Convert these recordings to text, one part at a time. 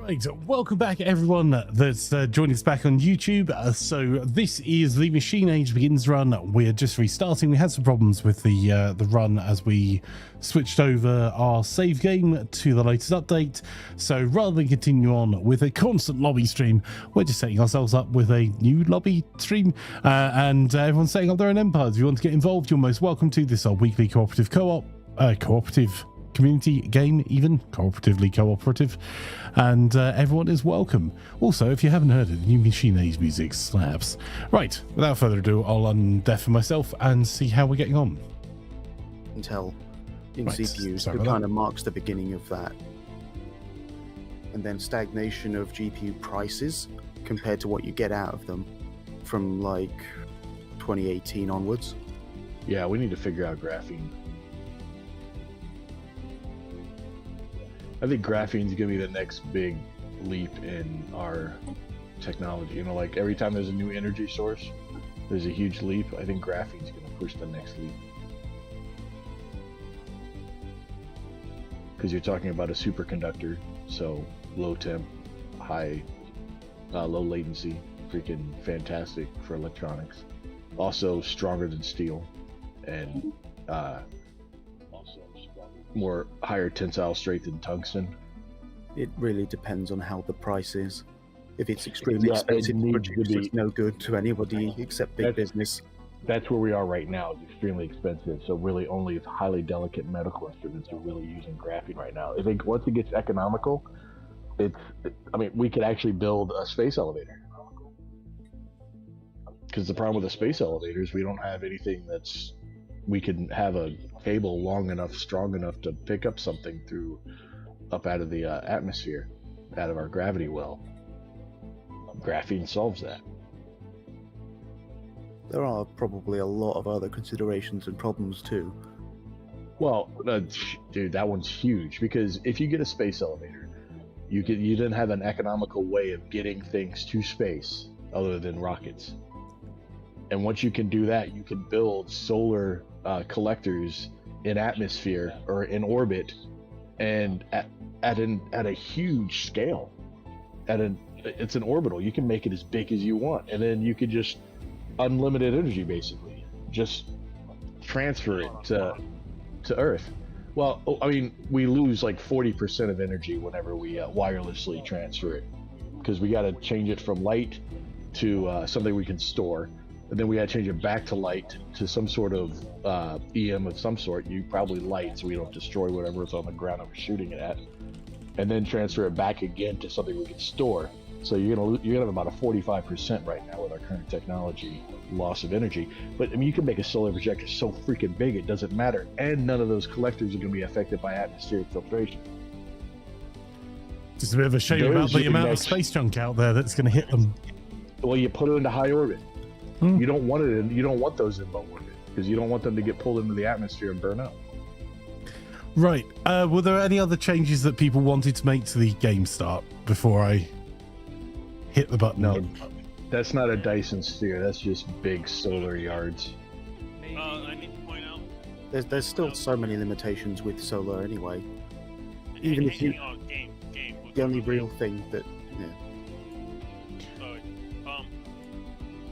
Right, welcome back everyone that's joining us back on YouTube. So this is the Machine Age Begins run. We're just restarting. We had some problems with the run as we switched over our save game to the latest update. So rather than continue on with a constant lobby stream, we're just setting ourselves up with a new lobby stream, and everyone's setting up their own empires. If you want to get involved, you're most welcome to. This our weekly cooperative cooperative community game, even cooperatively cooperative, and everyone is welcome. Also, if you haven't heard it, the new Machine Age music slaps. Right, without further ado, I'll undeafen myself and see how we're getting on. Intel in Right, CPUs, sorry it about kind that. of marks the beginning of that. And then stagnation of GPU prices compared to what you get out of them from like 2018 onwards. Yeah, we need to figure out graphene. I think graphene is going to be the next big leap in our technology. You know, like every time there's a new energy source, there's a huge leap. I think graphene is going to push the next leap. Because you're talking about a superconductor, so low temp, low latency, freaking fantastic for electronics. Also stronger than steel, and more higher tensile strength than tungsten. It really depends on how the price is. If it's extremely Yeah, it expensive to needs to produce, be- it's no good to anybody except big That's- business. That's where we are right now. It's extremely expensive, so really only highly delicate medical instruments are really using graphene right now. I think once it gets economical, I mean, we could actually build a space elevator. Because the problem with the space elevator is we don't have anything we can have a cable long enough, strong enough to pick up something up out of the atmosphere, out of our gravity well. Graphene solves that. There are probably a lot of other considerations and problems too. Well, dude, that one's huge, because if you get a space elevator, you didn't have an economical way of getting things to space other than rockets. And once you can do that, you can build solar collectors in atmosphere or in orbit, and at a huge scale. It's an orbital. You can make it as big as you want, and then you could just unlimited energy, basically, just transfer it to Earth. Well, I mean, we lose like 40% of energy whenever we wirelessly transfer it, because we got to change it from light to something we can store. And then we got to change it back to light to some sort of EM of some sort. You probably light, so we don't destroy whatever's on the ground that we're shooting it at. And then transfer it back again to something we can store. So you're gonna have about a 45% right now with our current technology loss of energy. But I mean, you can make a solar projector so freaking big it doesn't matter, and none of those collectors are gonna be affected by atmospheric filtration. Just a bit of a shame There about is the your amount of next- space junk out there that's going to hit them. Well, you put it into high orbit. Hmm. You don't want it. You don't want those in low orbit, because you don't want them to get pulled into the atmosphere and burn up. Right, were there any other changes that people wanted to make to the game start before I hit the button? No, that's not a Dyson sphere. That's just big solar yards. I need to point out. There's still so many limitations with solar anyway. Even if you- Hang on, game. The only real thing that, yeah. Sorry.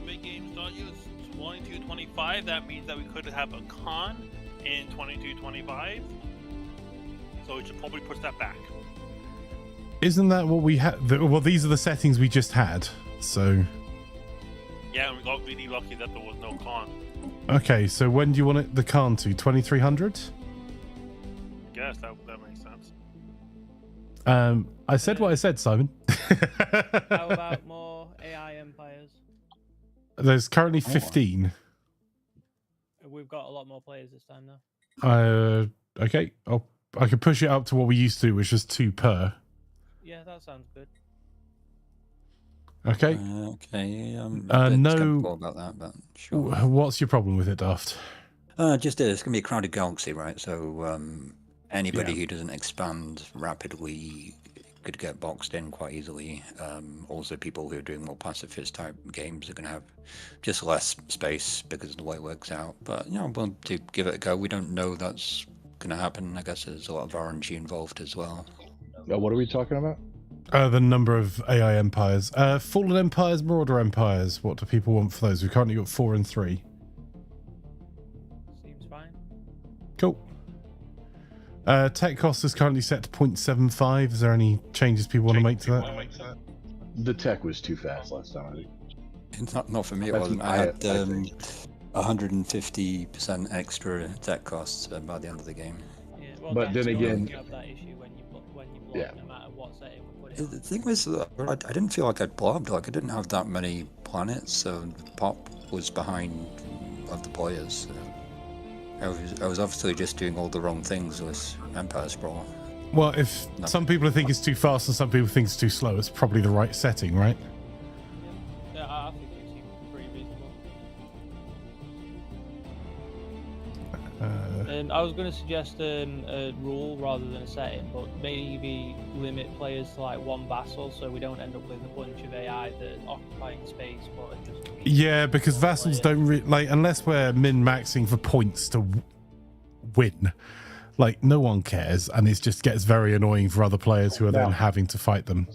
Make games.use 2225. That means that we could have a con in 2225. So we should probably push that back. Isn't that what we had? Well, these are the settings we just had. So, Yeah, and we got really lucky that there was no con. okay. So when do you want the Khan to? 2300? Yes, that makes sense. I said what I said, Simon. How about more AI empires? There's currently 15. We've got a lot more players this time now. Okay. I could push it up to what we used to, which was 2 per. Yeah, that sounds good. Okay. Okay. no- Skeptical about that, but sure. What's your problem with it, Daft? Just it's going to be a crowded galaxy, right? So anybody who doesn't expand rapidly could get boxed in quite easily. Also, people who are doing more pacifist type games are going to have just less space because of the way it works out. But we'll to give it a go. We don't know that's going to happen. I guess there's a lot of RNG involved as well. What are we talking about? The number of AI empires. Fallen empires, Marauder empires. What do people want for those? We've currently got 4 and 3. Seems fine. Cool. Tech cost is currently set to 0.75. Is there any changes people want to make to that? The tech was too fast last time, I think. Not for me, it That's wasn't. my- I had I think. 150% extra tech costs by the end of the game. Yeah, well, But then you again- have that issue when you block, Yeah. no matter what setting we put it The on. thing was, I didn't feel like I'd blobbed. Like, I didn't have that many planets, so Pop was behind of the players. So I was obviously just doing all the wrong things with Empire Sprawl. Well, if No. some people think it's too fast and some people think it's too slow, it's probably the right setting, right? Yeah, I think it seems pretty reasonable. I was going to suggest a rule rather than a setting, but maybe limit players to like 1 vassal, so we don't end up with a bunch of AI that are occupying space. But are just Yeah, because vassals don't like unless we're min-maxing for points to win. Like no one cares, and it just gets very annoying for other players who are then Yeah. having to fight them.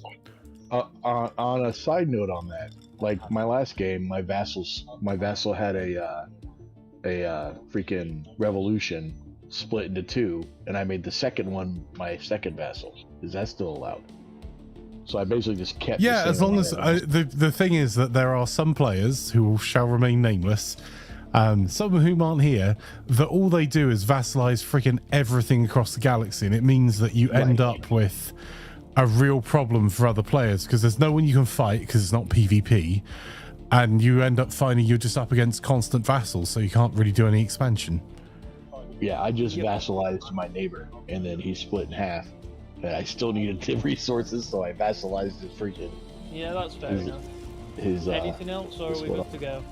On a side note on that, like my last game, my vassal had a freaking revolution split into 2, and I made the second one my second vassal. Is that still allowed? So I basically just kept. Yeah, the as same long one as I had. the thing is that there are some players who shall remain nameless, some of whom aren't here, that all they do is vassalize freaking everything across the galaxy, and it means that you end up with a real problem for other players because there's no one you can fight because it's not PvP, and you end up finding you're just up against constant vassals, so you can't really do any expansion. Yeah, I just vassalized my neighbor, and then he split in half. And I still needed the resources, so I vassalized his freaking yeah, that's fair enough. his. Anything else, or are we good to go?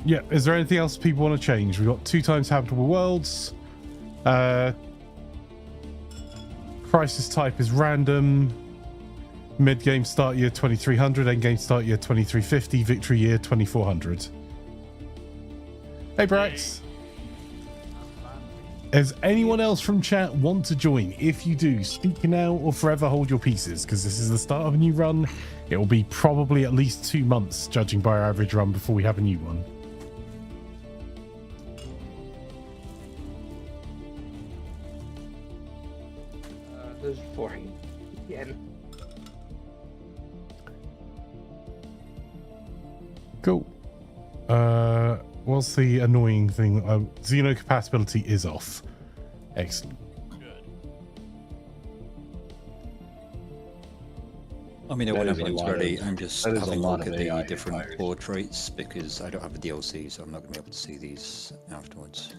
Yeah, is there anything else people want to change? We've got 2 times habitable worlds. Crisis type is random. Mid-game start year 2300, end-game start year 2350, victory year 2400. Hey, Brax. Does anyone else from chat want to join? If you do, speak now or forever hold your pieces, because this is the start of a new run. It will be probably at least 2 months, judging by our average run, before we have a new one. This is boring. Again. Cool. What's the annoying thing? Xeno compatibility is off. Excellent. I mean, That when is a everything's lot of- ready, I'm just that is a having a lot look of at the AI different empires. portraits because I don't have a DLC, so I'm not going to be able to see these afterwards.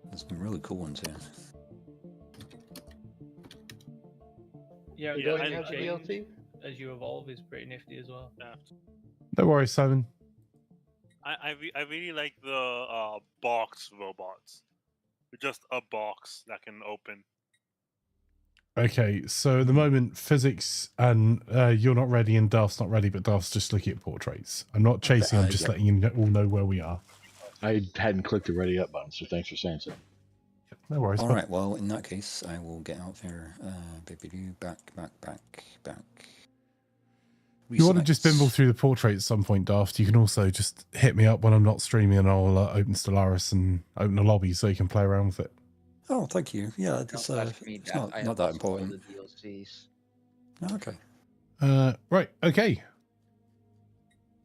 There's some really cool ones here. Yeah, You the don't have the change DLC? as you evolve is pretty nifty as well. Yeah. No worries, Simon. I really like the box robots. Just a box that can open. Okay, so at the moment, physics and you're not ready and Darth's not ready, but Darth's just looking at portraits. I'm not chasing, I'm just letting you all know where we are. I hadn't clicked the ready up button, so thanks for saying so. No worries. All bud. right, well, in that case, I will get out there. Back. If you want to just Reselect. bimble through the portraits at some point, Daft, you can also just hit me up when I'm not streaming and I'll open Stellaris and open a lobby so you can play around with it. Oh, thank you. Yeah, it's, Don't ask me it's that. I not have that also all important. the DLCs. Okay. Right, okay.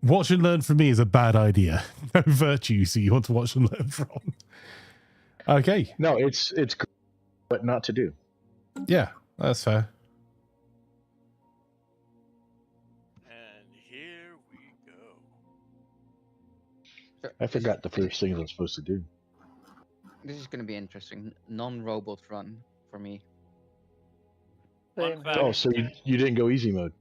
Watch and learn from me is a bad idea. No virtue, so you want to watch and learn from. Okay, No, it's great, but not to do. yeah, that's fair. And here we go. I forgot the first things I'm supposed to do. This is going to be interesting. Non-robot run for me. Fun fact, Oh, so you didn't go easy mode?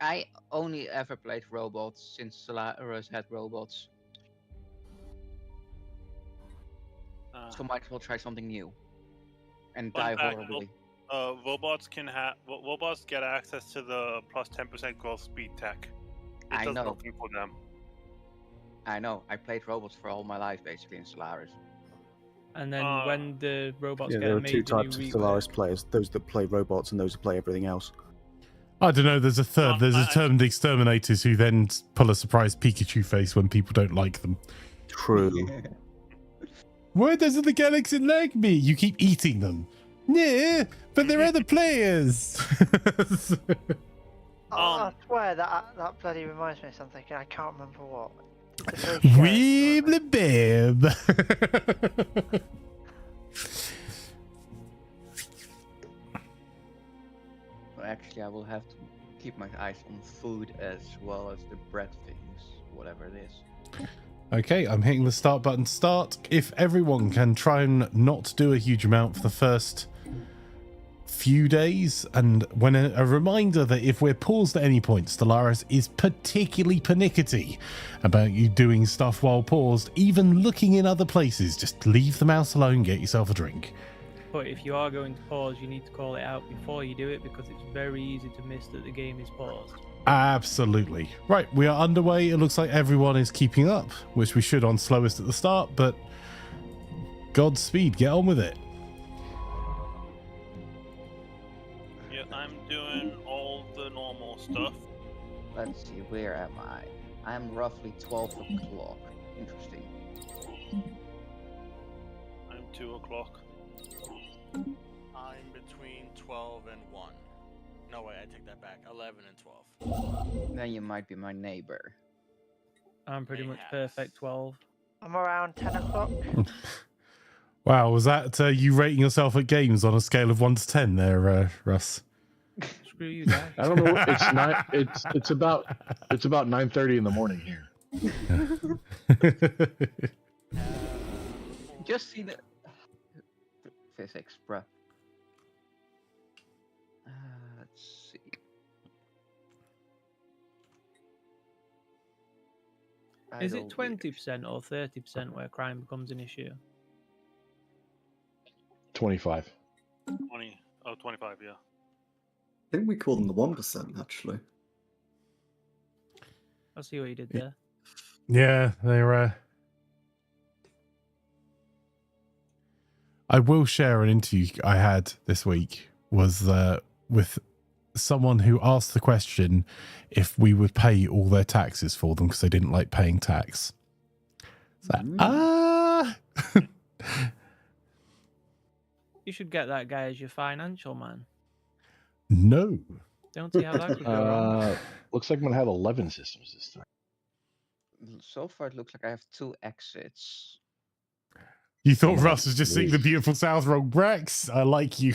I only ever played robots since Stellaris had robots, so might as well try something new. And Fun die fact, horribly. robots get access to the plus 10% growth speed tech. It I does know. nothing for them. I know. I played robots for all my life, basically, in Stellaris. And then when the robots Yeah, get there are made, two do you types of rework? Stellaris players: those that play robots and those that play everything else. I don't know. There's a third. There's determined exterminators who then pull a surprise Pikachu face when people don't like them. True. Why doesn't the Galaxy like me? You keep eating them. Yeah, but there are other players. I swear that bloody reminds me of something. I can't remember what. It's a very Weebly babe. Well, actually, I will have to keep my eyes on food as well as the bread things, whatever it is. Okay, I'm hitting the start button to start. If everyone can try and not do a huge amount for the first few days, and when a reminder that if we're paused at any point, Stellaris is particularly pernickety about you doing stuff while paused, even looking in other places. Just leave the mouse alone, get yourself a drink. But if you are going to pause, you need to call it out before you do it, because it's very easy to miss that the game is paused. Absolutely. Right, we are underway. It looks like everyone is keeping up, which we should on slowest at the start, but Godspeed, get on with it. Yeah, I'm doing all the normal stuff. Let's see, where am I? I'm roughly 12 o'clock. Interesting. I'm 2 o'clock. I'm between 12 and 1. No, wait, I take that back. 11 and 12. Then you might be my neighbor. I'm pretty much Yes. perfect 12. I'm around 10 o'clock. Wow, was that you rating yourself at games on a scale of 1 to 10 there, Russ? Screw you guys. I don't know. It's not. It's about 9:30 in the morning here. Just see the physics, bruh. Let's see. Is it Idle readers. 20% or 30% where crime becomes an issue? 25. 25, yeah. I think we call them the 1%, actually. I see what you did there. Yeah, they're. I will share an interview I had this week was with someone who asked the question if we would pay all their taxes for them because they didn't like paying tax. It's like, You should get that guy as your financial man. no. Don't see how that could go wrong. Looks like I'm gonna have 11 systems this time. So far, it looks like I have 2 exits. You thought Russ was just seeing the beautiful South Road Rex? I like you.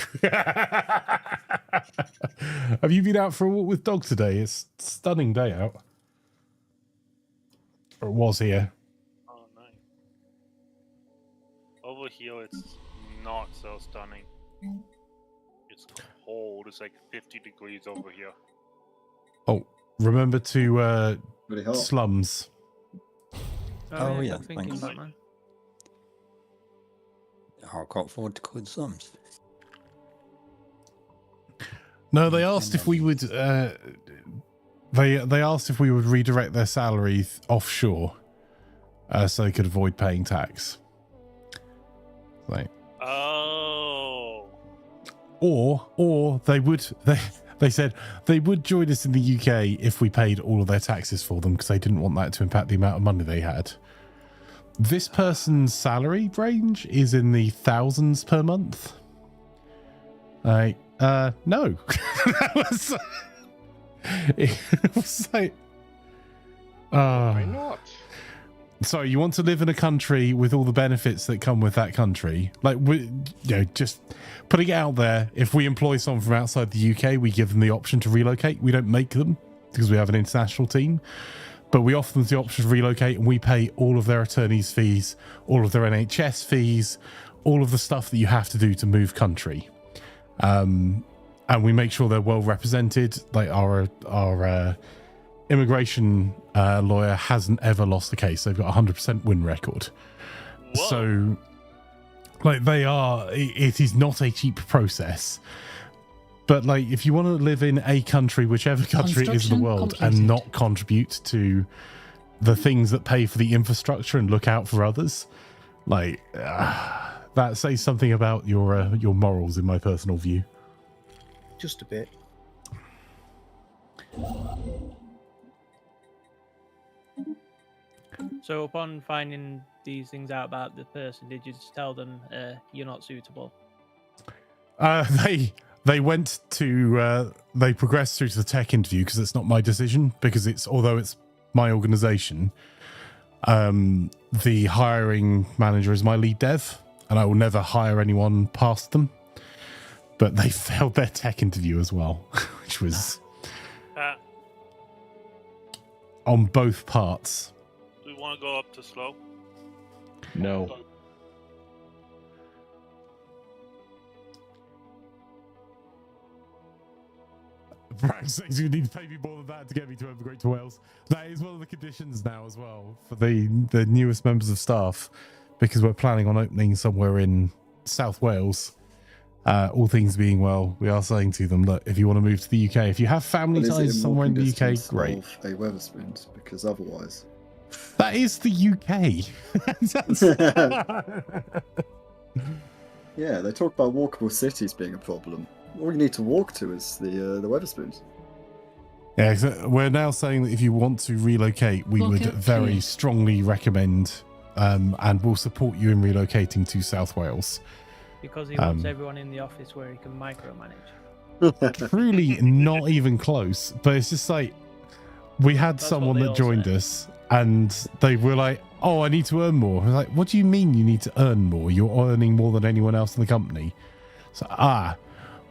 Have you been out for a walk with dog today? It's a stunning day out. Or it was here. Oh, nice. Over here, it's not so stunning. It's cold. It's like 50 degrees over here. Oh, remember to Really hot. slums. Oh, yeah, stop thinking, thanks. Batman. I can't afford to call slums. No, they asked if we would. They asked if we would redirect their salary offshore, so they could avoid paying tax. Like, Oh. or they would. They said they would join us in the UK if we paid all of their taxes for them because they didn't want that to impact the amount of money they had. This person's salary range is in the thousands per month. No. That was, it was like, Why not? so you want to live in a country with all the benefits that come with that country? Like, just putting it out there. If we employ someone from outside the UK, we give them the option to relocate. We don't make them because we have an international team, but we offer them the option to relocate, and we pay all of their attorney's fees, all of their NHS fees, all of the stuff that you have to do to move country. And we make sure they're well represented. Like our immigration lawyer hasn't ever lost a case. They've got a 100% win record. Whoa. So, like, it is not a cheap process. But, like, if you want to live in a country, whichever country it is in the world, and not contribute to the things that pay for the infrastructure and look out for others, like, that says something about your morals, in my personal view. Just a bit. So upon finding these things out about the person, did you just tell them you're not suitable? They went to they progressed through to the tech interview because it's not my decision, because although it's my organization, the hiring manager is my lead dev, and I will never hire anyone past them. But they failed their tech interview as well, which was on both parts. Do we want to go up to slow? No. Brax says you need to pay me more than that to get me to emigrate to Wales. That is one of the conditions now as well for the newest members of staff, because we're planning on opening somewhere in South Wales. All things being well, we are saying to them, look, if you want to move to the UK, if you have family ties somewhere in the UK, great. A Wetherspoons, because otherwise, that is the UK. yeah, they talk about walkable cities being a problem. All you need to walk to is the Wetherspoons. Yeah, so we're now saying that if you want to relocate, we would very strongly recommend, and we'll support you in relocating to South Wales. Because he wants everyone in the office where he can micromanage. Truly not even close, but it's just like, we had someone that joined us and they were like, oh, I need to earn more. I was like, what do you mean you need to earn more? You're earning more than anyone else in the company. So,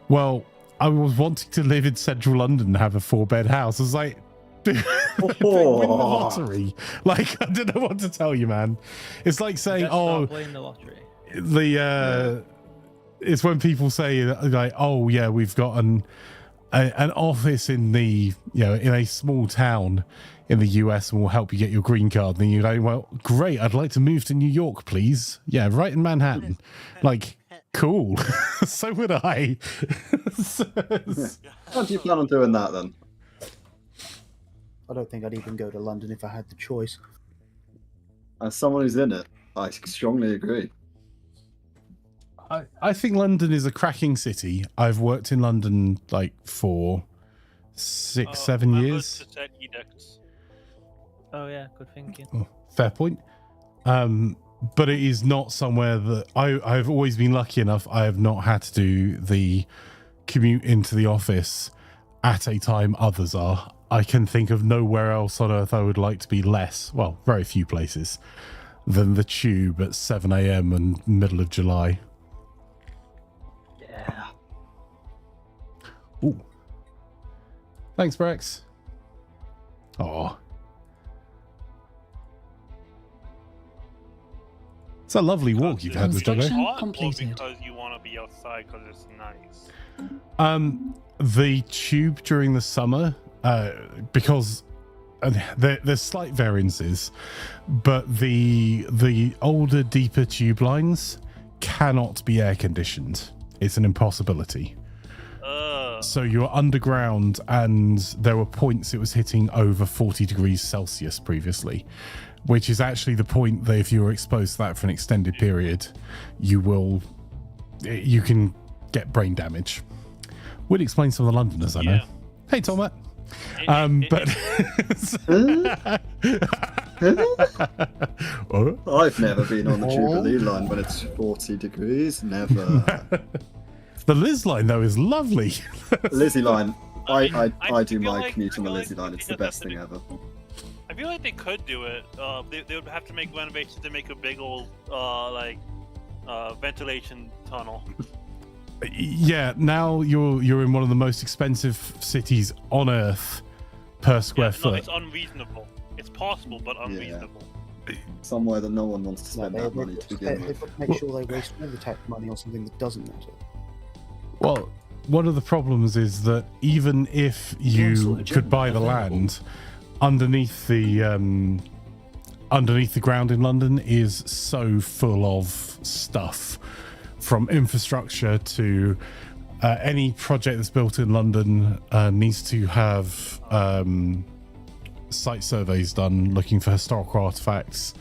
well, I was wanting to live in central London and have a 4-bed house. I was like, dude, win the lottery. Like, I don't know what to tell you, man. It's like saying, oh, playing the lottery. It's when people say like, oh yeah, we've got an office in the, in a small town in the US and we'll help you get your green card. And then you go, well, great, I'd like to move to New York, please. Yeah, right in Manhattan. Like, cool. So would I. How do you plan on doing that then? I don't think I'd even go to London if I had the choice. As someone who's in it, I strongly agree. I think London is a cracking city. I've worked in London like for 6-7 years. Oh yeah, good thinking. Oh, fair point. But it is not somewhere that I've always been lucky enough. I have not had to do the commute into the office at a time others are. I can think of nowhere else on earth I would like to be less, well, very few places, than the tube at 7 a.m. and middle of July. Yeah. Ooh. Thanks, Brex. Oh. It's a lovely walk you've had with Doggo. Because you want to be outside because it's nice. The tube during the summer, because there's slight variances, but the older, deeper tube lines cannot be air conditioned. It's an impossibility. So you're underground, and there were points it was hitting over 40 degrees Celsius previously, which is actually the point that if you were exposed to that for an extended period, you can get brain damage. Would explain some of the Londoners I know. Hey, Tomat. I've never been on the Jubilee line when it's 40 degrees. Never. The Liz line though is lovely. Lizzie line. I do my commute on the Lizzie line. It's the best thing ever. I feel like they could do it. They would have to make renovations to make a big old ventilation tunnel. Yeah, now you're in one of the most expensive cities on Earth per square foot. No, it's unreasonable. It's possible, but unreasonable. Yeah. Somewhere that no one wants to spend that money to begin with. They've got to make sure they waste all the tax money on something that doesn't matter. Well, one of the problems is that even if you could buy the land, underneath the ground in London is so full of stuff, from infrastructure to any project that's built in London needs to have site surveys done looking for historical artifacts.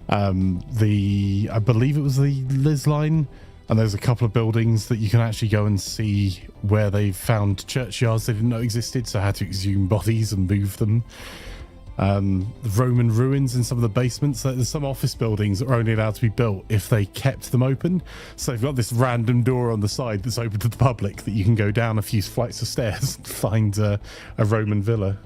I believe it was the Liz line And there's a couple of buildings that you can actually go and see where they've found churchyards they didn't know existed, so had to exhume bodies and move them. The Roman ruins in some of the basements. There's some office buildings that are only allowed to be built if they kept them open. So they've got this random door on the side that's open to the public that you can go down a few flights of stairs and find a Roman villa.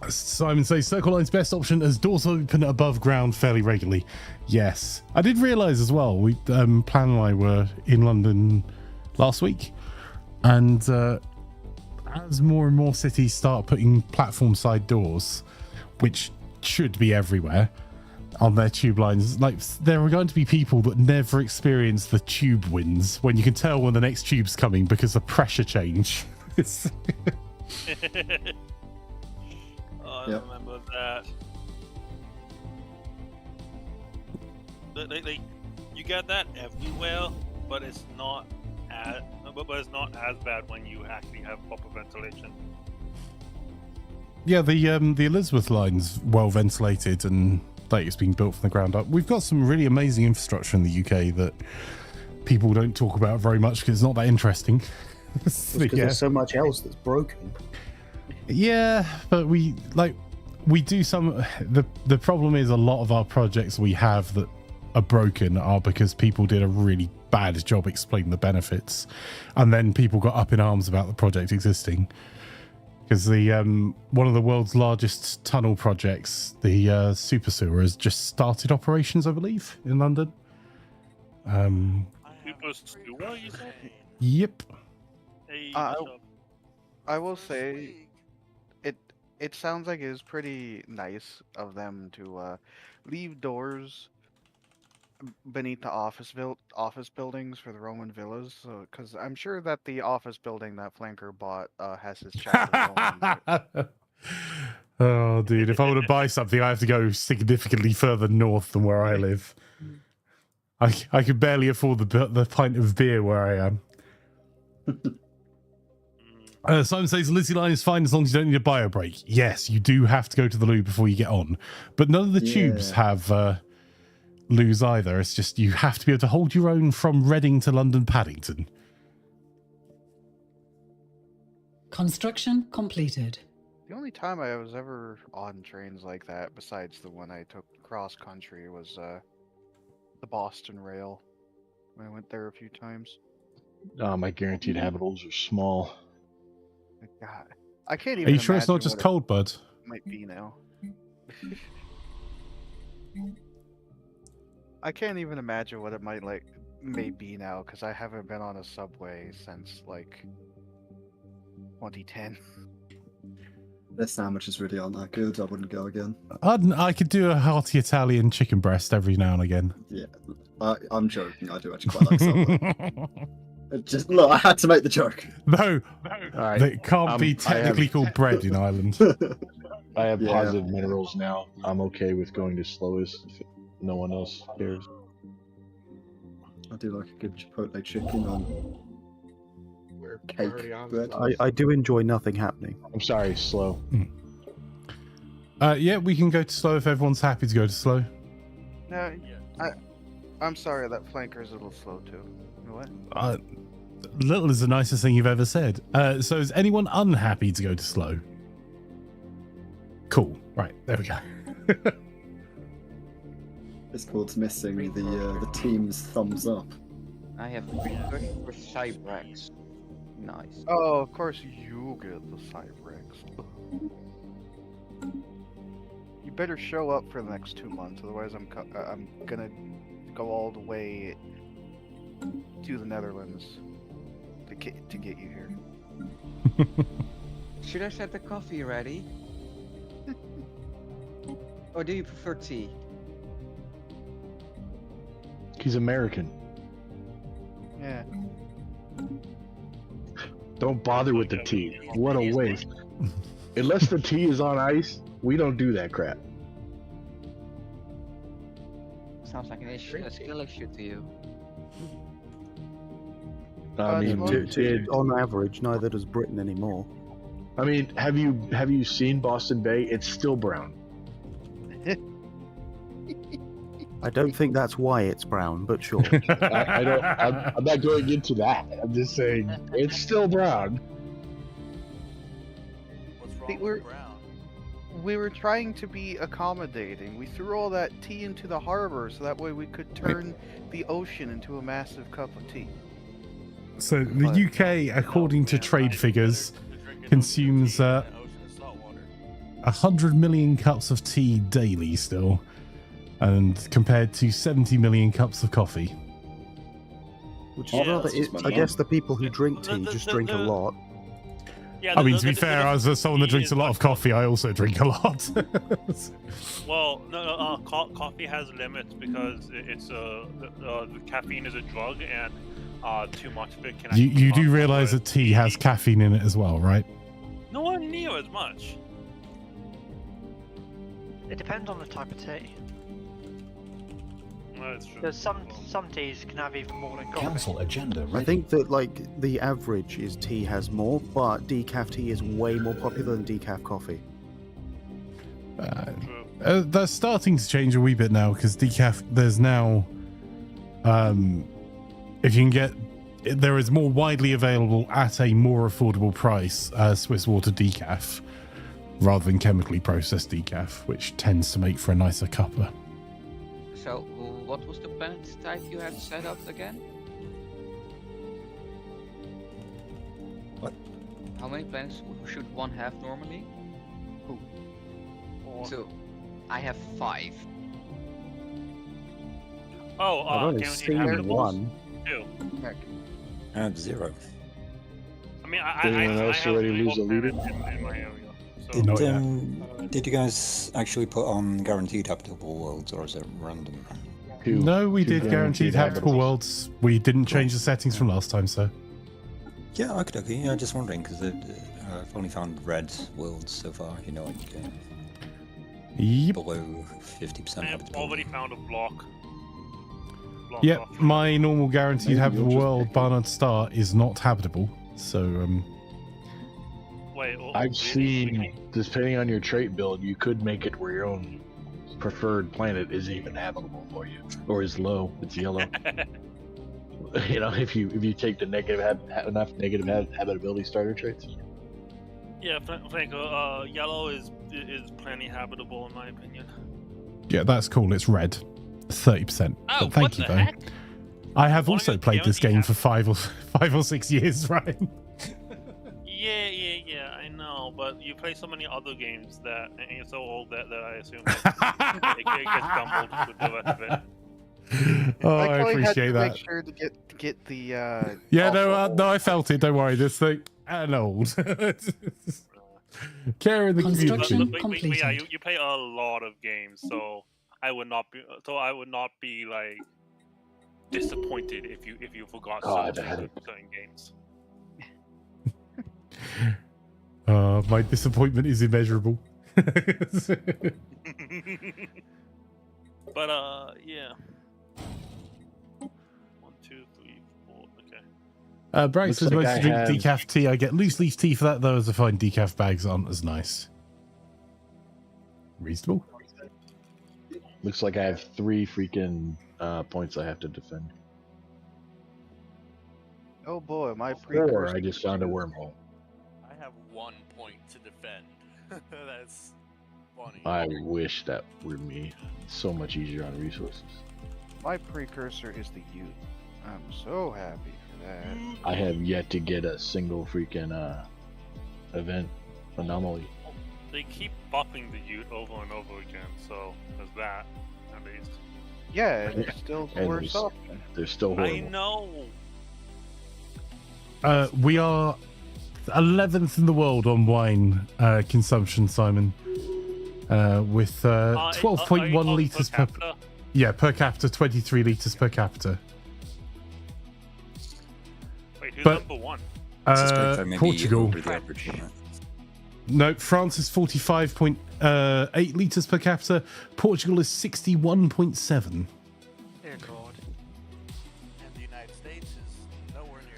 Simon says Circle Line's best option as doors open above ground fairly regularly. Yes, I did realise as well. We Plan and I were in London last week, and as more and more cities start putting platform side doors, which should be everywhere on their tube lines, like there are going to be people that never experience the tube winds when you can tell when the next tube's coming because of pressure change. I remember that. You get that everywhere, but it's not as bad when you actually have proper ventilation. Yeah, the Elizabeth line's well ventilated and like it's being built from the ground up. We've got some really amazing infrastructure in the UK that people don't talk about very much because it's not that interesting. There's so much else that's broken. Yeah, but we do some. The problem is a lot of our projects we have that are broken are because people did a really bad job explaining the benefits, and then people got up in arms about the project existing. Because the one of the world's largest tunnel projects, the super sewer, has just started operations, I believe, in London. Super sewer, you said? Yep. Hey, I will say, it sounds like it was pretty nice of them to leave doors beneath the office buildings for the Roman villas. So, because I'm sure that the office building that Flanker bought has his chapter. Oh, dude! If I want to buy something, I have to go significantly further north than where I live. I could barely afford the pint of beer where I am. Simon says Lizzie line is fine as long as you don't need a bio break. Yes, you do have to go to the loo before you get on, but none of the tubes have loos either. It's just you have to be able to hold your own from Reading to London Paddington. Construction completed. The only time I was ever on trains like that, besides the one I took cross country, was the Boston Rail. I went there a few times. My guaranteed habitals are small. God, I can't even. Are you sure it's not just cold, bud? Might be now. I can't even imagine what it may be now, because I haven't been on a subway since like 2010. Their sandwiches really aren't that good. I wouldn't go again. I could do a hearty Italian chicken breast every now and again. Yeah, I'm joking. I do actually quite like Subway. Just look, I had to make the joke. No, right. It can't be technically called bread in Ireland. I have positive minerals now. I'm okay with going to slowest if no one else cares. I do like a good chipotle chicken on cake bread. I do enjoy nothing happening. I'm sorry, slow. Yeah, we can go to slow if everyone's happy to go to slow. No, I'm sorry that Flanker's a little slow too. You know what? Little is the nicest thing you've ever said. So is anyone unhappy to go to slow? Cool. Right, there we go. Discord's missing the team's thumbs up. I have request for Cybrax. Nice. Oh, of course you get the Cybrax. You better show up for the next 2 months, otherwise I'm gonna go all the way to the Netherlands to get you here. Should I set the coffee ready? Or do you prefer tea? He's American. Yeah. Don't bother with the tea. What a waste. Unless the tea is on ice, we don't do that crap. Sounds like a skill issue to you. I mean, on average, neither does Britain anymore. I mean, have you seen Boston Bay? It's still brown. I don't think that's why it's brown, but sure. I don't. I'm not going into that. I'm just saying it's still brown. What's See, wrong with brown? We were trying to be accommodating. We threw all that tea into the harbor so that way we could turn the ocean into a massive cup of tea. So the UK, according to trade figures, consumes 100 million cups of tea daily still, and compared to 70 million cups of coffee. Which is rather, I guess the people who drink tea just drink a lot. Yeah, I mean, to be fair, as someone that drinks a lot of coffee, I also drink a lot. Well, no, coffee has limits because the caffeine is a drug, and too much of it can. You do realize that tea has caffeine in it as well, right? Nowhere near as much. It depends on the type of tea. No, that's true. Because some teas can have even more than coffee. Council agenda ready. I think that like the average is tea has more, but decaf tea is way more popular than decaf coffee. That's starting to change a wee bit now because decaf. There's now, if you can get, there is more widely available at a more affordable price. Swiss water decaf, rather than chemically processed decaf, which tends to make for a nicer cuppa. So, what was the planet type you had set up again? What? How many planets should one have normally? So, I have 5. Oh, I've only guaranteed seen habitables? one. 2. I have 0. I mean, Did anyone I else have already 3 lose a leader? planets in my area. So. Did you guys actually put on guaranteed habitable worlds, or is it random? No, we did guaranteed habitable worlds. We didn't change the settings from last time, so. Yeah, okay. Yeah, just wondering because I've only found red worlds so far. You know, like Yep. below 50% I have habitable. already found a block. Yep, off. my normal guaranteed Maybe habitable you'll just world, pick it. Barnard Star, is not habitable. So, Wait, I've seen, depending on your trait build, you could make it where your own preferred planet isn't even habitable for you, or is low. It's yellow. You know, if you take the enough negative habitability starter traits. Yeah, Franco, yellow is plenty habitable in my opinion. yeah, that's cool. It's red. 30%. Oh, But thank what you, the though. heck? I have Why also you played this guaranteed game for 5 or 6 years, right? Yeah, I know, but you play so many other games that, and you're so old that I assume that it gets jumbled with the rest of it. Oh, I probably had appreciate to that. make sure to get the. Yeah, also no, I felt it. Don't worry. This thing and old. Care in the Construction community. But yeah, you play a lot of games, so I would not be like disappointed if you forgot certain games. My disappointment is immeasurable. But yeah. 1, 2, 3, 4. Okay. Bragg Looks says like most I drink have- decaf tea. I get loose leaf tea for that, though, as I find decaf bags aren't as nice. Reasonable. Looks like I have 3 freaking points I have to defend. Oh boy, my 4, precursor. I just found a wormhole. I have 1 point to defend. That's funny. I wish that were me. So much easier on resources. My precursor is the youth. I'm so happy for that. I have yet to get a single freaking event anomaly. They keep buffing the Ute over and over again, so there's that at least. Yeah, it's still the And worst there's- option. They're still I horrible. know. We are 11th in the world on wine consumption, Simon. With 12.1 litres per capita? Yeah, per capita, 23 litres per capita. Wait, who's But- number 1? Suspect I may be Portugal. over the average, right? No, France is 45.8 litres per capita. Portugal is 61.7. Dear God. And the United States is nowhere near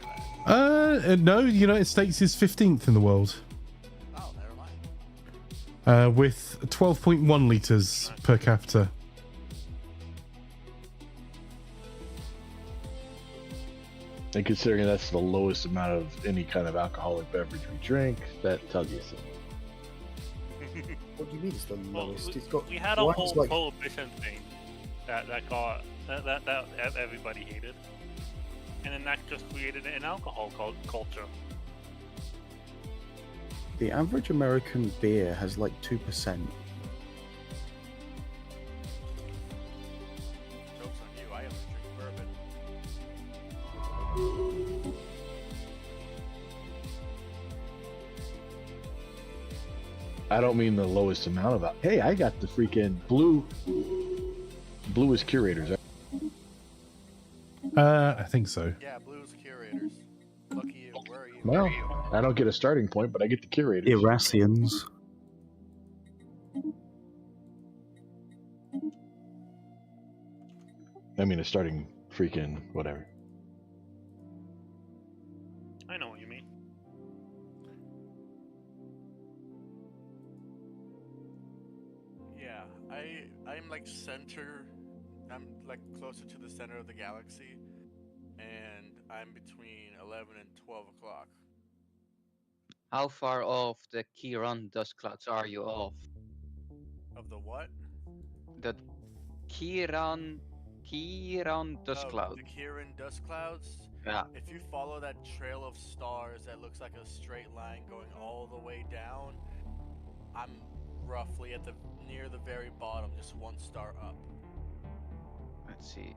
that. No, the United States is 15th in the world. Oh, never mind. With 12.1 litres per capita. And considering that's the lowest amount of any kind of alcoholic beverage we drink, that tells you something. What do you mean it's the lowest? It's got We had a wine whole is like prohibition thing that everybody hated, and then that just created an alcohol culture. the average American beer has like 2%. Joke's on you, I have to drink bourbon. I don't mean the lowest amount of that. Hey, I got the freaking blue is curators. I think so. Yeah, blues curators. Lucky you. Where are you? Well, I don't get a starting point, but I get the curators. Irasians. I mean, a starting freaking whatever. I know what you mean. Yeah, I'm like center. I'm like closer to the center of the galaxy, and I'm between 11 and 12 o'clock. How far off the Kiran dust clouds are you off? Of the what? The Kiran dust cloud. The Kiran dust clouds. Yeah. If you follow that trail of stars that looks like a straight line going all the way down, I'm roughly at the near the very bottom, just one star up. Let's see,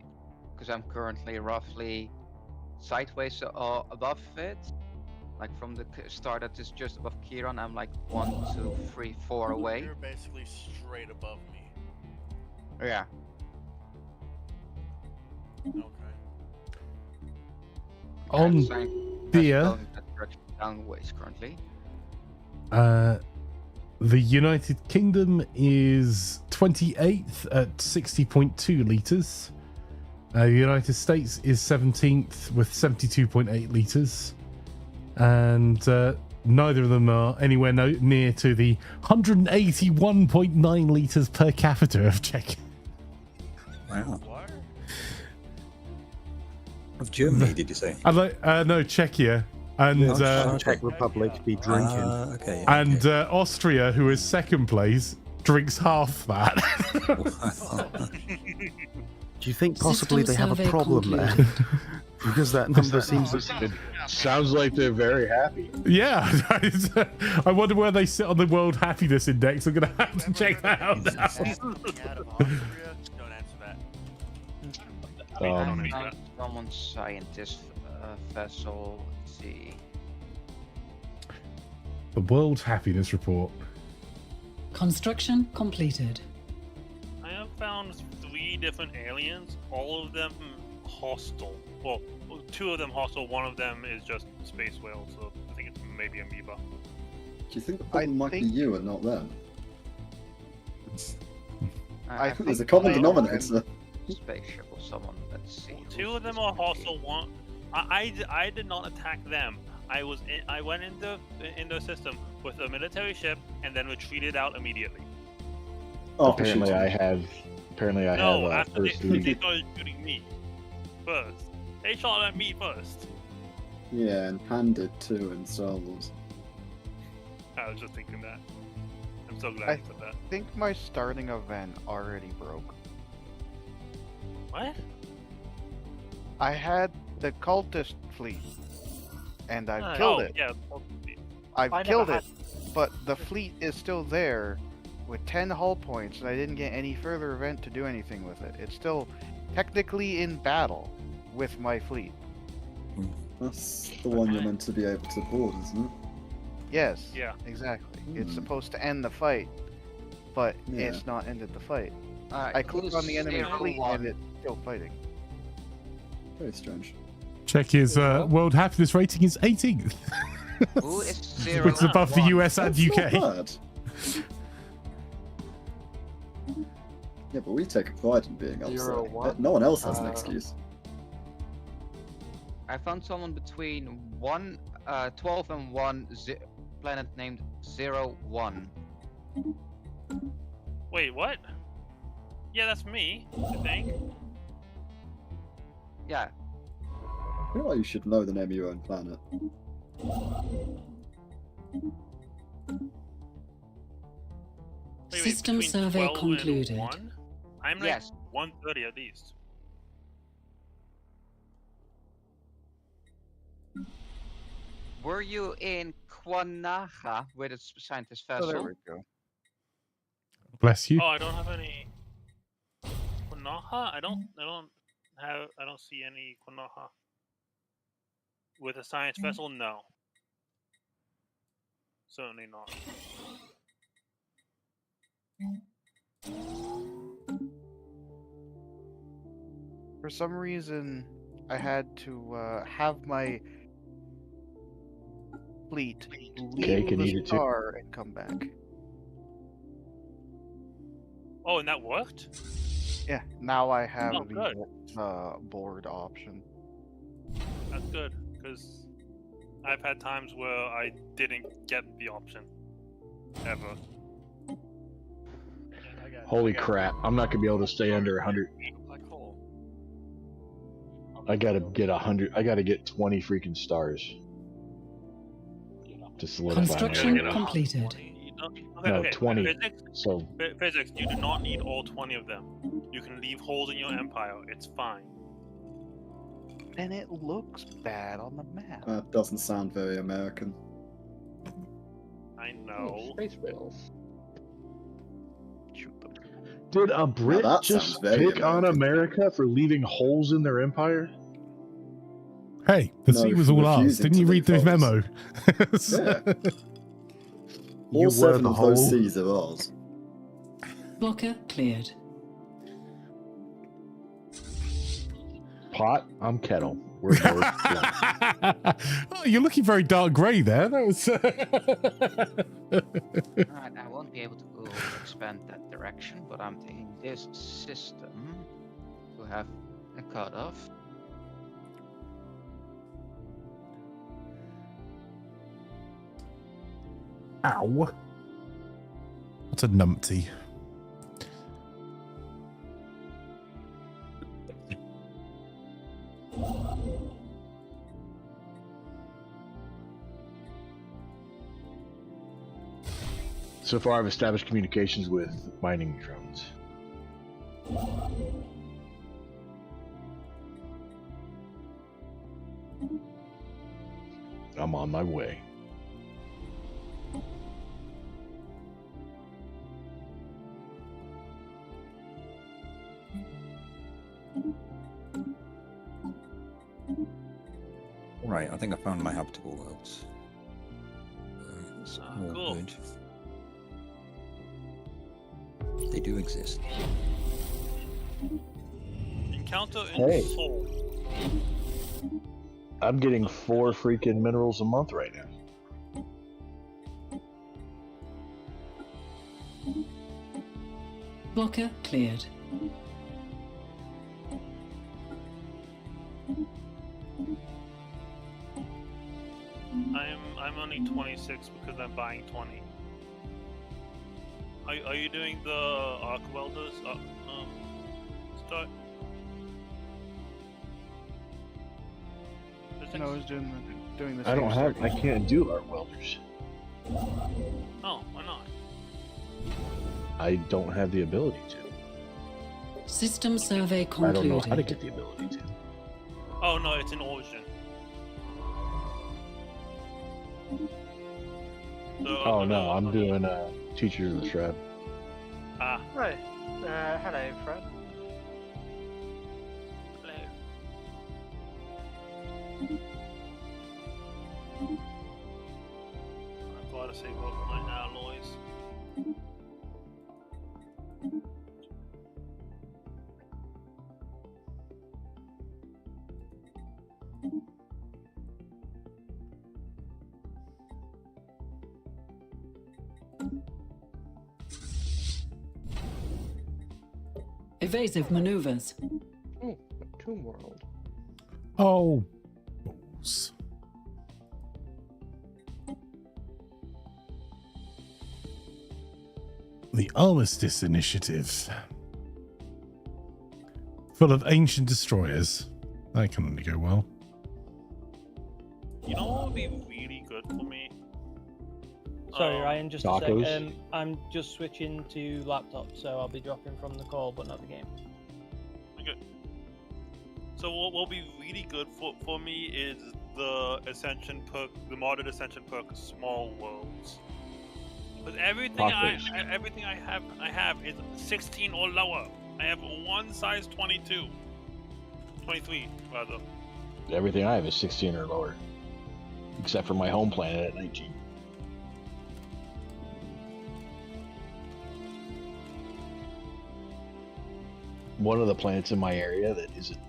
because I'm currently roughly sideways above it. Like from the star that is just above Kiran, I'm like 1, 2, 3, 4 away. You're basically straight above me. Yeah. Okay. On beer, downways currently. the United Kingdom is 28th at 60.2 litres. The United States is 17th with 72.8 litres. And neither of them are anywhere near to the 181.9 litres per capita of Czech. Wow. What? Of Germany, did you say? No, Czechia. And Czech Republic be drinking. Okay. and Austria, who is second place, drinks half that. Do you think possibly System they have a survey problem there? concluded. Because that number seems... It sounds like they're very happy. Yeah, I wonder where they sit on the World Happiness Index. I'm gonna have to check that out now. Out of Austria? Don't answer that. I don't need I'm that. someone's scientist vessel. Let's see. The World Happiness Report. Construction completed. I have found 3 different aliens, all of them hostile. Well, 2 of them hostile, one of them is just space whale, so I think it's maybe amoeba. Do you think the problem might be you and not them? I think there's a think common they- denominator. Spaceship or someone. Let's see. 2 of them are hostile. One, I did not attack them. I went in the system with a military ship and then retreated out immediately. Oh, Apparently, I have. No, after they first lead. started shooting me first. They shot at me first. Yeah, and Pan did too in Star Wars. I was just thinking that. I'm so glad I you said that. think my starting event already broke. What? I had the cultist fleet, and I've killed it. Yeah. I've I never killed had- it, but the fleet is still there with 10 hull points, and I didn't get any further event to do anything with it. It's still technically in battle with my fleet. That's the one you're meant to be able to board, isn't it? Yes. Yeah. Exactly. Hmm. It's supposed to end the fight, but Yeah. it's not ended the fight. Alright, I clicked on the enemy zero, fleet, one. and it's still fighting. Very strange. Czechia's World Happiness rating is 18th. Who is 0? Which is above the 1? US and That's UK. not bad. Yeah, but we take pride in being upset. 0, 1. No one else has an excuse. I found someone between 12 and 1 planet named 01. Wait, what? Yeah, that's me, I think. Yeah. I feel like you should know the name of your own planet. System between survey 12 and concluded. 1? I'm like Yes. 130 at least. Were you in Quanaha with a scientist Oh, vessel? there we go. Bless you. Oh, I don't have any Quanaha? I don't see any Quanaha. With a science vessel? No. Certainly not. For some reason, I had to have my fleet leave can the eat it too. star and come back. Oh, and that worked? Yeah, now I have Oh, good. the board option. That's good, because I've had times where I didn't get the option. Ever. Holy crap! I'm not gonna be able to stay under 100. Black hole. I gotta get 100. I gotta get 20 freaking stars to solidify. Construction my completed. No, 20. Physics, So physics, you do not need all 20 of them. You can leave holes in your empire. It's fine. And it looks bad on the map. That doesn't sound very American. I know. space whales. Shoot them. Did a Brit that just sounds very pick on America for leaving holes in their empire? Hey, the No, sea was all ours. refusing Didn't you to read leave the holes. memo? Yeah. You All were 7 the of those hole. seas are ours. Blocker cleared. Pot, I'm kettle. We're both black. Oh, you're looking very dark grey there. That was. Alright, I won't be able to go expand that direction, but I'm taking this system to have a cutoff. Ow. What a numpty. So far, I've established communications with mining drones. I'm on my way. Right, I think I found my habitable worlds. It's all cool. good. They do exist. Encounter in Hey. Seoul. I'm getting 4 freaking minerals a month right now. Blocker cleared. I'm only 26 because I'm buying 20. Are you doing the arc welders? Start. No, I was doing the I don't same have. stuff. I can't do arc welders. Oh, why not? I don't have the ability to. System survey I don't know concluded. how to get the ability to. Oh no, it's in Origin. So, Oh no, I'm doing Teacher of the Shroud. Ah, Right. Hello, friend. hello. I've got to save up my alloys. Evasive maneuvers. Oh, Tomb World. Oh, balls. The Armistice Initiative. Full of ancient destroyers. That can only go well. You know what would be really good for me? Sorry, Ryan, just a tacos? sec. I'm just switching to laptop, so I'll be dropping from the call, but not the game. Okay. So what will be really good for me is the Ascension perk, the modded Ascension perk, Small Worlds. But everything I have is 16 or lower. I have one size 22, 23 rather. Everything I have is 16 or lower, except for my home planet at 19. One of the planets in my area that isn't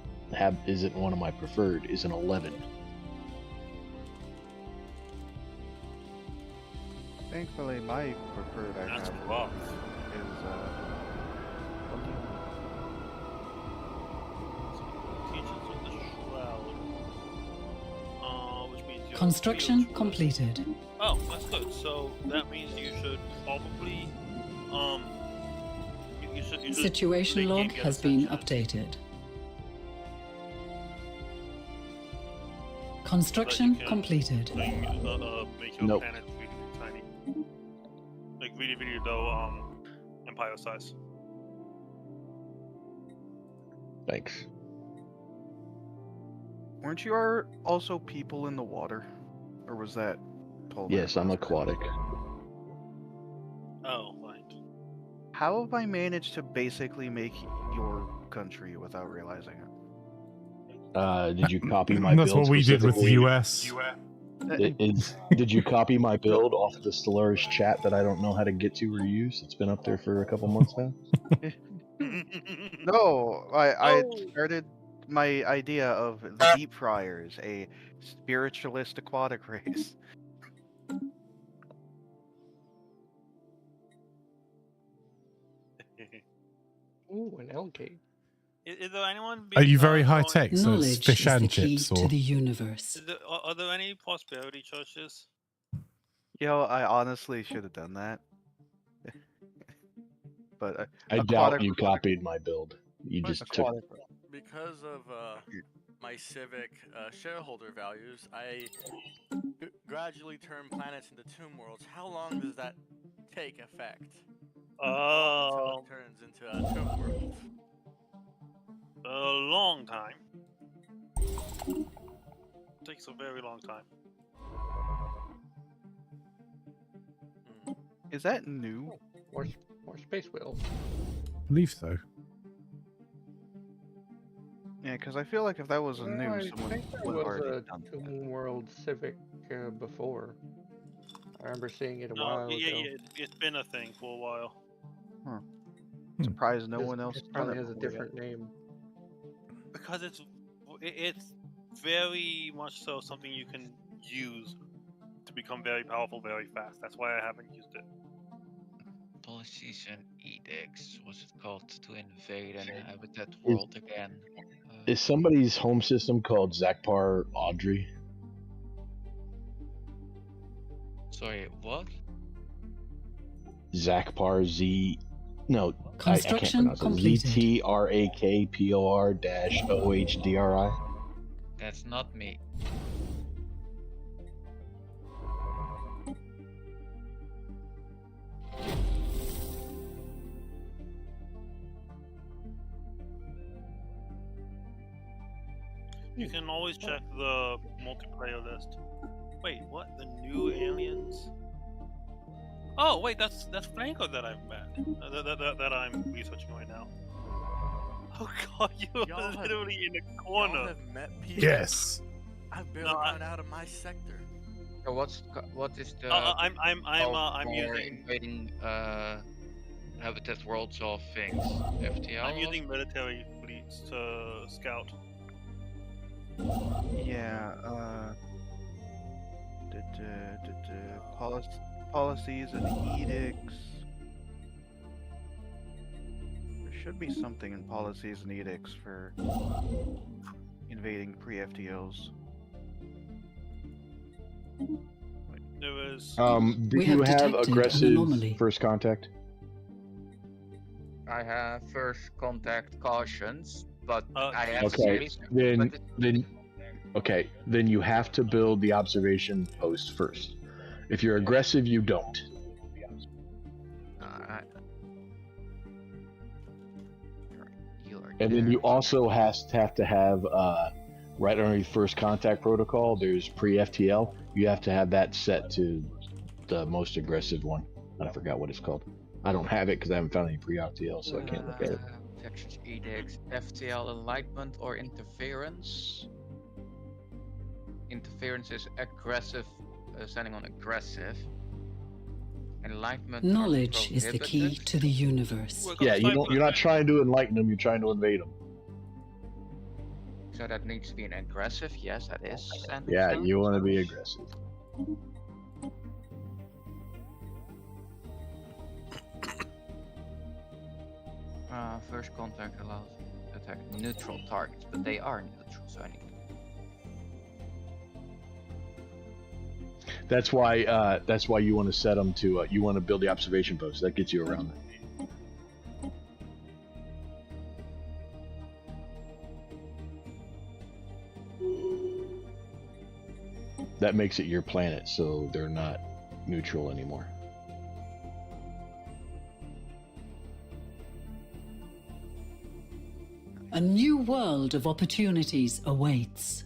one of my preferred is an 11. Thankfully, my preferred I That's have rough. is 21. Teachings of the Shroud. Which means you're Construction field completed. Oh, that's good. So that means you should probably you should Situation make log game get has been Ascension. updated. Construction can completed. Make your Nope. planet really, really tiny. Like really, really low empire size. Thanks. Weren't you also people in the water? Or was that told? Yes, I'm aquatic. Oh, right. How have I managed to basically make your country without realizing it? Did you copy my That's build? what we did with the specifically? US. Did you copy my build off the Stellaris chat that I don't know how to get to or use? It's been up there for a couple months now. No, I started my idea of the Deep Friars, a spiritualist aquatic race. Ooh, an algae. Is there anyone? Are you very high tech? So it's Knowledge fish is and the key chips, to or the universe. Are there any prosperity churches? Yo, I honestly should have done that. But I doubt you copied my build. You just took. Because of my civic shareholder values, I gradually turn planets into tomb worlds. How long does that take effect? Until it turns into a tomb world. A long time. Takes a very long time. Is that new? More space whales. I believe so. Yeah, because I feel like if that was a new, I someone think there would have was already a done that. Tomb World Civic before. I remember seeing it a No, while yeah, ago. it's been a thing for a while. Surprised no one else It has done probably it has a before yet. different name. Because it's very much so something you can use to become very powerful very fast. That's why I haven't used it. Policies and edicts. Was it called to invade and habitat world again? Is somebody's home system called Zakpar Audrey? Sorry, what? Zakpar Z. No, Construction I can't completed. ZTRAKPOR-OHDRI. That's not me. You can always check the multiplayer list. Wait, what? The new aliens? Oh, wait, that's Flanker that I've met. That I'm researching right now. Oh god, you're literally in a corner. Y'all have met people. Yes. I've barely gone out of my sector. So what is the? I'm for using invading habitat worlds of things. FTL. I'm using military fleets to scout. Yeah, policies and edicts. There should be something in policies and edicts for invading pre-FTOs. There is. Do you have aggressive first contact? I have first contact cautions, but I have Okay, space. then Okay, then you have to build the observation post first. If you're aggressive, you don't. Alright. And then you also have to have right underneath first contact protocol. There's pre-FTL. You have to have that set to the most aggressive one. I forgot what it's called. I don't have it because I haven't found any pre-FTL, so I can't look at it. Texas edicts, FTL enlightenment or interference. Interference is aggressive, standing on aggressive. Enlightenment. Knowledge is the key to the universe. Yeah, you're not trying to enlighten them. You're trying to invade them. So that needs to be an aggressive. Yes, that is. Yeah, you want to be aggressive. First contact allows attack neutral targets, but they are neutral, so I need. That's why you want to set them to. You want to build the observation post. That gets you around that. That makes it your planet, so they're not neutral anymore. A new world of opportunities awaits.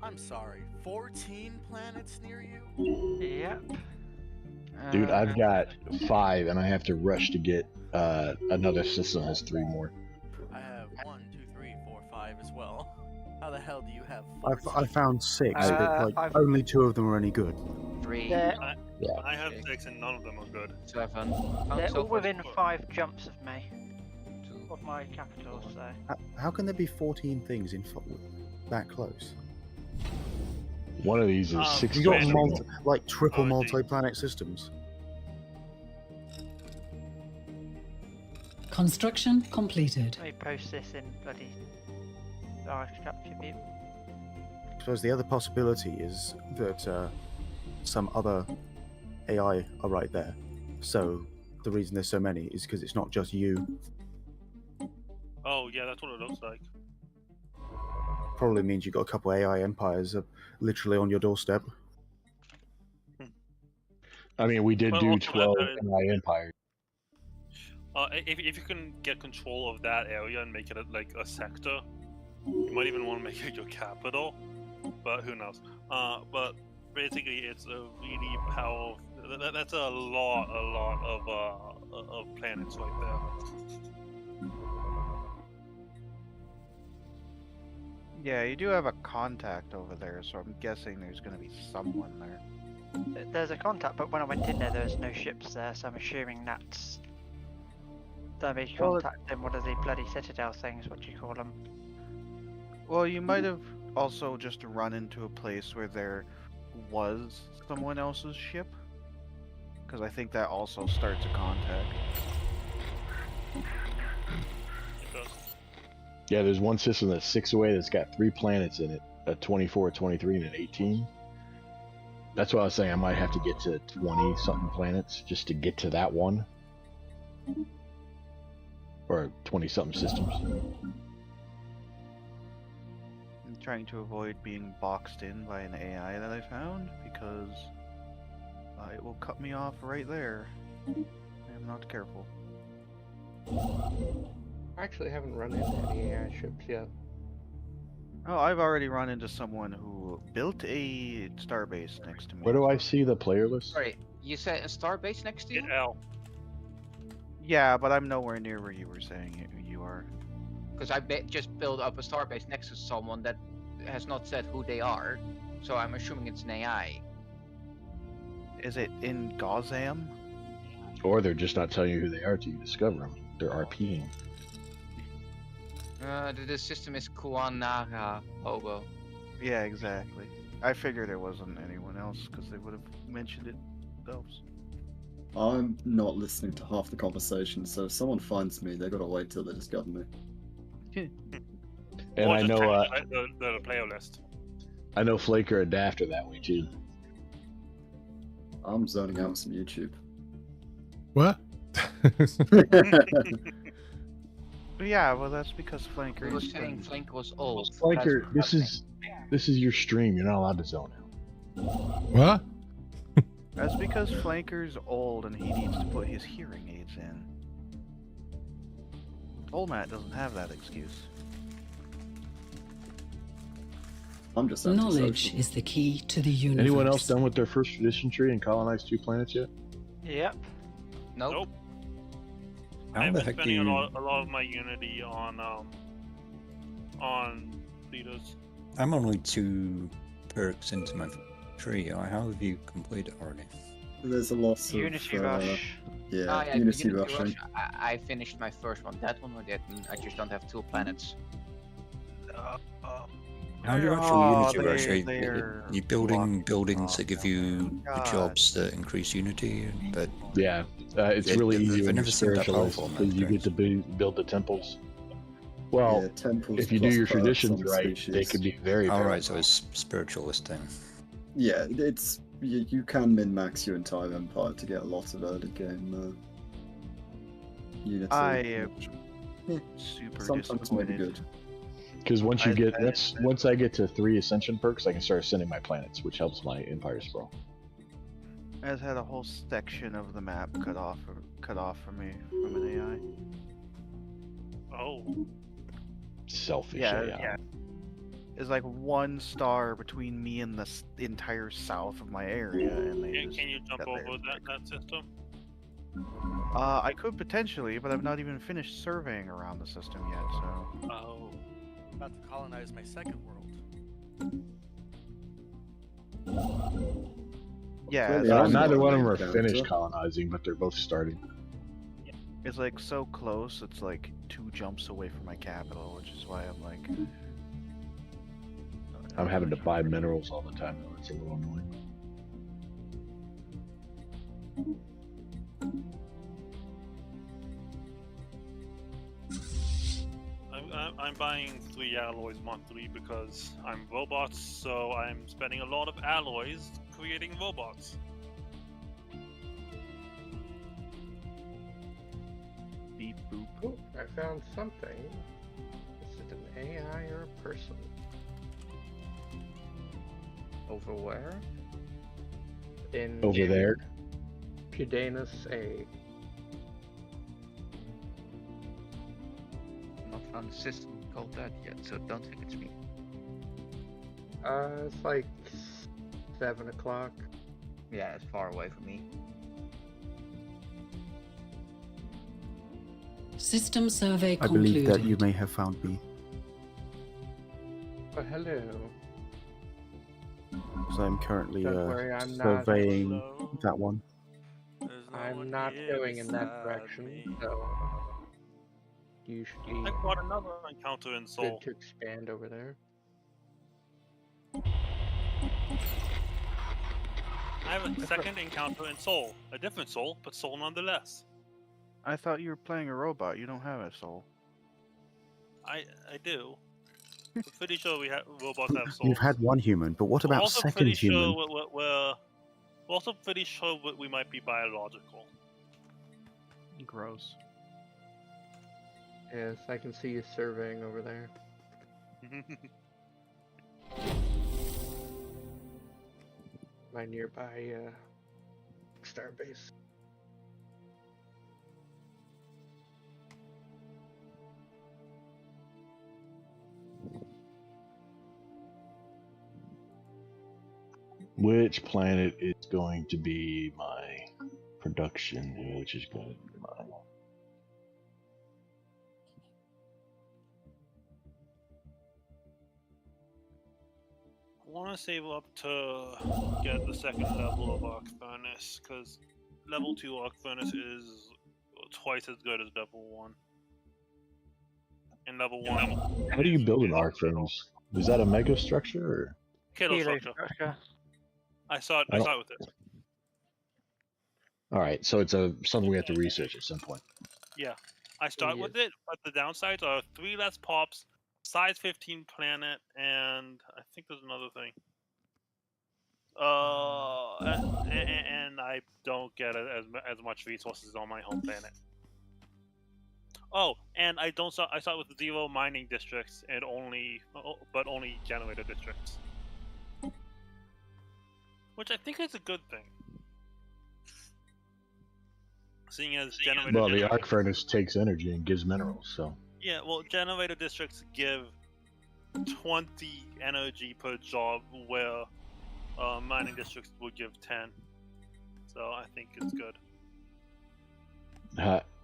I'm sorry, 14 planets near you? Yep. Dude, I've got 5, and I have to rush to get another system that has 3 more. I have 1, 2, 3, 4, 5 as well. How the hell do you have 5? I found 6, but like, only 2 of them are any good. 3. I have 6 and none of them are good. 7. They're all within 5 jumps of me. Of my capital, so. How can there be 14 things in that close? One of these is 6. You got triple multi-planet systems. Construction completed. Let me post this in bloody capture view. I suppose the other possibility is that some other AI are right there. So the reason there's so many is because it's not just you. Oh yeah, that's what it looks like. Probably means you've got a couple AI empires literally on your doorstep. I mean, we did do 12 AI empires. If you can get control of that area and make it like a sector, you might even want to make it your capital, but who knows? But basically, it's a really powerful. That's a lot of planets right there. Yeah, you do have a contact over there, so I'm guessing there's going to be someone there. There's a contact, but when I went in there, there's no ships there, so I'm assuming that's. Damage contact them. What are the bloody citadel things? What do you call them? Well, you might have also just run into a place where there was someone else's ship, because I think that also starts a contact. Yeah, there's one system that's 6 away that's got 3 planets in it, a 24, a 23, and an 18. That's what I was saying. I might have to get to 20-something planets just to get to that one. Or 20-something systems. I'm trying to avoid being boxed in by an AI that I found, because it will cut me off right there. I'm not careful. I actually haven't run into any AI ships yet. Oh, I've already run into someone who built a starbase next to me. Where do I see the player list? Sorry, you said a starbase next to you? L. Yeah, but I'm nowhere near where you were saying you are. Because I just built up a starbase next to someone that has not said who they are, so I'm assuming it's an AI. Is it in Gazam? Or they're just not telling you who they are till you discover them. They're RPing. The system is Kuanaga Hobo. Yeah, exactly. I figured it wasn't anyone else because they would have mentioned it themselves. I'm not listening to half the conversation, so if someone finds me, they gotta wait till they discover me. And I know the player list. I know Flaker and Daft are that way too. I'm zoning out some YouTube. What? Yeah, well, that's because Flanker I was is saying Flanker was old. Flanker, That's this is your stream. You're not allowed to zone out. What? That's because Flanker's old and he needs to put his hearing aids in. Old Matt doesn't have that excuse. I'm just Knowledge is the key to the universe. Anyone else done with their first tradition tree and colonized 2 planets yet? Yep. Nope. I've been spending a lot of my Unity on leaders. I'm only 2 perks into my tree. How have you completed already? There's a lot of Unity Rush. Yeah, Unity Rush. I finished my first one. That one I didn't. I just don't have 2 planets. How do you actually Unity Rush? You're building buildings that give you the jobs that increase Unity, but yeah, it's really easy when you're spiritualist powerful, because you get to build the temples. Well, yeah, temples if you do plus your perks traditions on right, species. they could be very. Alright, so it's spiritualist then. Yeah, it's you can min-max your entire empire to get a lot of early game Unity. I am super sometimes maybe disappointed. good. Because once you get once I get to 3 ascension perks, I can start ascending my planets, which helps my empire sprawl. Has had a whole section of the map cut off from me from an AI. Oh. Selfish Yeah, AI. yeah. There's like 1 star between me and the entire south of my area, and they Can you jump over that system? I could potentially, but I've not even finished surveying around the system yet, so. Oh. I'm about to colonize my second world. Yeah, neither one of them are finished colonizing, but they're both starting. it's like so close. It's like 2 jumps away from my capital, which is why I'm like. I'm having to buy minerals all the time, though. It's a little annoying. I'm buying 3 alloys monthly because I'm robots, so I'm spending a lot of alloys creating robots. Beep boop. Oh, I found something. Is it an AI or a person? Over where? Over there. Pudanus A. Not found a system called that yet, so don't think it's me. It's like 7 o'clock. Yeah, it's far away from me. System survey I concluded. believe that you may have found me. Oh, hello. So I'm currently Don't worry, I'm not- surveying that one. I'm not going in that direction, so you should be I got another encounter in Soul. good to expand over there. I have a second encounter in Soul. A different Soul, but Soul nonetheless. I thought you were playing a robot. You don't have a soul. I do. I'm pretty sure robots have souls. You've had 1 human, but what I'm about also second pretty human? sure we're also pretty sure we might be biological. Gross. Yes, I can see you surveying over there. My nearby starbase. Which planet is going to be my production? Which is going to be mine? I want to save up to get the second level of arc furnace, because level 2 arc furnace is twice as good as level 1. And level 1. How do you build an arc furnace? Is that a mega structure or? Kilo structure. I saw it with it. All right, so it's something we have to research at some point. Yeah, I start with it, but the downsides are 3 less pops, size 15 planet, and I think there's another thing. And I don't get as much resources on my home planet. Oh, and I start with 0 mining districts and only generator districts, which I think is a good thing. Seeing as generator. Well, the arc furnace takes energy and gives minerals, so. Yeah, well, generator districts give 20 energy per job, where mining districts would give 10. So I think it's good.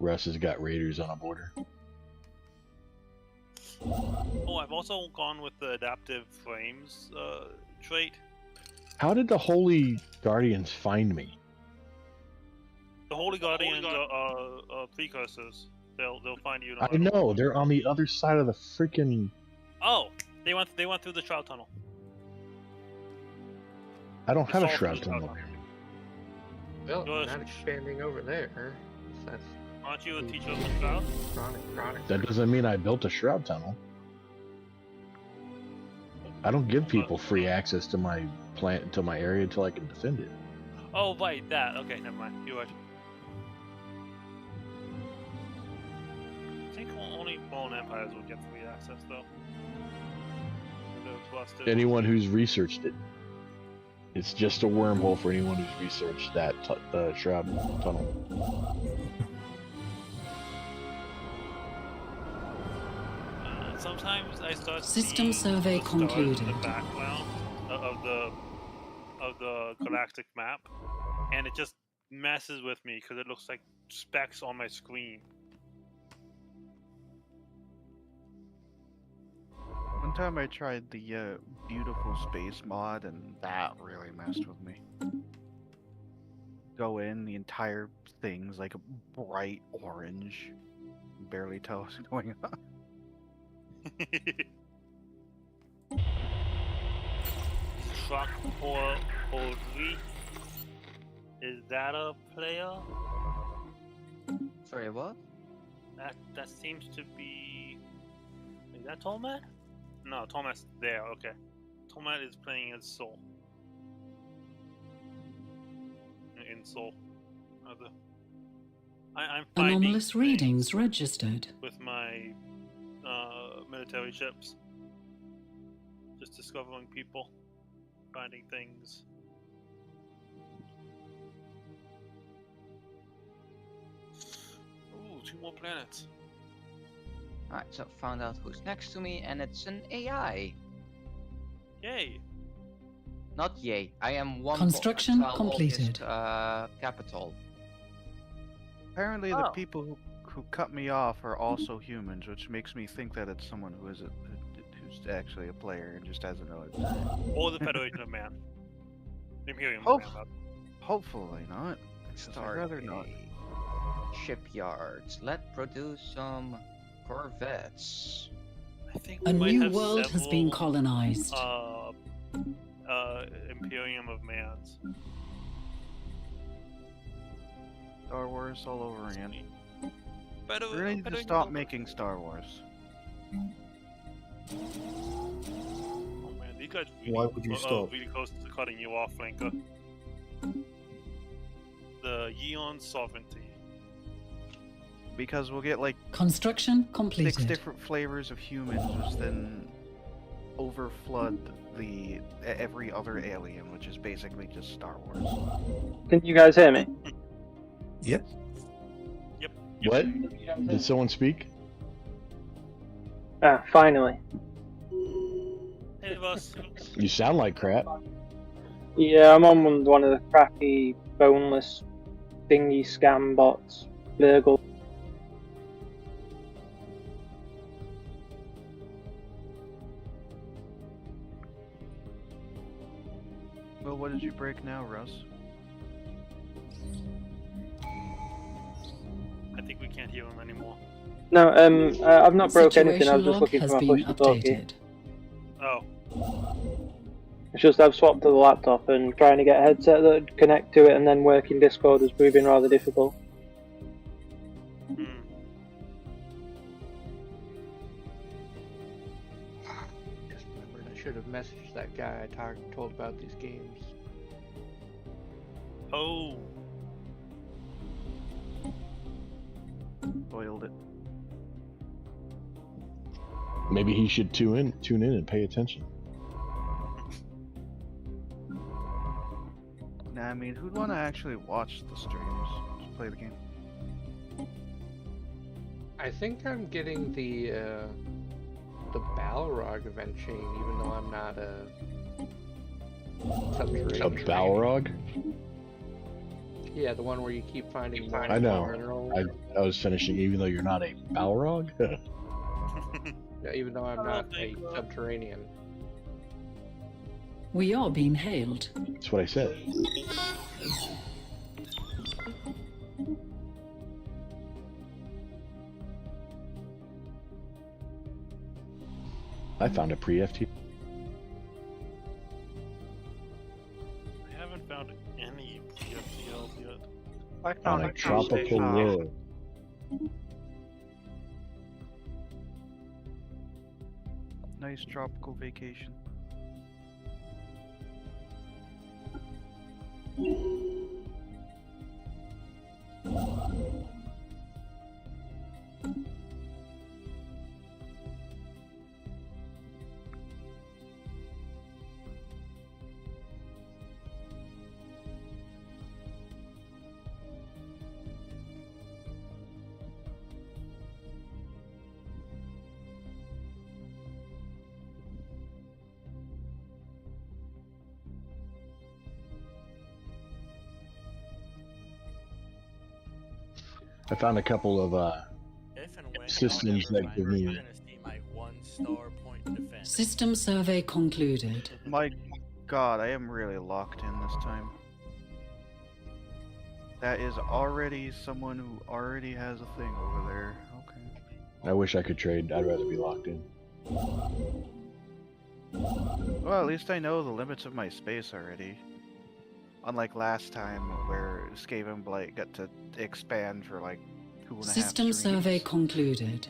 Russ has got raiders on a border. Oh, I've also gone with the adaptive frames trait. How did the Holy Guardians find me? The Holy Guardians are precursors. They'll find you. I know, they're on the other side of the freaking... Oh, they went through the Shroud Tunnel. I don't have a Shroud Tunnel. Well, not expanding over there. That's... Aren't you a teacher of the Shroud? Chronic. That doesn't mean I built a Shroud Tunnel. I don't give people free access to my plant, to my area until I can defend it. Oh, right, that. Okay, never mind. You're right. I think only Fallen Empires will get free access, though. Anyone who's researched it. It's just a wormhole for anyone who's researched that Shroud Tunnel. Sometimes I start System survey concluded. In the background of the galactic map, and it just messes with me because it looks like specks on my screen. One time I tried the beautiful space mod, and that really messed with me. Go in, the entire thing's like a bright orange. Barely tell what's going on. Truck or Odri. Is that a player? Sorry, what? That seems to be. Is that Tomat? No, Tomat's there. Okay, Tomat is playing as Soul. In Soul, rather. I'm finding Anomalous readings registered. with my military ships. Just discovering people, finding things. Ooh, 2 more planets. Alright, so found out who's next to me, and it's an AI. Yay! Not yay. I am one. Construction completed. Capital. Apparently, the people who cut me off are also humans, which makes me think that it's someone who's actually a player and just hasn't noticed. Or the Federation of Man. Imperium Hope- of Man. Hopefully not. I'd rather not. Shipyards. Let's produce some corvettes. I think A we might new have world has been several, colonized. Imperium of Mans. Star Wars all over again. Better, We need to stop making Star Wars. Oh man, these guys really, Why would you stop? really close to cutting you off, Flanker. The Yeon Sovereignty. Because we'll get like Construction completed. 6 different flavors of humans, which then overflood the every other alien, which is basically just Star Wars. Can you guys hear me? Yep. What? Did someone speak? Ah, finally. Hey, boss. You sound like crap. Yeah, I'm on one of the crappy, boneless, thingy scam bots. Virgil. Well, what did you break now, Russ? I think we can't hear him anymore. No, I've not broke anything. I was just looking has for my been push-to-talkie. updated. Oh. It's just I've swapped to the laptop, and trying to get a headset that would connect to it and then work in Discord has proving rather difficult. Just remembered I should have message that guy I told about these games. Oh. Spoiled it. Maybe he should tune in and pay attention. Nah, I mean, who'd want to actually watch the streams? Just play the game. I think I'm getting the Balrog event chain, even though I'm not a subterranean. A Balrog? Yeah, the one where you keep finding more. I know. minerals. I was finishing, even though you're not a Balrog? Yeah, even though I'm not a subterranean. We are being hailed. That's what I said. I found a pre-FT. I haven't found any PFTLs yet. I On found a tropical world. Nice tropical vacation. I found a couple of If and when systems y'all that ever give find me. you're gonna see my 1-star point in defense. System survey concluded. My god, I am really locked in this time. That is already someone who already has a thing over there. Okay. I wish I could trade. I'd rather be locked in. Well, at least I know the limits of my space already. Unlike last time, where Skaven Blight got to expand for like 2.5 System survey streams. concluded.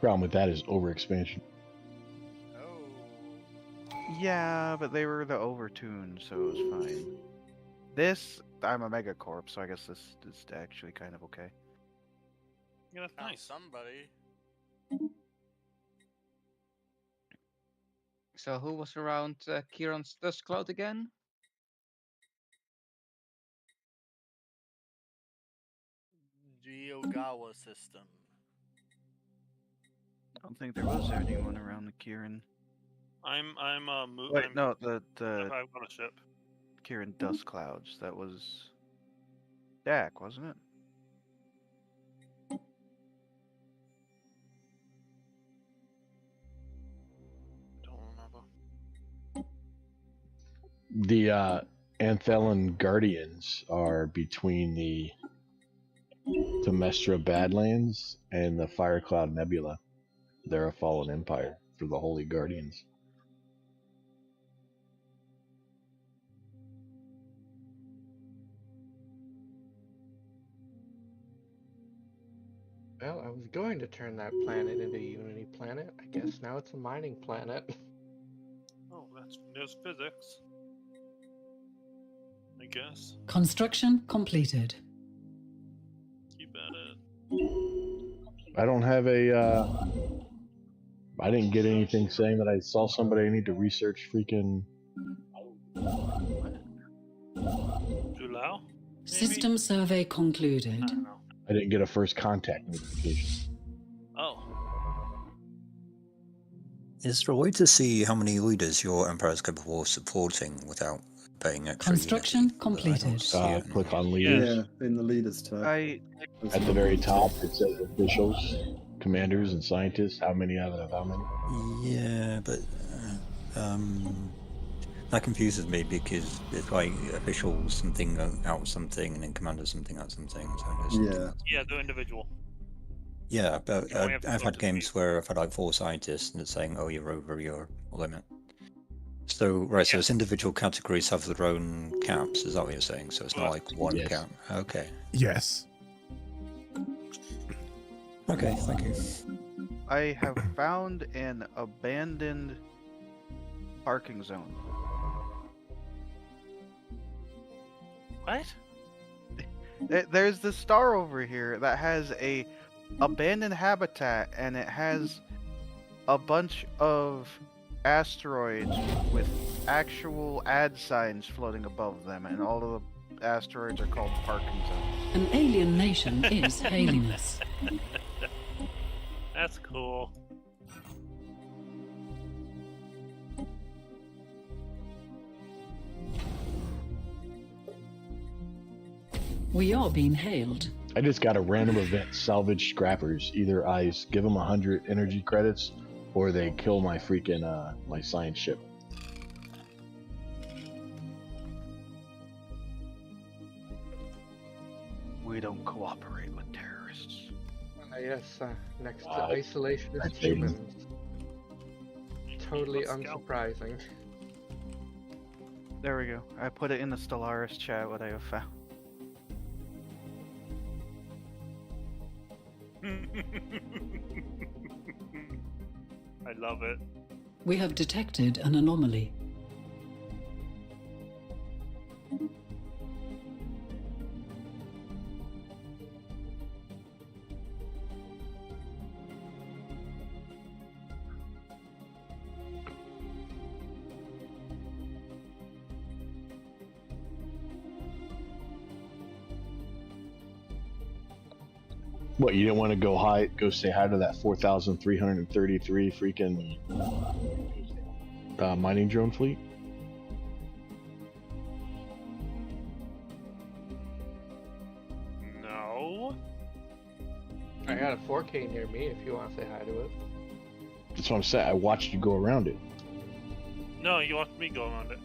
Problem with that is overexpansion. Yeah, but they were the overtuned, so it was fine. This, I'm a megacorp, so I guess this is actually kind of okay. Yeah, that's Found nice. somebody. So who was around Kieran's Dust Cloud again? Giogawa system. I don't think there was anyone around the Kieran. I'm Wait, I'm, no, the I'm on a ship. Kieran Dust Clouds. That was Dak, wasn't it? Don't remember. The Anthellan Guardians are between the Temestra Badlands and the Firecloud Nebula. They're a fallen empire for the Holy Guardians. Well, I was going to turn that planet into a Unity planet. I guess now it's a mining planet. Oh, there's physics. I guess. Construction completed. Keep at it. I don't have a. I didn't get anything saying that I saw somebody I need to research freaking. Julao? System survey concluded. I don't know. I didn't get a first contact notification. Oh. Is there a way to see how many leaders your empire is capable of supporting without paying extra Construction unity? completed. Click on leaders. Yeah, in the leaders tab. At the very top, it says officials, commanders, and scientists. How many out of how many? Yeah, but that confuses me because it's like officials something out something and then commanders something out something. So Yeah, they're individual. yeah, but You only have to I've go had to games where I've had like 4 scientists and it's saying, oh, you're over your limit. So right, so it's individual categories have their own caps. Is that what you're saying? So it's not like one Yes. cap. Okay. Yes. Okay, thank you. I have found an abandoned parking zone. What? There's this star over here that has a abandoned habitat, and it has a bunch of asteroids with actual ad signs floating above them, and all of the asteroids are called parking zones. An alien nation is hailing us. That's cool. We are being hailed. I just got a random event, salvage scrappers. Either I give them 100 energy credits, or they kill my freaking my science ship. We don't cooperate with terrorists. Yes, next to isolationist humans. Totally unsurprising. There we go. I put it in the Stellaris chat, what I have found. I love it. We have detected an anomaly. What, you didn't want to go say hi to that 4,333 freaking mining drone fleet? No. I got a 4K near me if you want to say hi to it. That's what I'm saying. I watched you go around it. No, you watched me go around it.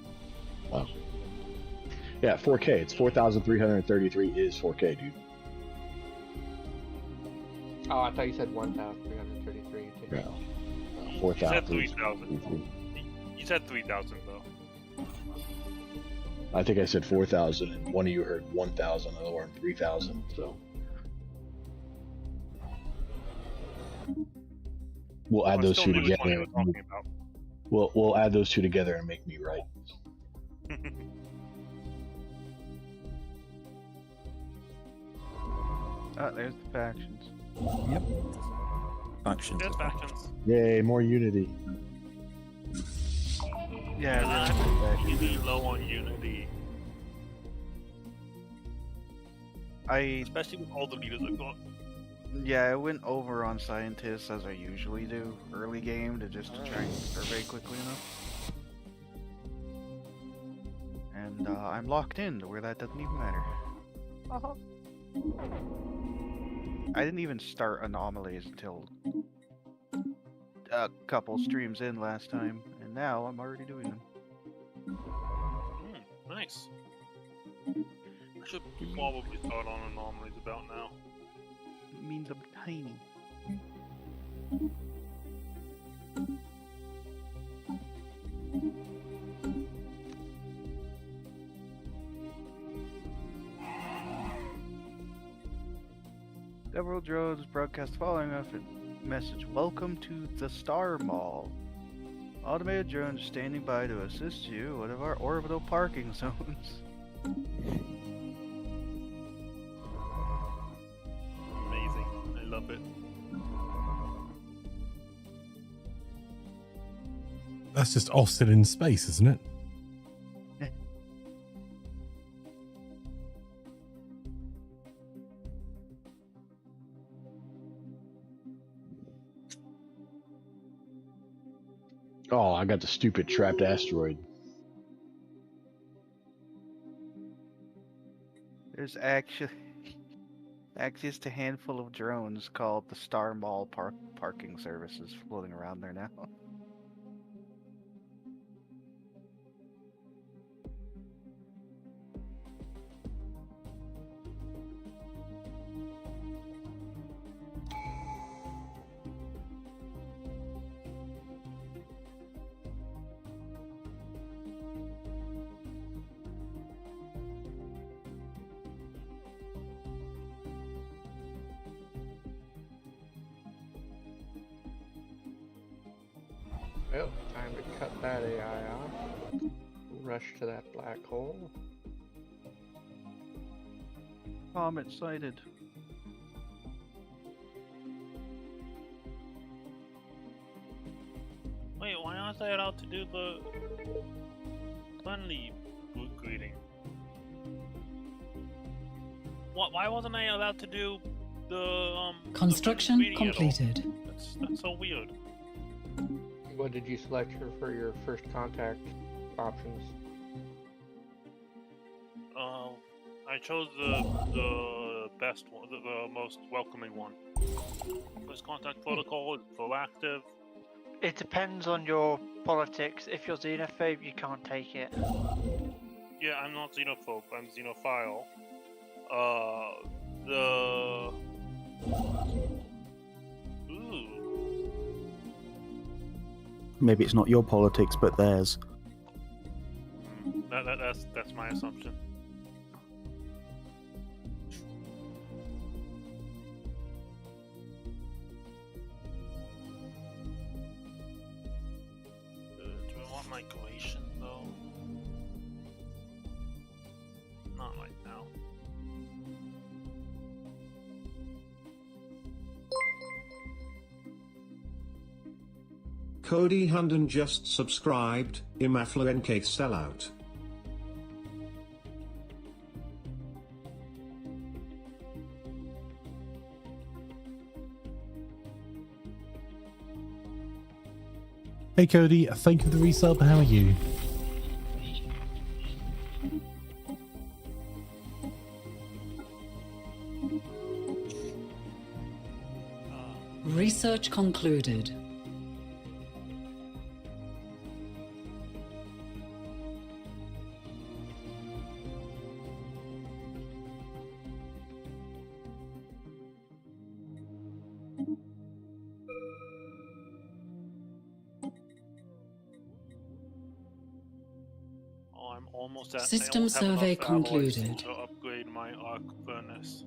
Wow. Yeah, 4K. It's 4,333 is 4K, dude. Oh, I thought you said 1,333. No. You 4,000. said 3,000. You said 3,000 though. I think I said 4,000, and one of you heard 1,000, another one 3,000. So we'll add those two together. We'll add those two together and make me right. Oh, there's the factions. Yep. Factions. Good factions. Yay, more unity. Yeah, really low on unity. Especially with all the leaders I've got. Yeah, I went over on scientists as I usually do early game to try and survey quickly enough. And I'm locked in to where that doesn't even matter. I didn't even start anomalies until a couple streams in last time, and now I'm already doing them. Nice. I should probably start on anomalies about now. It means I'm tiny. Several drones broadcast following up a message. Welcome to the Star Mall. Automated drones standing by to assist you. One of our orbital parking zones. Amazing. I love it. That's just Austin in space, isn't it? Oh, I got the stupid trapped asteroid. There's actually just a handful of drones called the Star Mall parking services floating around there now. Well, time to cut that AI off. Rush to that black hole. Comet sighted. Wait, why aren't I allowed to do the friendly greeting? Why wasn't I allowed to do the Construction the greeting at all? completed. That's so weird. What did you select for your first contact options? I chose the best one, the most welcoming one. First contact protocol is proactive. It depends on your politics. If you're xenophobe, you can't take it. Yeah, I'm not xenophobe. I'm xenophile. Ooh. Maybe it's not your politics, but theirs. That's my assumption. Do I want migration though? Not right now. Cody Hunden just subscribed. Imaflanker sellout. Hey Cody, thank you for the resub. How are you? Research concluded. Oh, I'm almost at. I System almost have survey enough alloys concluded. to upgrade my arc furnace.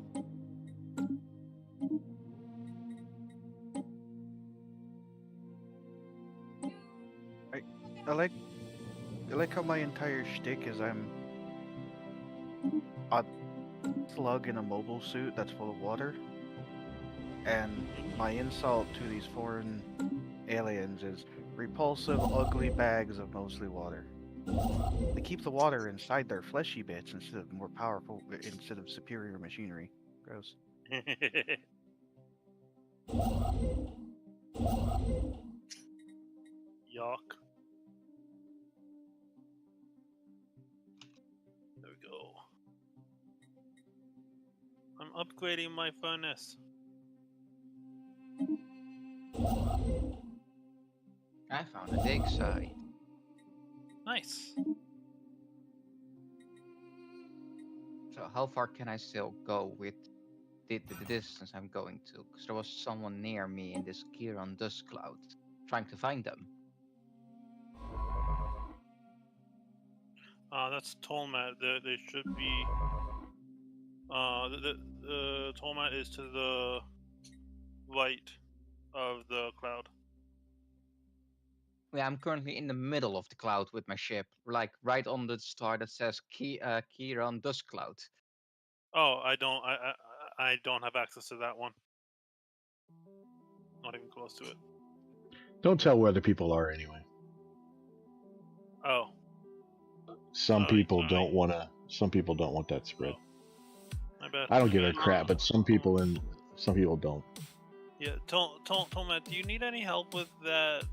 I like how my entire shtick is I'm a slug in a mobile suit that's full of water, and my insult to these foreign aliens is repulsive, ugly bags of mostly water. They keep the water inside their fleshy bits instead of more powerful, instead of superior machinery. Gross. Yuck. There we go. I'm upgrading my furnace. I found a dig site. Nice. So how far can I still go with the distance I'm going to? Because there was someone near me in this Kiron dust cloud, trying to find them. That's Tolmat. There should be. The Tolmat is to the right of the cloud. Yeah, I'm currently in the middle of the cloud with my ship, like right on the star that says Kiron dust cloud. Oh, I don't have access to that one. Not even close to it. Don't tell where the people are anyway. Oh. Some people don't want to. Some people don't want that spread. My bad. I don't give a crap, but some people don't. Yeah, Tolmat, do you need any help with that?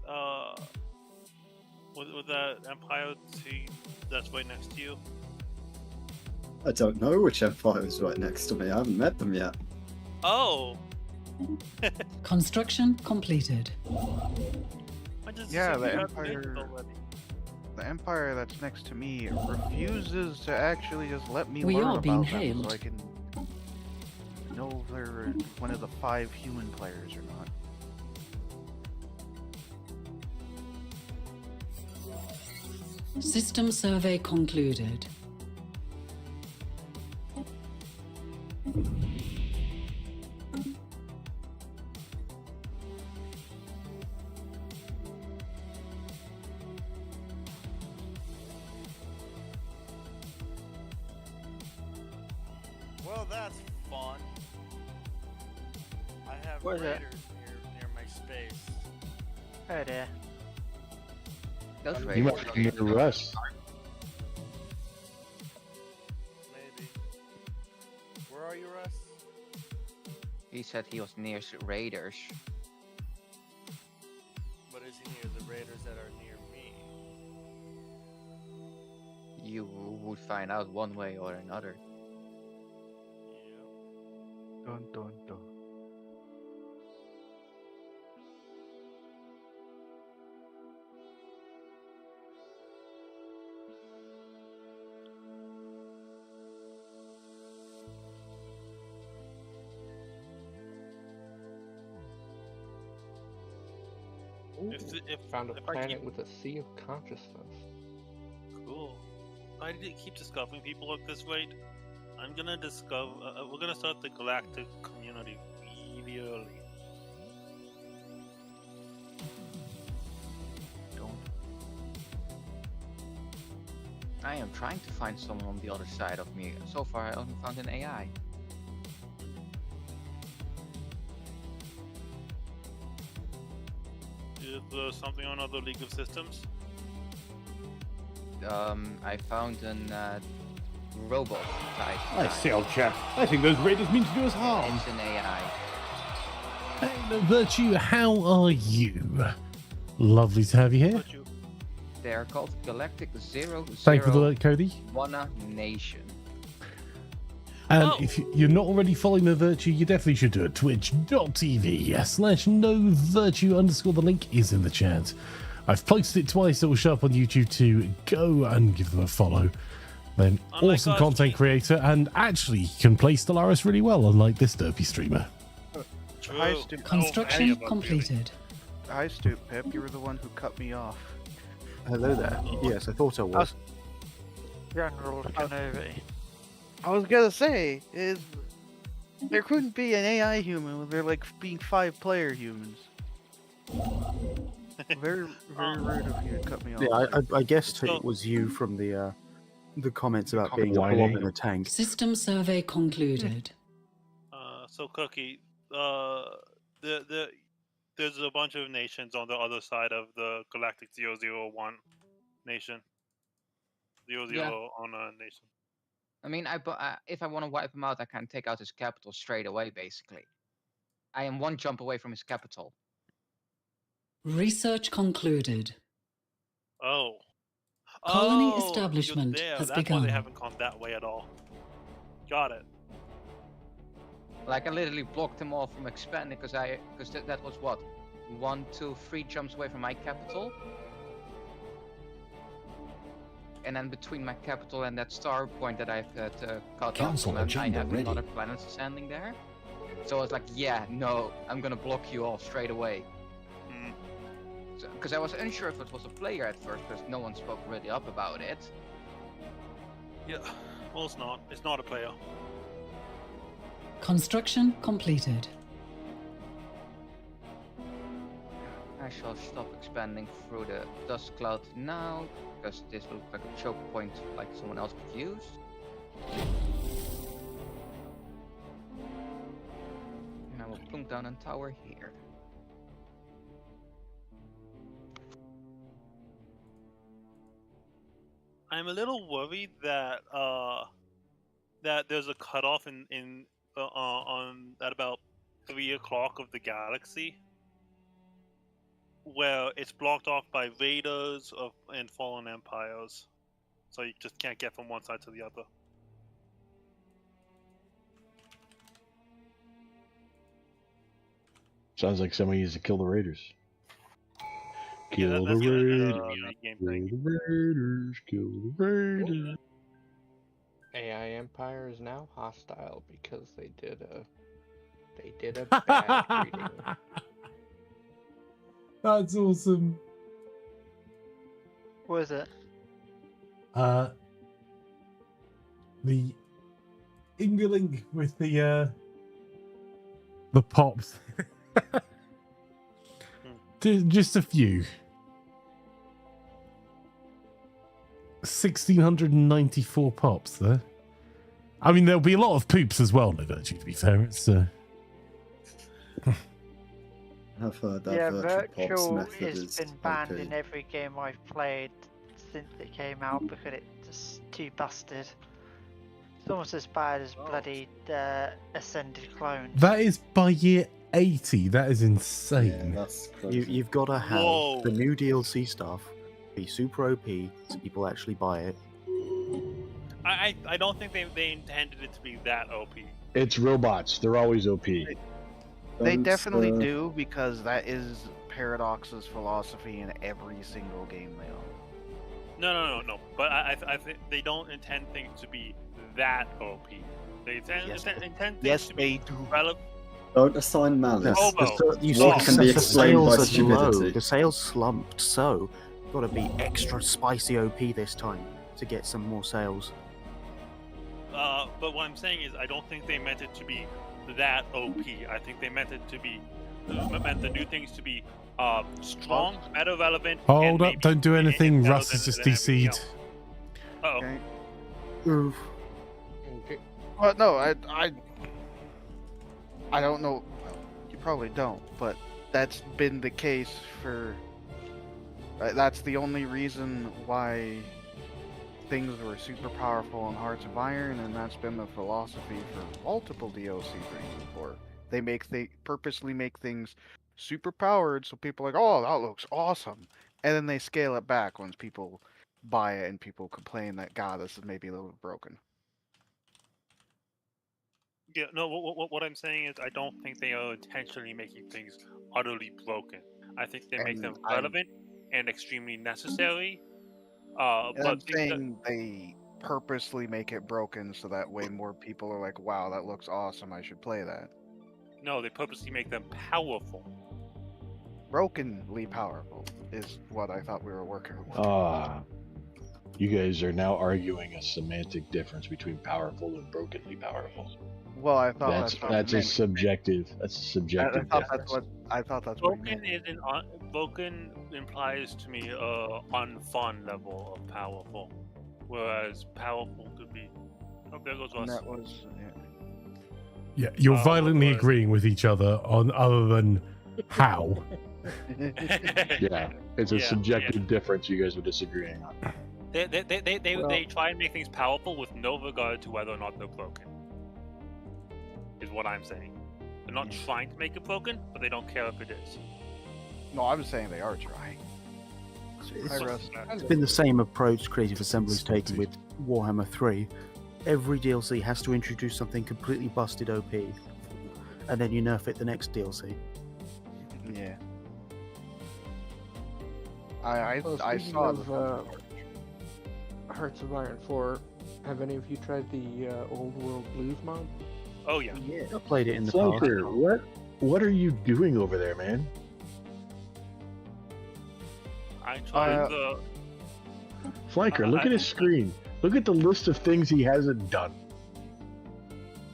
With that Empire that's right next to you? I don't know which empire is right next to me. I haven't met them yet. Oh. Construction completed. Yeah, the empire that's next to me refuses to actually just let me We learn are about being them hailed. so I can know if they're one of the 5 human players or not. System survey concluded. Well, that's fun. I have Where is it? raiders near my space. Oh dear. Those You raiders. might be near Russ. Maybe. Where are you, Russ? He said he was near raiders. But is he near the raiders that are near me? You would find out one way or another. Dun dun dun. Ooh, If found a if I planet keep- with a sea of consciousness. Cool. If I keep discovering people at this rate, I'm gonna discover. We're gonna start the Galactic community really early. I am trying to find someone on the other side of me. So far, I only found an AI. Is there something on other League of Systems? I found an robot type. I see, old chap. I think those raiders mean to do us harm. It's an AI. Hey, Virtue, how are you? Lovely to have you here. They are called Galactic 00 Thank you for the alert, Cody. Wanna Nation. And if you're not already following the Virtue, you definitely should do it. Twitch.tv/NoVirtue_. The link is in the chat. I've posted it twice. It will show up on YouTube to go and give them a follow. Then awesome content creator and actually can play Stellaris really well, unlike this derpy streamer. Hi, Stu. Construction completed. Hi, Stu. Pip, you were the one who cut me off. Hello there. Yes, I thought I was. General Kenobi. I was gonna say, there couldn't be an AI human with there like being 5-player humans. Very rude of you to cut me off. Yeah, I guessed it was you from the comments about being a blob in a tank. System survey concluded. So Cookie, there's a bunch of nations on the other side of the Galactic 001 nation. 00 Yeah. on a nation. I mean, if I want to wipe him out, I can take out his capital straight away, basically. I am one jump away from his capital. Research concluded. Oh. Colony Oh, establishment you're there. has That's why begun. they haven't gone that way at all. Got it. Like, I literally blocked him off from expanding because that was what? 1, 2, 3 jumps away from my capital. And then between my capital and that star point that I've cut off Council from, I agenda have ready. another planet standing there. So I was like, yeah, no, I'm gonna block you off straight away. Because I was unsure if it was a player at first, because no one spoke really up about it. Yeah. Well, it's not. It's not a player. Construction completed. I shall stop expanding through the dust cloud now, because this looks like a choke point like someone else could use. And I will plunk down a tower here. I'm a little worried that that there's a cutoff in on at about 3 o'clock of the galaxy, where it's blocked off by raiders and fallen empires, so you just can't get from one side to the other. Sounds like somebody needs to kill the raiders. Kill the that's gonna be raiders. the mini-game Kill thing. the raiders. Kill the raiders. AI Empire is now hostile because they did a bad reading. That's awesome. What is it? The Ingerling with the pops. Just a few. 1,694 pops there. I mean, there'll be a lot of poops as well, no virtue, to be fair. It's I've heard that Yeah, virtual pops virtual method has is been banned OP. in every game I've played since it came out because it's just too busted. It's almost as bad as bloody Ascended clones. that is by year 80. That is insane. Yeah, that's crazy. You've got to have Whoa. the new DLC stuff be super OP so people actually buy it. I don't think they intended it to be that OP. It's robots. They're always OP. They Don't, definitely do, because that is Paradox's philosophy in every single game they own. No. But I think they don't intend things to be that OP. They intend things Yes, to they be do. relevant. Don't assign malice. Hobo. You What see, can be the explained by sales are low. stupidity? The sales slumped, so got to be extra spicy OP this time to get some more sales. But what I'm saying is, I don't think they meant it to be that OP. I think they meant it to be meant the new things to be strong, meta relevant. Hold up, don't do anything. Russ has just DC'd. Oh. Okay. Oof. Okay. Well, no, I don't know. Well, you probably don't, but that's been the case for. That's the only reason why things were super powerful in Hearts of Iron, and that's been the philosophy for multiple DLC things before. They purposely make things super powered, so people are like, oh, that looks awesome, and then they scale it back once people buy it and people complain that, God, this is maybe a little bit broken. Yeah, no. What I'm saying is, I don't think they are intentionally making things utterly broken. I think they make them relevant and extremely necessary. And But I'm saying they purposely make it broken so that way more people are like, wow, that looks awesome, I should play that. no, they purposely make them powerful. Brokenly powerful is what I thought we were working with. You guys are now arguing a semantic difference between powerful and brokenly powerful. Well, I thought That's a subjective. That's a subjective difference. I thought that's what. Broken is broken implies to me a unfun level of powerful, whereas powerful could be. Oh, there goes And Russ. that was. Yeah, you're violently agreeing with each other on other than how. Yeah, it's a subjective difference you guys are disagreeing on. They try and make things powerful with no regard to whether or not they're broken. Is what I'm saying. They're not trying to make it broken, but they don't care if it is. No, I'm saying they are trying. It's been the same approach Creative Assembly's taken with Warhammer 3. Every DLC has to introduce something completely busted OP, and then you nerf it the next DLC. Yeah. I Speaking saw of Hearts of Iron 4. Have any of you tried the Old World Blues mod? Oh yeah. Yeah, I played it in the Flanker, past. what are you doing over there, man? I tried the. Flanker, look at his screen. Look at the list of things he hasn't done.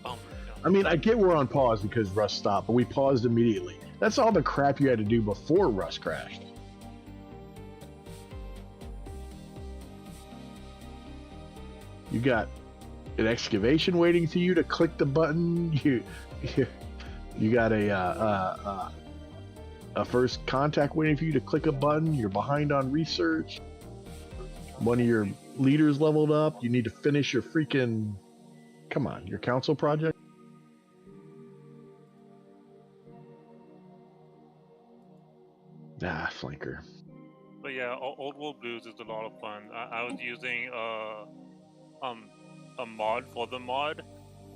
Oh my god. I mean, I get we're on pause because Russ stopped, but we paused immediately. That's all the crap you had to do before Russ crashed. You got an excavation waiting for you to click the button. You got a first contact waiting for you to click a button. You're behind on research. One of your leaders leveled up. You need to finish your freaking, come on, your council project. Ah, Flanker. But yeah, Old World Blues is a lot of fun. I was using a mod for the mod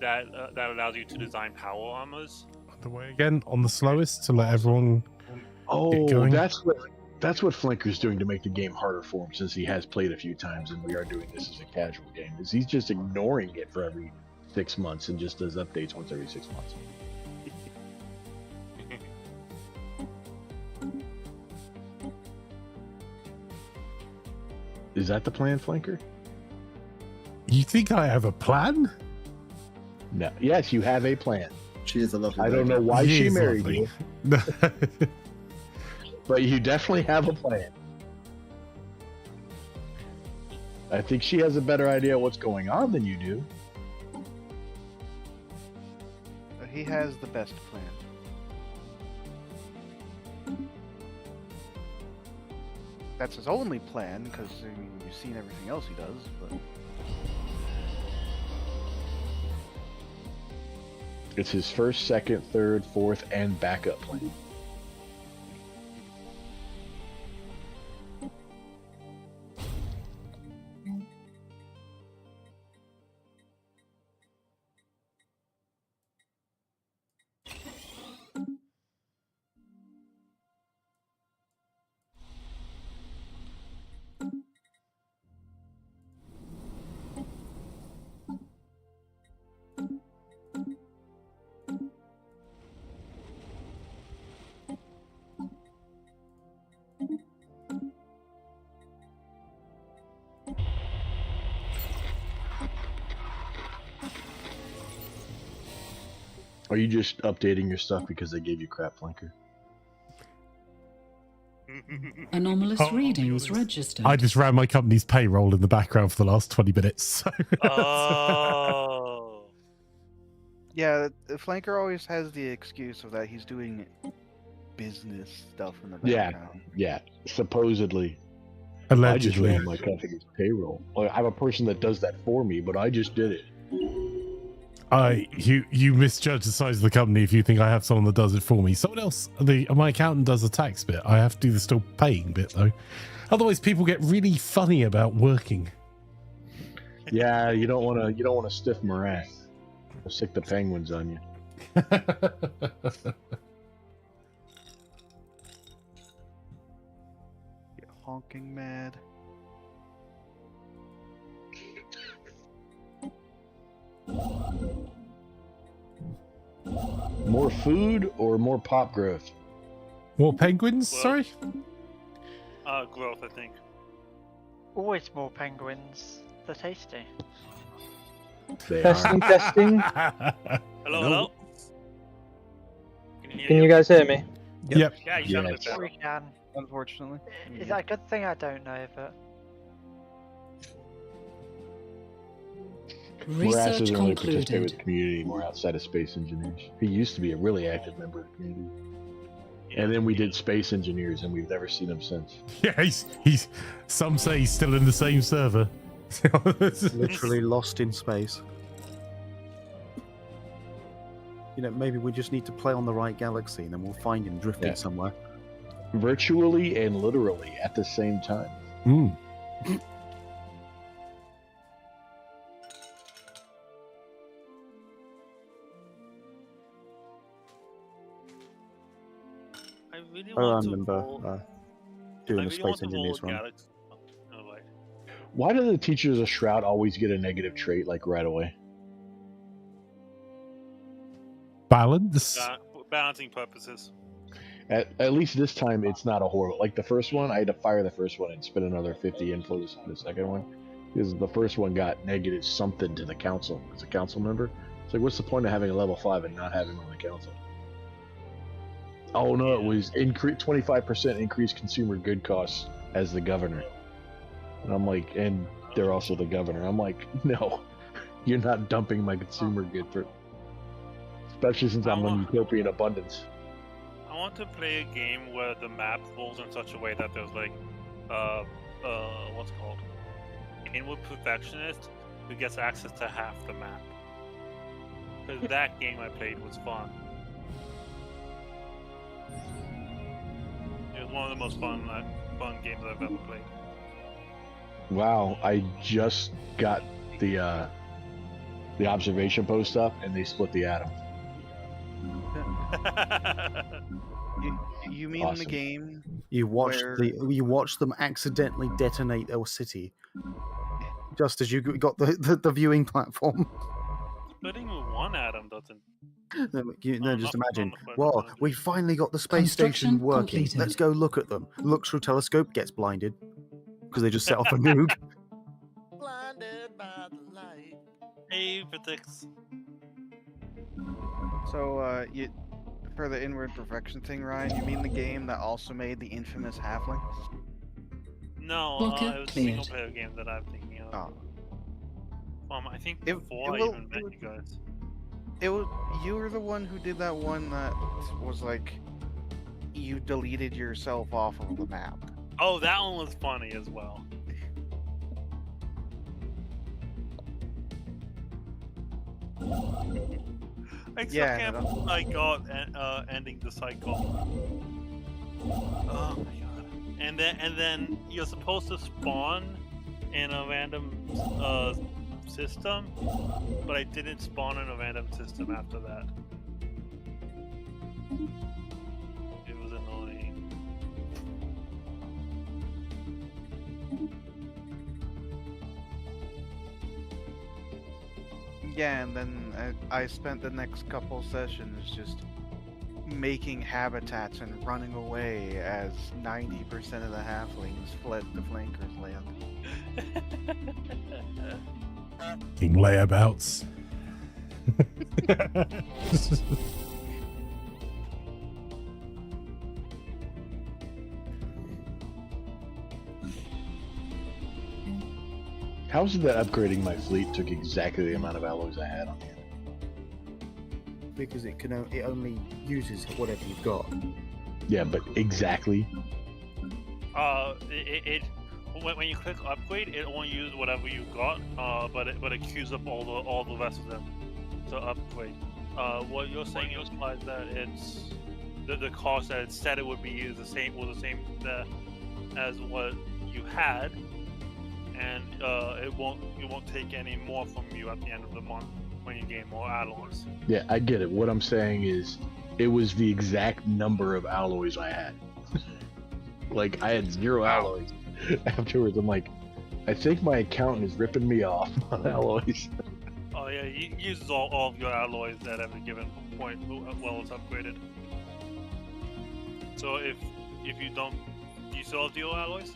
that allows you to design power armors. The way again on the slowest to let everyone get Oh, going. that's what Flanker's doing to make the game harder for him, since he has played a few times and we are doing this as a casual game. Is he's just ignoring it for every 6 months and just does updates once every 6 months. Is that the plan, Flanker? You think I have a plan? No. Yes, you have a plan. She is a lovely I don't lady. know why He she is married lovely. you, but you definitely have a plan. I think she has a better idea what's going on than you do. he has the best plan. That's his only plan, because you've seen everything else he does, but... It's his first, second, third, fourth, and backup plan. Are you just updating your stuff because they gave you crap, Flanker? Anomalous readings registered. I just ran my company's payroll in the background for the last 20 minutes. So. Oh. Yeah, the Flanker always has the excuse of that he's doing business stuff in the background. Yeah, supposedly. Allegedly. I just ran my company's payroll. Well, I'm a person that does that for me, but I just did it. You misjudge the size of the company if you think I have someone that does it for me. Someone else, my accountant does the tax bit. I have to do the still paying bit though. Otherwise, people get really funny about working. Yeah, you don't want to stiff morass. They'll stick the penguins on you. Get honking mad. More food or more pop growth? More penguins? Sorry? Growth, I think. Always more penguins. They're tasty. Testing, testing. Hello, hello? Can you guys hear me? Yep. Yeah, you sound a bit better. We can. Unfortunately. Is that a good thing? I don't know, but... Morass doesn't really participate with concluded. the community anymore outside of space engineers. He used to be a really active member of the community. And then we did space engineers, and we've never seen him since. Yeah, he's. Some say he's still in the same server. Literally lost in space. You know, maybe we just need to play on the right galaxy, and then we'll find him drifting somewhere. Virtually and literally at the same time. Mm. I really I want to remember roll- doing I a really space want to roll engineers a run. Galaxy. Oh, wait. Why do the teachers of Shroud always get a negative trait, like, right away? Balance? For balancing purposes. At least this time, it's not a horrible... Like, the first one, I had to fire the first one and spend another 50 in for the second one. Because the first one got negative something to the council as a council member. It's like, what's the point of having a level 5 and not having on the council? Oh, no, it was 25% increased consumer good costs as the governor. And I'm like, and they're also the governor. I'm like, no, you're not dumping my consumer good for... Especially since I'm on utopian abundance. I want to play a game where the map rolls in such a way that there's like, what's it called? Inward perfectionist who gets access to half the map. Because that game I played was fun. It was one of the most fun games I've ever played. Wow, I just got the observation post up, and they split the atom. You mean Awesome. the game? You watched where- you watched them accidentally detonate their city, just as you got the viewing platform. Splitting with one atom doesn't. Just imagine. Well, we finally got the space station Construction working. completed. Let's go look at them. Looks through telescope, gets blinded because they just set off a nuke. Blinded by the light. Hey, physics. So, for the inward perfection thing, Ryan, you mean the game that also made the infamous halflings? No, Blocker it was a cleared. single player game that I'm thinking of. Oh. I think It- before it I will- even met you guys. you were the one who did that one that was like you deleted yourself off of the map. Oh, that one was funny as well. I still can't ending the cycle. Oh my god! And then you're supposed to spawn in a random system, but I didn't spawn in a random system after that. It was annoying. Yeah, and then I spent the next couple sessions just making habitats and running away as 90% of the halflings fled the flankers land. King layabouts. How's it that upgrading my fleet took exactly the amount of alloys I had on hand? Because it only uses whatever you've got. Yeah, but exactly. When you click upgrade, it only uses whatever you got. But it queues up all the rest of them to upgrade. What you're saying implies that it's the cost that it said it would be is the same as what you had, and it won't take any more from you at the end of the month when you gain more alloys. Yeah, I get it. What I'm saying is, it was the exact number of alloys I had. Like, I had 0 alloys. Afterwards, I'm like, I think my accountant is ripping me off on alloys. Oh yeah, he uses all of your alloys at every given point while it's upgraded. So if you don't, do you still have dual alloys?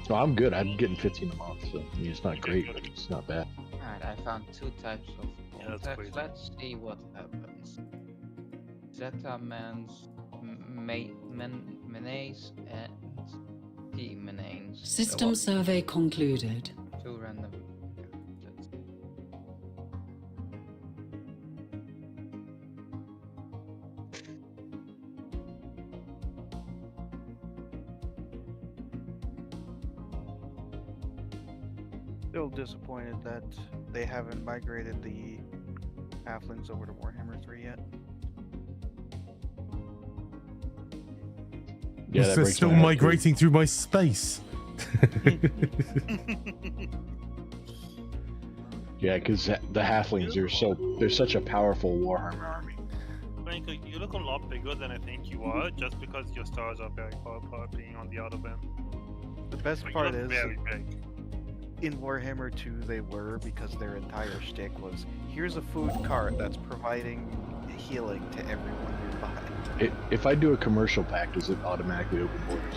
So I'm good. I'm getting 15 a month, so I mean, it's not great, but it's not bad. Alright, I found 2 types of that's Let's see what happens. Zeta means menace and demenace. System survey concluded. 2 random. Still disappointed that they haven't migrated the halflings over to Warhammer 3 yet. Yeah, that they're breaks still my heart, too. migrating through my space. Yeah, because the halflings they're such a powerful Warhammer army. Frankly, you look a lot bigger than I think you are, just because your stars are very far apart being on the outer rim. The best But part you're is, very big. in Warhammer 2 they were, because their entire shtick was, here's a food cart that's providing healing to everyone nearby. If I do a commercial pack, does it automatically open borders?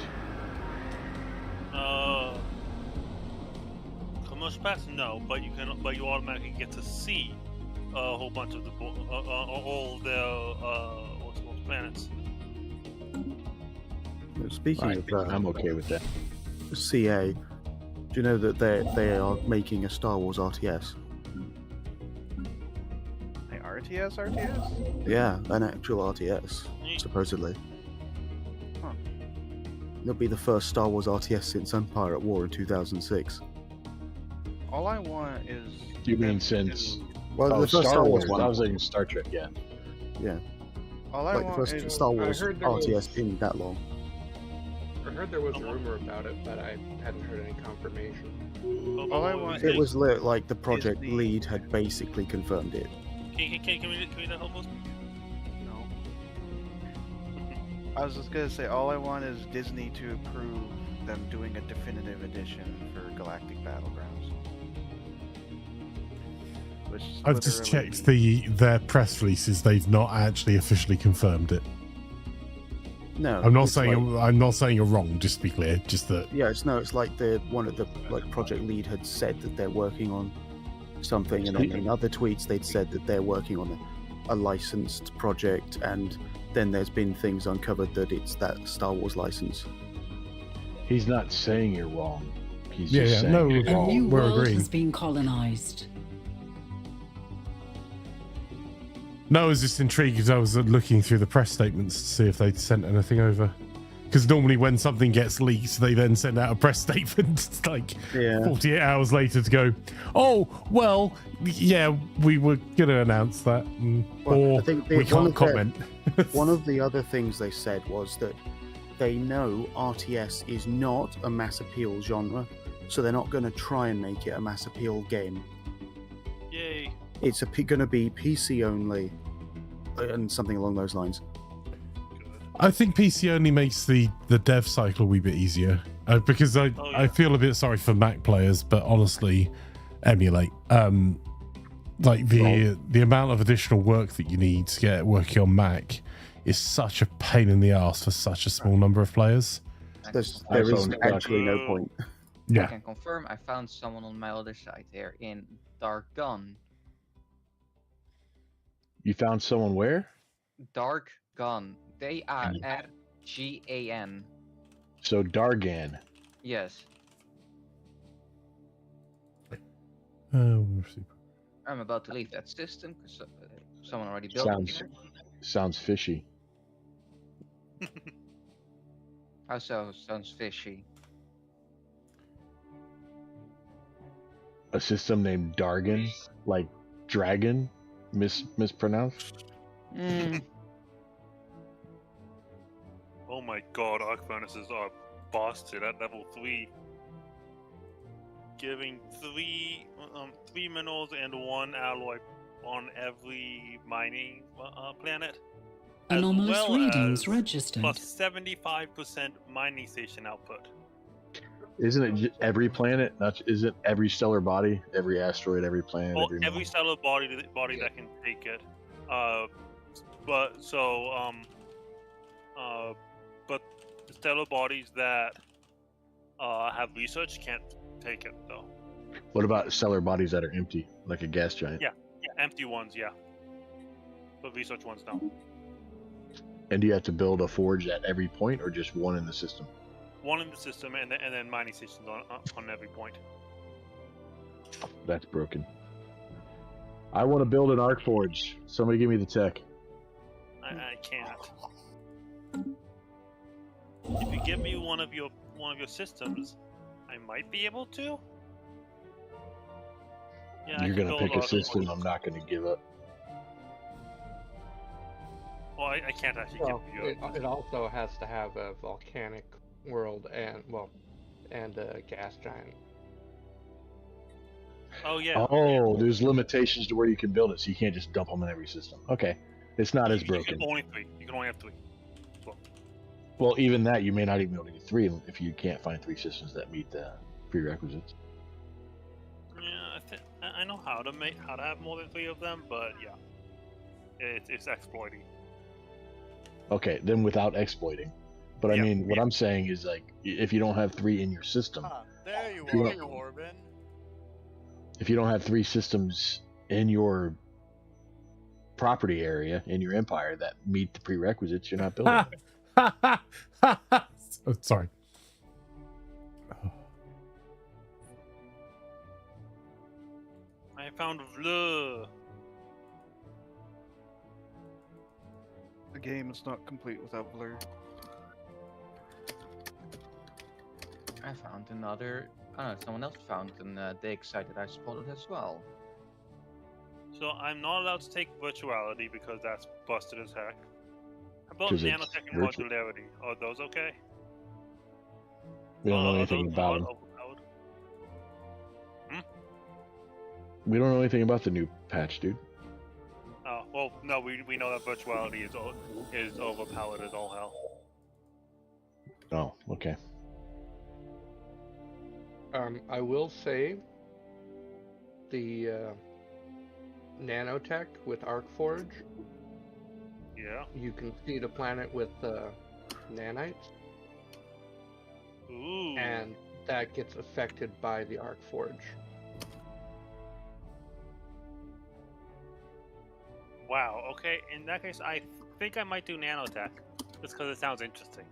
Commercial packs, no, but you automatically get to see a whole bunch of all their what's called planets. Speaking of that, I'm okay with that. CA, do you know that they are making a Star Wars RTS? Hey, RTS? Yeah, an actual RTS, supposedly. Huh. It'll be the first Star Wars RTS since Empire at War in 2006. All I want is... You mean since... Well, oh, the first Star Wars one. I was thinking Star Trek, yeah. Yeah. All I like the want first is... Star Wars heard there RTS was- in that long. I heard there was a rumor about it, but I hadn't heard any confirmation. All I want It is... was like the project lead had basically confirmed it. Can we not help us? No. I was just gonna say, all I want is Disney to approve them doing a definitive edition for Galactic Battlegrounds. Which is I've just literally- checked their press releases. They've not actually officially confirmed it. No, I'm not it's saying like- I'm not saying you're wrong. Just to be clear, just that. Yeah, it's like one of the project lead had said that they're working on something, and then in other tweets they'd said that they're working on a licensed project, and then there's been things uncovered that it's that Star Wars license. He's not saying you're wrong. He's Yeah, just yeah, saying no, you're A wrong. new We're world agreeing. has been colonized. No, I was just intrigued because I was looking through the press statements to see if they'd sent anything over. Because normally when something gets leaked, they then send out a press statement like 48 hours later to go, oh, well, yeah, we were going to announce that. Or I think we can't comment. One of the other things they said was that they know RTS is not a mass appeal genre, so they're not going to try and make it a mass appeal game. Yay. It's going to be PC only and something along those lines. I think PC only makes the dev cycle a wee bit easier because I feel a bit sorry for Mac players, but honestly, emulate. Like the amount of additional work that you need to get working on Mac is such a pain in the ass for such a small number of players. There is actually no point. I can confirm I found someone on my other side here in Dark Gun. You found someone where? Dark Gun. Dargan. So Dargan. Yes. We'll see. I'm about to leave that system because someone already built it. Sounds fishy. How so? Sounds fishy. A system named Dargan, like dragon, mispronounced. Oh my god, arc furnaces are busted at level 3. Giving three minerals and 1 alloy on every mining planet. Anomalous as well readings as registered. Plus 75% mining station output. Isn't it every planet? Isn't every stellar body, every asteroid, every planet? Well, every stellar body that can take it. But the stellar bodies that have research can't take it though. What about stellar bodies that are empty, like a gas giant? Yeah, empty ones, yeah. But research ones don't. And do you have to build a forge at every point, or just one in the system? One in the system, and then mining stations on every point. That's broken. I want to build an arc forge. Somebody give me the tech. I can't. If you give me one of your systems, I might be able to. Yeah, You're gonna pick a system I'm not gonna give up. Well, I can't actually give you. It also has to have a volcanic world and a gas giant. Oh yeah. Oh, there's limitations to where you can build it, so you can't just dump them in every system. Okay, it's not as broken. Only 3. You can only have 3. Well, even that, you may not even be able to get 3 if you can't find 3 systems that meet the prerequisites. Yeah, I know how to have more than 3 of them, but yeah, it's exploiting. Okay, then without exploiting. But I mean, what I'm saying is, like, if you don't have 3 in your system, There you are, Corbin. if you don't have 3 systems in your property area, in your empire, that meet the prerequisites, you're not building. Oh, sorry. I found Vleu. The game is not complete without Blur. I found another. Someone else found a dig site that I spotted as well. So I'm not allowed to take virtuality because that's busted as heck. How about 'Cause it's nanotech and virtual. modularity? Are those okay? We don't know anything about them. We don't know anything about the new patch, dude. Oh well, no, we know that virtuality is overpowered as all hell. Oh, okay. I will say the nanotech with Arcforge. Yeah. You can see the planet with nanites. Ooh. And that gets affected by the Arcforge. Wow. Okay. In that case, I think I might do nanotech, just because it sounds interesting.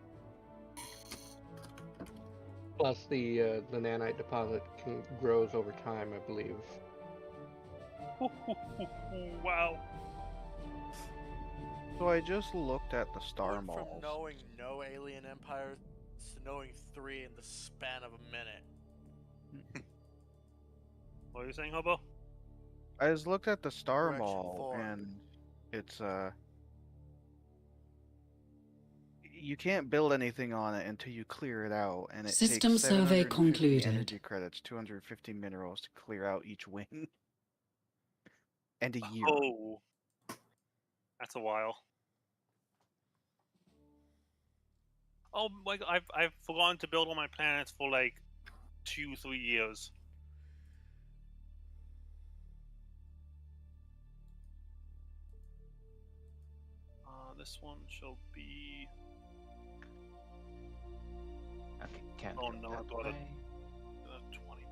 Plus the nanite deposit grows over time, I believe. Wow. So I just looked at the star Went from malls. knowing no alien empires to knowing 3 in the span of a minute. What are you saying, Hobo? I just looked at the star Correction mall, 4. and it's you can't build anything on it until you clear it out, and it System takes survey 750 concluded. energy credits, 250 minerals to clear out each wing, and a year. Oh, that's a while. Oh, like I've forgotten to build all my planets for like 2-3 years. This one shall be. Okay, can't Oh go no, I that got it. way. 20.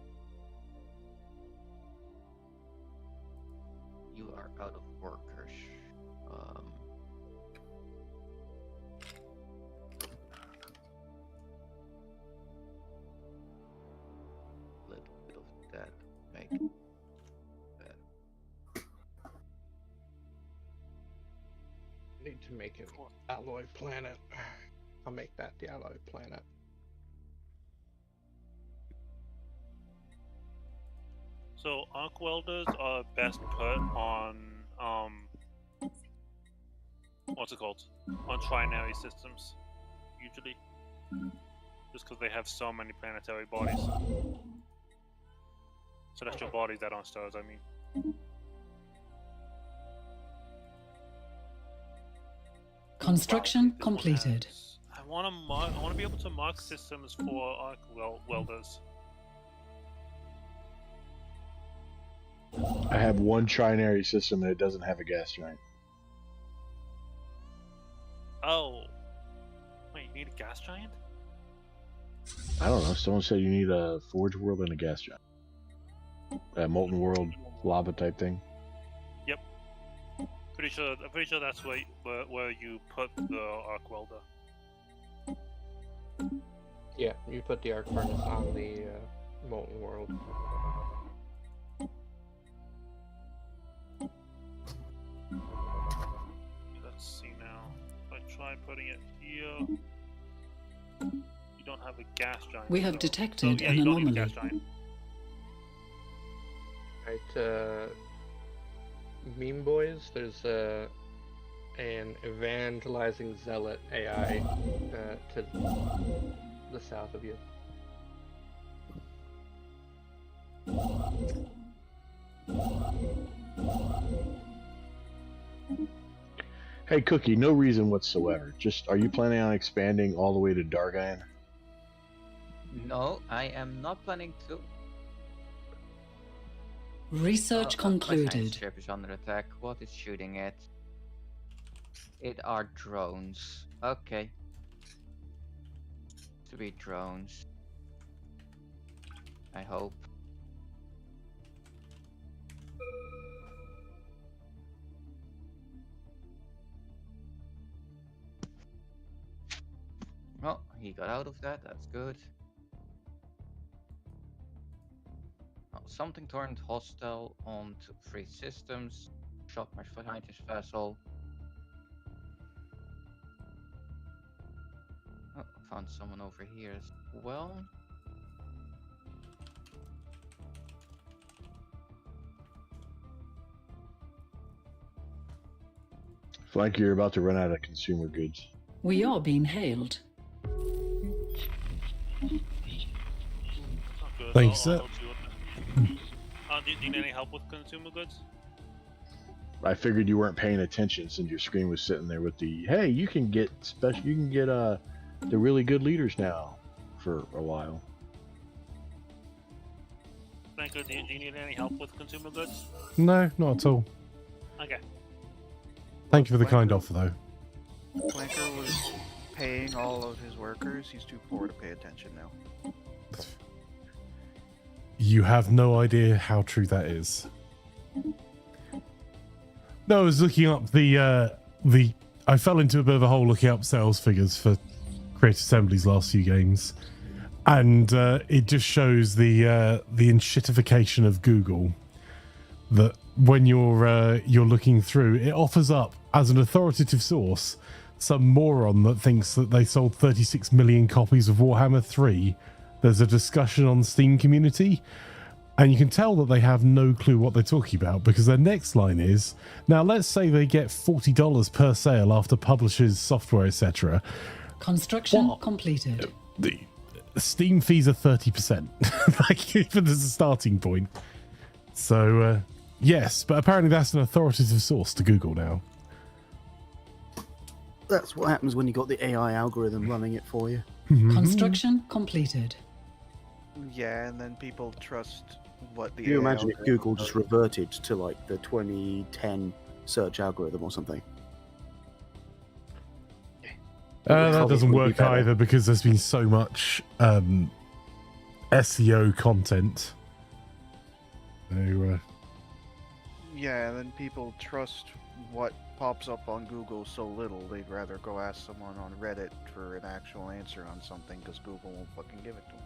You are out of workers. Little bit of that make that. Need to make an alloy planet. I'll make that the alloy planet. So arc welders are best put on what's it called? On trinary systems, usually. Just because they have so many planetary bodies. Celestial bodies that aren't stars, I mean. Construction completed. I want to be able to mark systems for arc welders. I have one trinary system and it doesn't have a gas giant. Oh. Wait, you need a gas giant? I don't know. Someone said you need a forge world and a gas giant. A molten world lava type thing. Yep. I'm pretty sure that's where you put the arc welder. Yeah, you put the arc furnace on the molten world. Let's see now. If I try putting it here, you don't have a gas giant. We have so- detected so, yeah, an you don't need a anomaly. gas giant. Right, meme boys, there's an evangelizing zealot AI to the south of you. Hey Cookie, no reason whatsoever. Just, are you planning on expanding all the way to Dargan? No, I am not planning to. Research My science concluded. ship is under attack. What is shooting it? It are drones. Okay. To be drones. I hope. Well, he got out of that. That's good. Oh, something turned hostile onto 3 systems. Shot my behind his vessel. Oh, found someone over here as well. Flanker, you're about to run out of consumer goods. We are being hailed. Good. Thank you, I'll sir. help you with that. Do you need any help with consumer goods? I figured you weren't paying attention since your screen was sitting there with the, hey, you can get the really good leaders now for a while. Franco, do you need any help with consumer goods? No, not at all. Okay. Thank you for the kind offer, though. Flanker was paying all of his workers. He's too poor to pay attention now. You have no idea how true that is. No, I was looking up I fell into a bit of a hole looking up sales figures for Creative Assembly's last few games, and it just shows the enshittification of Google, that when you're looking through, it offers up as an authoritative source some moron that thinks that they sold 36 million copies of Warhammer 3. There's a discussion on the Steam community, and you can tell that they have no clue what they're talking about, because their next line is, now let's say they get $40 per sale after publishers, software, etc. Construction completed. The Steam fees are 30%, like, even as a starting point. So, yes, but apparently that's an authoritative source to Google now. That's what happens when you got the AI algorithm running it for you. Construction completed. Yeah, and then people trust what the Can you AI imagine if algorithm Google does? just reverted to like the 2010 search algorithm or something? That doesn't Probably work better. either, because there's been so much SEO content. So, Yeah, and then people trust what pops up on Google so little, they'd rather go ask someone on Reddit for an actual answer on something because Google won't fucking give it to them.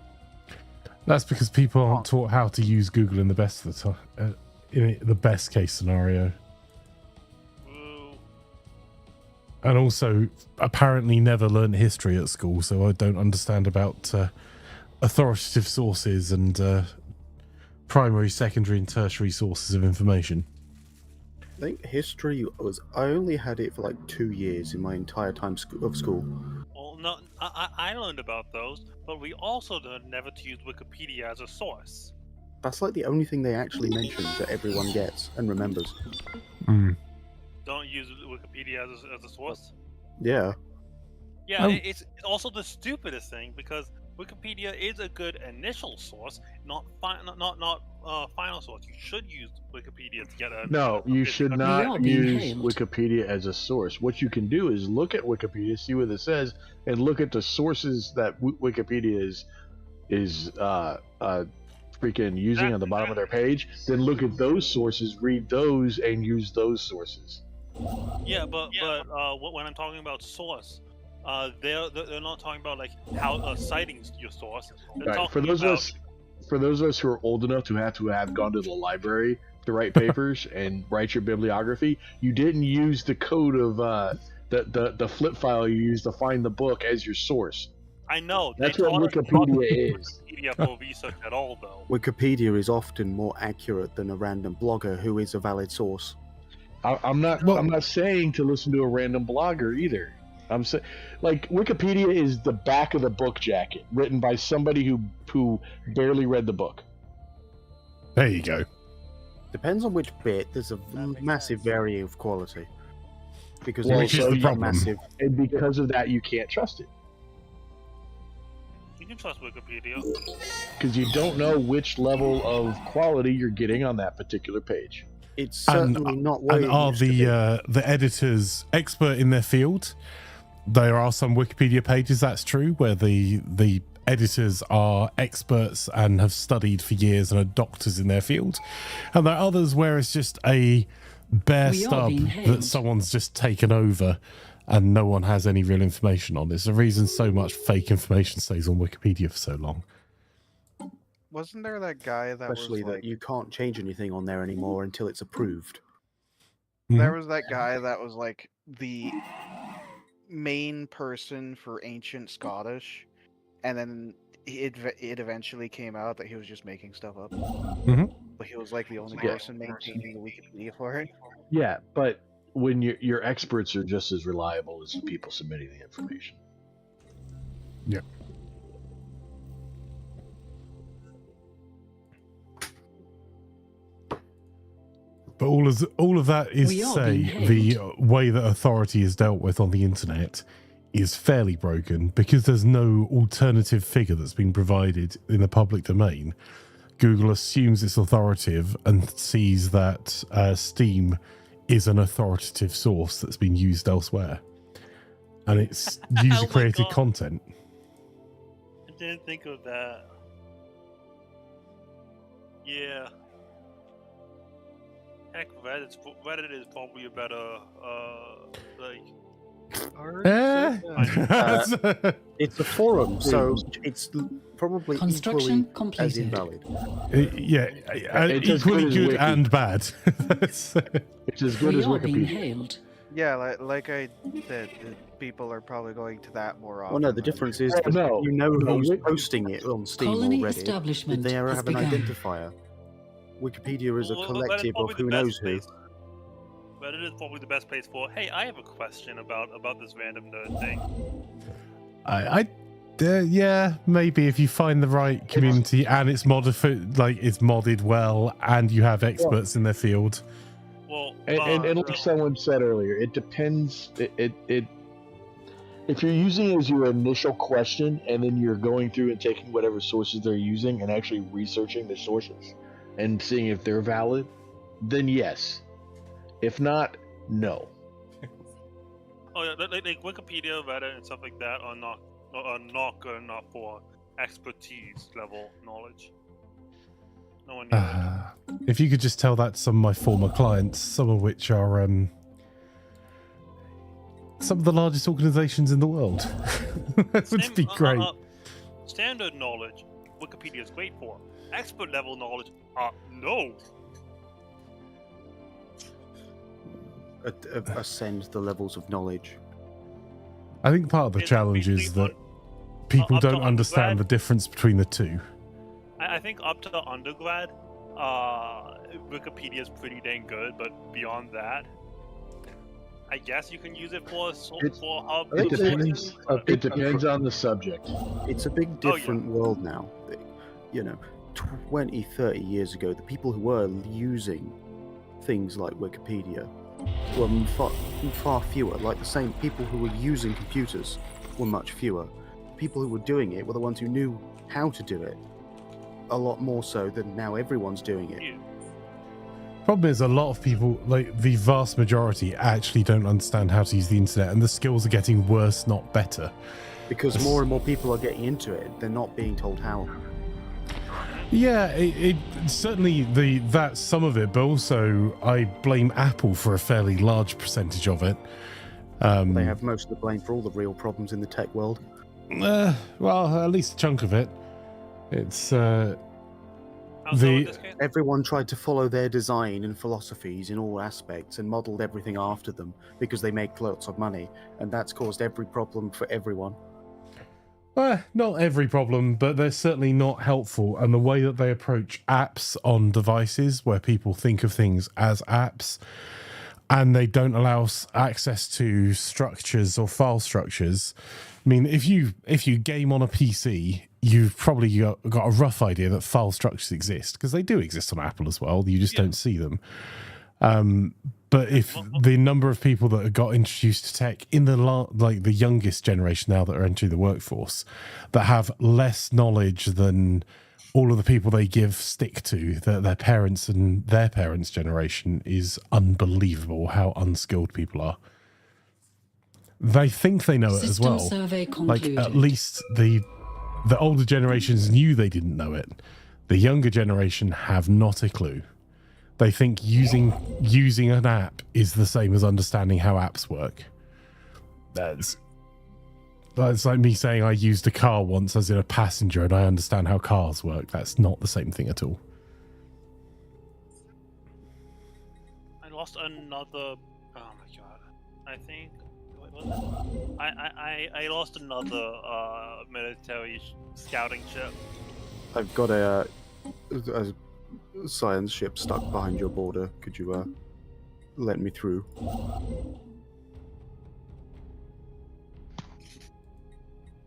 that's because people aren't taught how to use Google in the best of the time, in the best case scenario. And also, apparently never learned history at school, so I don't understand about authoritative sources and primary, secondary, and tertiary sources of information. I think history was, I only had it for like 2 years in my entire time of school. Well, no, I learned about those, but we also learned never to use Wikipedia as a source. That's like the only thing they actually mention that everyone gets and remembers. Don't use Wikipedia as a source. Yeah. Yeah, it's also the stupidest thing, because Wikipedia is a good initial source, not final source. You should use Wikipedia to get a. No, you should not being use hailed. Wikipedia as a source. What you can do is look at Wikipedia, see what it says, and look at the sources that Wikipedia is freaking using on the bottom of their page. Then look at those sources, read those, and use those sources. Yeah, but when I'm talking about source, they're not talking about like how citing your source. They're Right. talking For those of us who are old enough to have gone to the library to write papers and write your bibliography, you didn't use the code of the flip file you used to find the book as your source. I know. That's they what taught us Wikipedia is. Wikipedia for research at all, though. Wikipedia is often more accurate than a random blogger who is a valid source. I'm not saying to listen to a random blogger either. I'm saying, like, Wikipedia is the back of the book jacket, written by somebody who barely read the book. There you go. Depends on which bit. There's a massive variety of quality. Because Well, which so is the you- problem. Massive. And because of that, you can't trust it. You can trust Wikipedia. Because you don't know which level of quality you're getting on that particular page. It's certainly not what And it are used to be. the editors expert in their field? There are some Wikipedia pages, that's true, where the editors are experts and have studied for years and are doctors in their field. And there are others where it's just a bare We are stub being that hailed. someone's just taken over and no one has any real information on. It's the reason so much fake information stays on Wikipedia for so long. Wasn't there that guy that Especially was that like, you can't change anything on there anymore until it's approved. there was that guy that was like the main person for ancient Scottish, and then it eventually came out that he was just making stuff up. But he was like the only Yeah. person maintaining the Wikipedia for it. Yeah, but when your experts are just as reliable as the people submitting the information. Yeah. But all of that is We to are say being the way that authority is dealt with on the internet is fairly broken, because there's no alternative figure that's been provided in the public domain. Google assumes it's authoritative and sees that Steam is an authoritative source that's been used elsewhere. And it's user-created content. I didn't think of that. Yeah. Heck, Reddit is probably a better, like, It's a forum, so it's probably Construction equally completed. as invalid. It's as equally good as good Wiki. and bad. It's as good We as are being Wikipedia. hailed. Yeah, like I said, the people are probably going to that more often. Well, no, the than difference they- is that No, you know no, who's Wiki- posting it on Steam Colony or Reddit. establishment Did they ever has have an begun. identifier? Wikipedia is a Well, Reddit is collective of probably the who best knows who. place. Reddit is probably the best place for. Hey, I have a question about this random nerd thing. Yeah, maybe if you find the right community and it's modded well, and you have experts in their field. Well, And like someone said earlier, it depends. If you're using it as your initial question, and then you're going through and taking whatever sources they're using and actually researching the sources and seeing if they're valid, then yes. If not, no. Oh yeah, like Wikipedia, Reddit, and stuff like that are not good enough for expertise level knowledge. No one needs it. If you could just tell that to some of my former clients, some of which are some of the largest organizations in the world, that would be great. Standard knowledge, Wikipedia is great for. Expert level knowledge, no. Ascend the levels of knowledge. I think part of the challenge is that people up to don't understand undergrad. the difference between the two. I think up to undergrad, Wikipedia is pretty dang good, but beyond that, I guess you can use it for hub. It depends. It depends on the subject. It's a big different world now. You know, 20, 30 years ago, the people who were using things like Wikipedia were far fewer. Like the same people who were using computers were much fewer. People who were doing it were the ones who knew how to do it. A lot more so than now everyone's doing it. Problem is, a lot of people, like the vast majority, actually don't understand how to use the internet, and the skills are getting worse, not better. Because more and more people are getting into it. They're not being told how. Yeah, it certainly that's some of it, but also I blame Apple for a fairly large percentage of it. They have most of the blame for all the real problems in the tech world. Well, at least a chunk of it. It's everyone tried to follow their design and philosophies in all aspects and modeled everything after them because they make lots of money, and that's caused every problem for everyone. Not every problem, but they're certainly not helpful. And the way that they approach apps on devices, where people think of things as apps, and they don't allow access to structures or file structures. I mean, if you game on a PC, you've probably got a rough idea that file structures exist, because they do exist on Apple as well. You just don't see them. But if the number of people that have got introduced to tech in the youngest generation now that are entering the workforce, that have less knowledge than all of the people they give stick to, their parents and their parents' generation, is unbelievable how unskilled people are. They think they know it as System well. survey Like, concluded. at least the older generations knew they didn't know it. The younger generation have not a clue. They think using an app is the same as understanding how apps work. That's like me saying I used a car once as in a passenger and I understand how cars work. That's not the same thing at all. I lost another. Oh my god! I think. Wait, what was it? I lost another military scouting ship. I've got a science ship stuck behind your border. Could you let me through?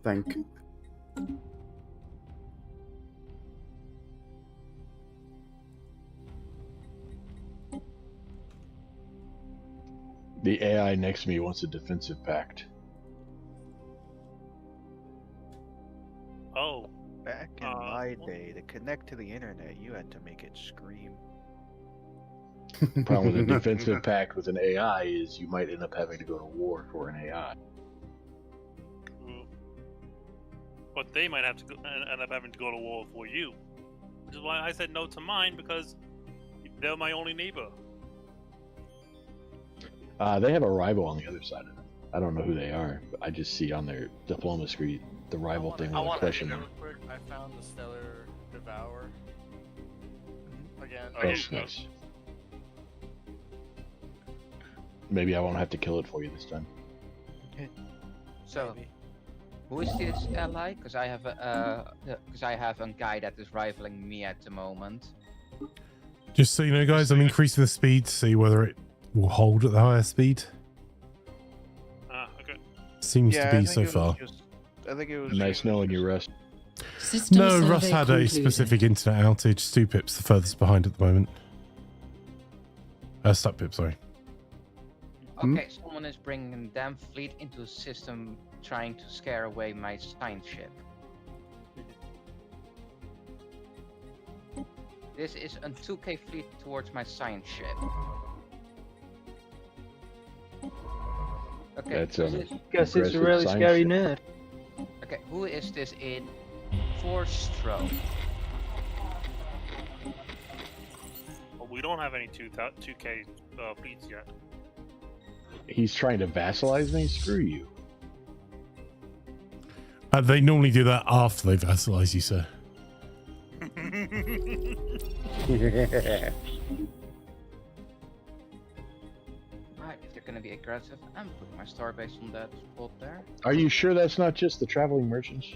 Thank you. The AI next to me wants a defensive pact. Oh. Back in my day, to connect to the internet, you had to make it scream. The problem with a defensive pact with an AI is you might end up having to go to war for an AI. But they might have to end up having to go to war for you. Which is why I said no to mine, because they're my only neighbor. They have a rival on the other side of it. I don't know who they are, but I just see on their diploma screen the rival thing with a question Real mark. quick, I found the Stellar Devourer. Again. Oh, nice. Maybe I won't have to kill it for you this time. So, who is this ally? Because I have a guy that is rivaling me at the moment. Just so you know, guys, I'm increasing the speed to see whether it will hold at the higher speed. Okay. Seems to be so far. I think it was Nice knowing you, Russ. No, Russ had a specific internet outage. Stu Pip's the furthest behind at the moment. Stuck Pip, sorry. Okay, someone is bringing a damn fleet into a system trying to scare away my science ship. This is a 2K fleet towards my science ship. Okay, That's Guess it's a really scary nerd. Okay, who is this in 4-stroke? Well, we don't have any 2K fleets yet. He's trying to vassalize me? Screw you. They normally do that after they vassalize you, sir. Right, if they're gonna be aggressive, I'm putting my starbase on that spot there. Are you sure that's not just the traveling merchants?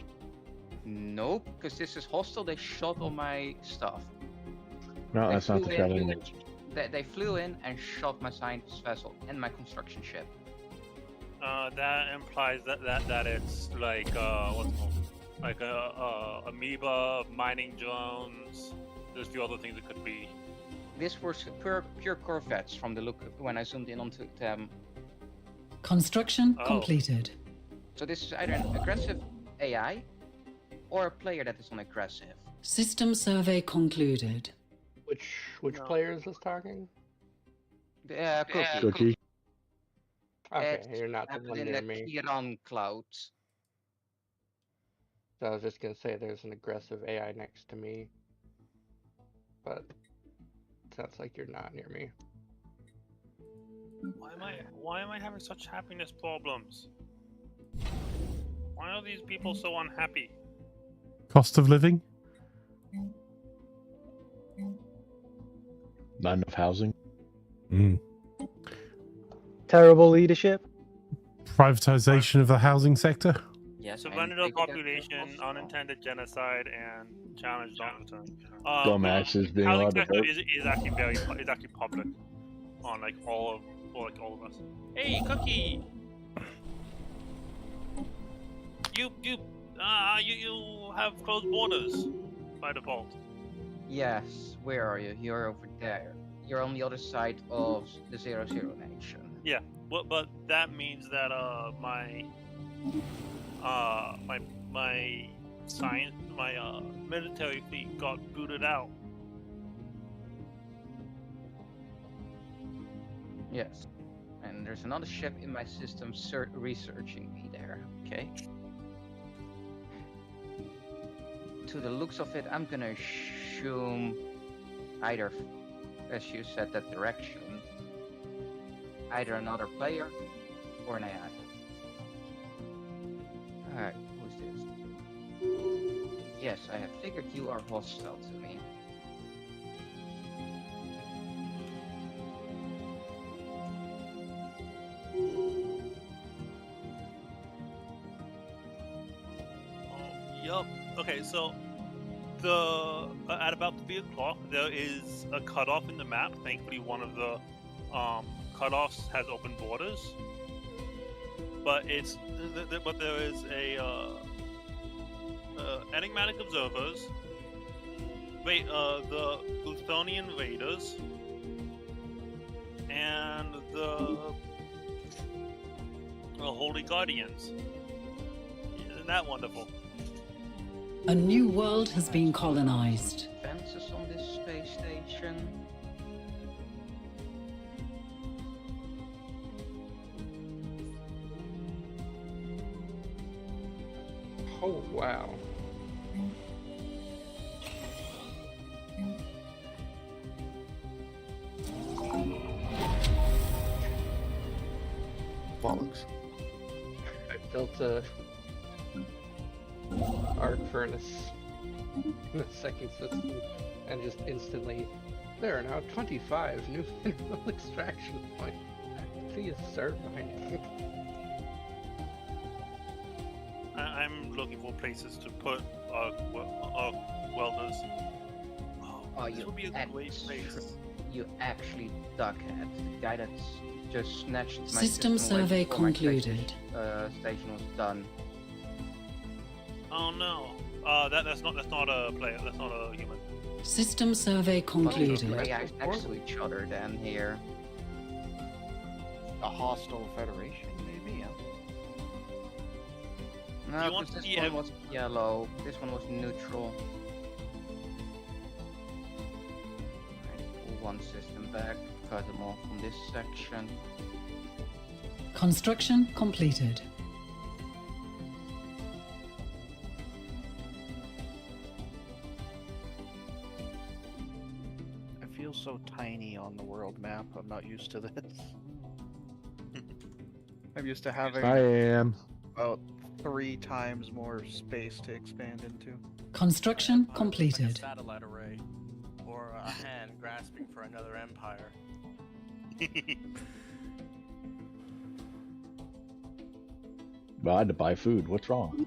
Nope, because this is hostile. They shot all my stuff. No, They that's not the flew traveling in- merchants. They flew in and shot my science vessel and my construction ship. That implies that it's like what's it called? Like amoeba, mining drones. There's a few other things it could be. This was pure corvettes from the look when I zoomed in onto them. Construction Oh. completed. So this is either an aggressive AI or a player that is on aggressive. System survey concluded. Which player is this talking? Cookie. Cookie. Okay, It's you're not the happened one in near the me. Kiran clouds. So I was just gonna say there's an aggressive AI next to me, but sounds like you're not near me. Why am I having such happiness problems? Why are these people so unhappy? Cost of living? Not enough housing? Terrible leadership. Privatization of the housing sector? Yes. Surrender of population, unintended genocide, and challenge long-term. Dumbasses being housing allowed to sector vote. is actually public on like all of us. Hey, Cookie! You have closed borders by default. Yes. Where are you? You're over there. You're on the other side of the 0-0 nation. Yeah, but that means that my military fleet got booted out. Yes. And there's another ship in my system researching me there. Okay. To the looks of it, I'm gonna assume either, as you said, that direction, either another player or an AI. Alright, who's this? Yes, I have figured you are hostile to me. Yup. Okay, so at about 3 o'clock there is a cutoff in the map. Thankfully, one of the cutoffs has open borders, but there is a enigmatic observers. Wait, the Luthonian raiders and the Holy Guardians. Isn't that wonderful? A new world has been colonized. Fences on this space station. Oh wow. Bollocks. built a arc furnace in the second system, and just instantly, there are now 25 new mineral extraction points. Please serve mine. I'm looking for places to put welders. Oh, this you would be a great place. You actually duckhead. The guy that's just snatched my System survey before my concluded. Station was done. Oh no. That's not a player. That's not a human. System survey concluded. AIs next to each other then here. A hostile federation, maybe. Yeah. No, because this one was yellow. This one was neutral. Pull one system back. Cut them off from this section. Construction completed. I feel so tiny on the world map. I'm not used to this. I'm used to having I am. about 3 times more space to expand into. Construction Like completed. a satellite array, or a hand grasping for another empire. Well, I had to buy food. What's wrong?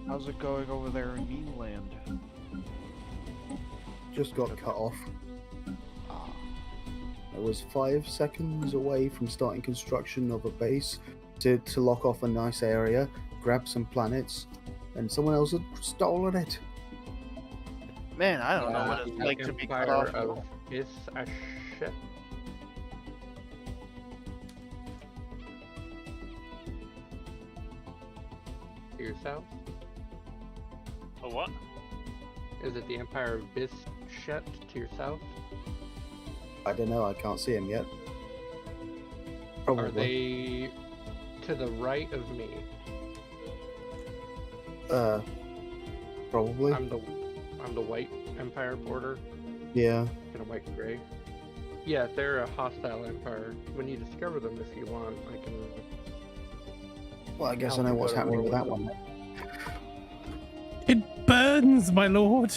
How's it going over there in Meanland? Just got cut off. I was 5 seconds away from starting construction of a base to lock off a nice area, grab some planets, and someone else had stolen it. Man, I don't know what it's like to be cut Empire off. of is a ship. To your south? A what? Is it the Empire of Bishet to your south? I don't know, I can't see him yet. Probably. Are they to the right of me? Probably. I'm the white Empire border. Yeah. Kind of white and gray. Yeah, they're a hostile empire. When you discover them, if you want, I can. Well, I guess I know what's happening with that one. It burns, my lord.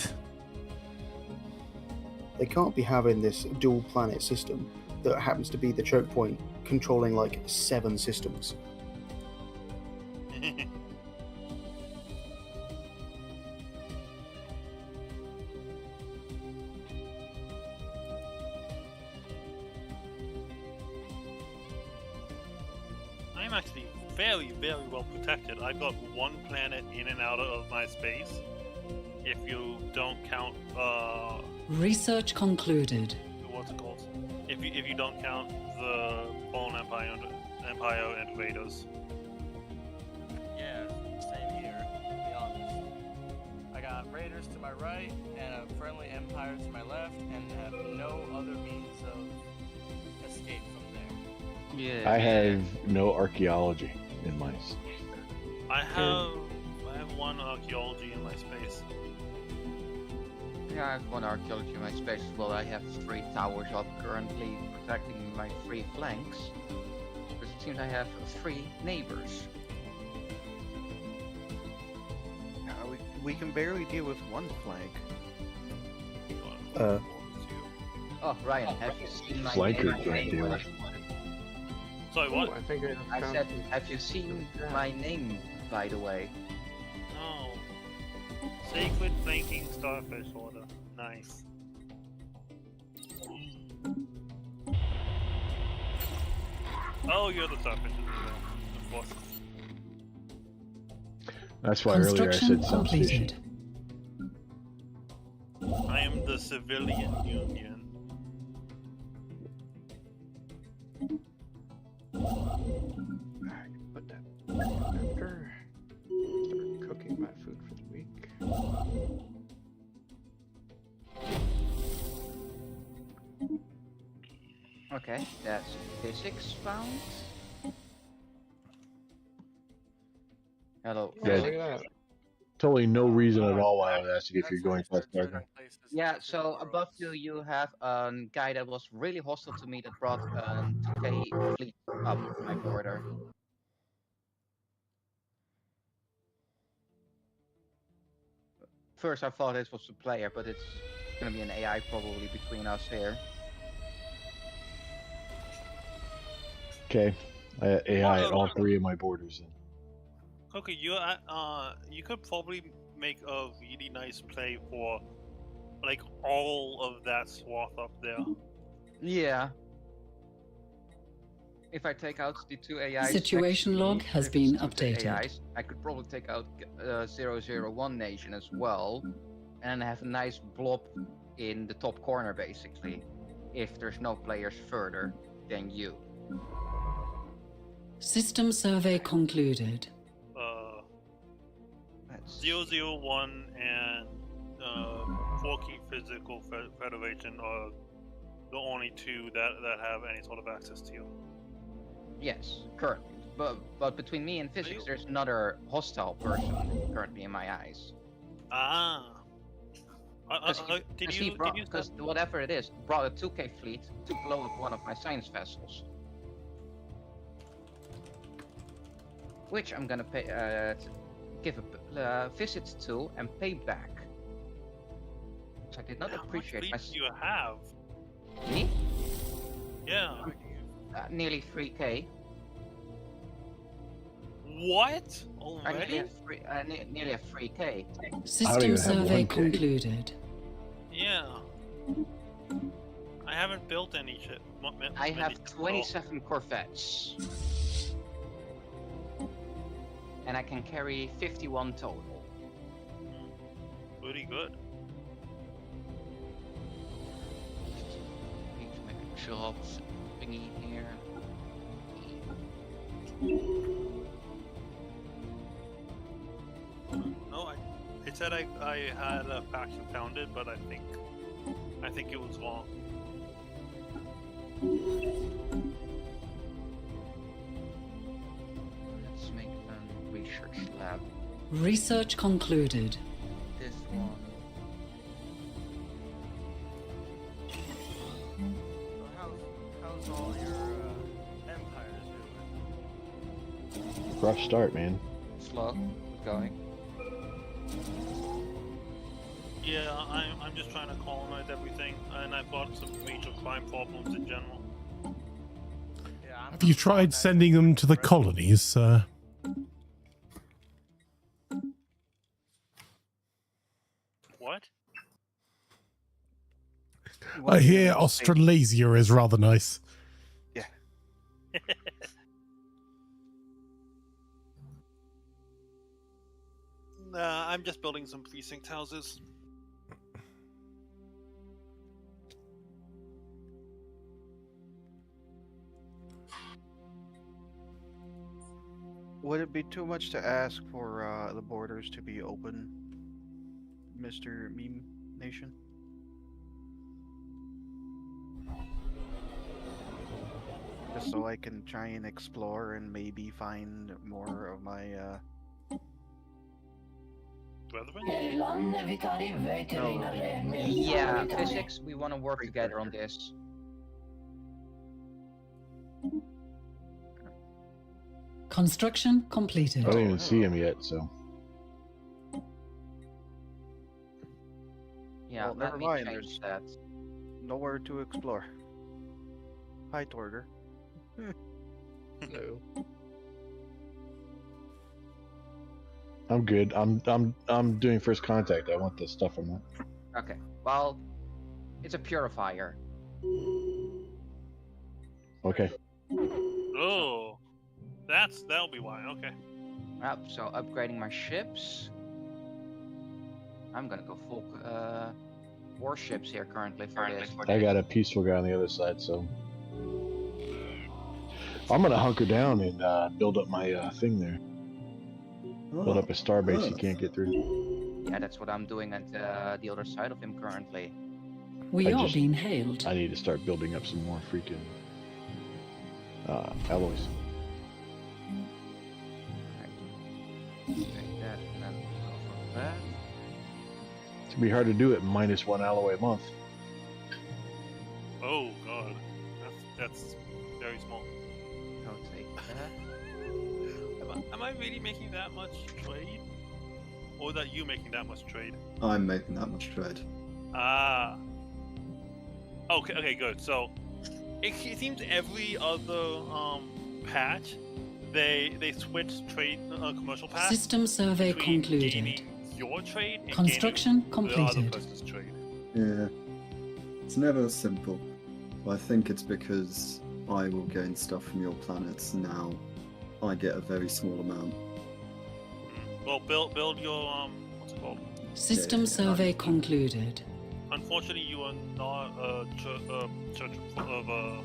They can't be having this dual planet system that happens to be the choke point controlling like 7 systems. I'm actually very, very well protected. I've got 1 planet in and out of my space. If you don't count, Research concluded. what's it called? If you don't count the Fallen Empire and Raiders. Yeah, same here, to be honest. I got raiders to my right, and a friendly empire to my left, and have no other means of escape from there. Yeah. I have no archaeology in my. I have 1 archaeology in my space. Yeah, I have 1 archaeology in my space as well. I have 3 towers up currently protecting my 3 flanks. Because it seems I have 3 neighbors. We can barely deal with 1 flank. Oh, Ryan, have you seen my Flanker name? can't deal with. Sorry, what? I think I said, have you seen my name, by the way? No. Sacred Flanking Starfish Order. Nice. Oh, you're the starfish, of course. That's why earlier I Construction said substation. completed. I am the civilian union. Put that after. Start cooking my food for the week. Okay, that's physics found. Hello. Yeah, Look at that. totally no reason at all why I would ask if you're going past Certain Darker. places in Yeah, different so above worlds. you have a guy that was really hostile to me that brought 2K fleet up my border. First I thought it was a player, but it's gonna be an AI probably between us here. Okay, AI at all three of my borders. Then. Okay, you could probably make a really nice play for like all of that swath up there. Yeah. If I take out the two AIs, Situation next to log me, has if been it's two updated. AIs, I could probably take out 001 nation as well, and have a nice blob in the top corner basically. If there's no players further than you. System survey concluded. 001 and 4-key physical federation are the only two that have any sort of access to you. Yes, currently. But between me and physics, there's another hostile person currently in my eyes. Ah. Because whatever it is, brought a 2K fleet to blow up one of my science vessels. Which I'm gonna pay, give a visit to and pay back. So I did not appreciate my... How much fleet do you have? Me? Yeah. Nearly 3K. What? Already? Nearly a 3K. System survey concluded. Yeah. I haven't built any shit. I have 27 corvettes. And I can carry 51 total. Pretty good. Need to make a jobs thingy here. No, it said I had a faction founded, but I think it was wrong. Let's make a research lab. Research concluded. This one. How's all your empires doing? Rough start, man. Slow. Going. Yeah, I'm just trying to colonize everything, and I've got some major crime problems in general. Have you tried sending them to the colonies? What? I hear Australasia is rather nice. Yeah. Nah, I'm just building some precinct houses. Would it be too much to ask for the borders to be open, Mr. Meme Nation? Just so I can try and explore and maybe find more of my Yeah, physics, we want to work together on this. Construction completed. I don't even see him yet, so. Yeah, well, let never me mind. change that. Nowhere to explore. Hi, Torger. Hello. I'm good. I'm doing first contact. I want the stuff from that. Okay, well, it's a purifier. Okay. Oh, that'll be why. Okay. Yep, so upgrading my ships. I'm gonna go full warships here currently for this. I got a peaceful guy on the other side, so I'm gonna hunker down and build up my thing there. Build up a starbase you can't get through. Yeah, that's what I'm doing at the other side of him currently. We are being hailed. I need to start building up some more freaking alloys. It'd be hard to do it -1 alloy a month. Oh god, that's very small. Don't take that. Am I really making that much trade? Or that you making that much trade? I'm making that much trade. Ah. Okay, good. So, it seems every other patch, they switch trade commercial paths. System survey between concluded. gaining your trade and Construction gaining the other completed. person's trade. Yeah. It's never simple. But I think it's because I will gain stuff from your planets now. I get a very small amount. Well, build your what's it called? System survey concluded. Unfortunately, you are not a church of a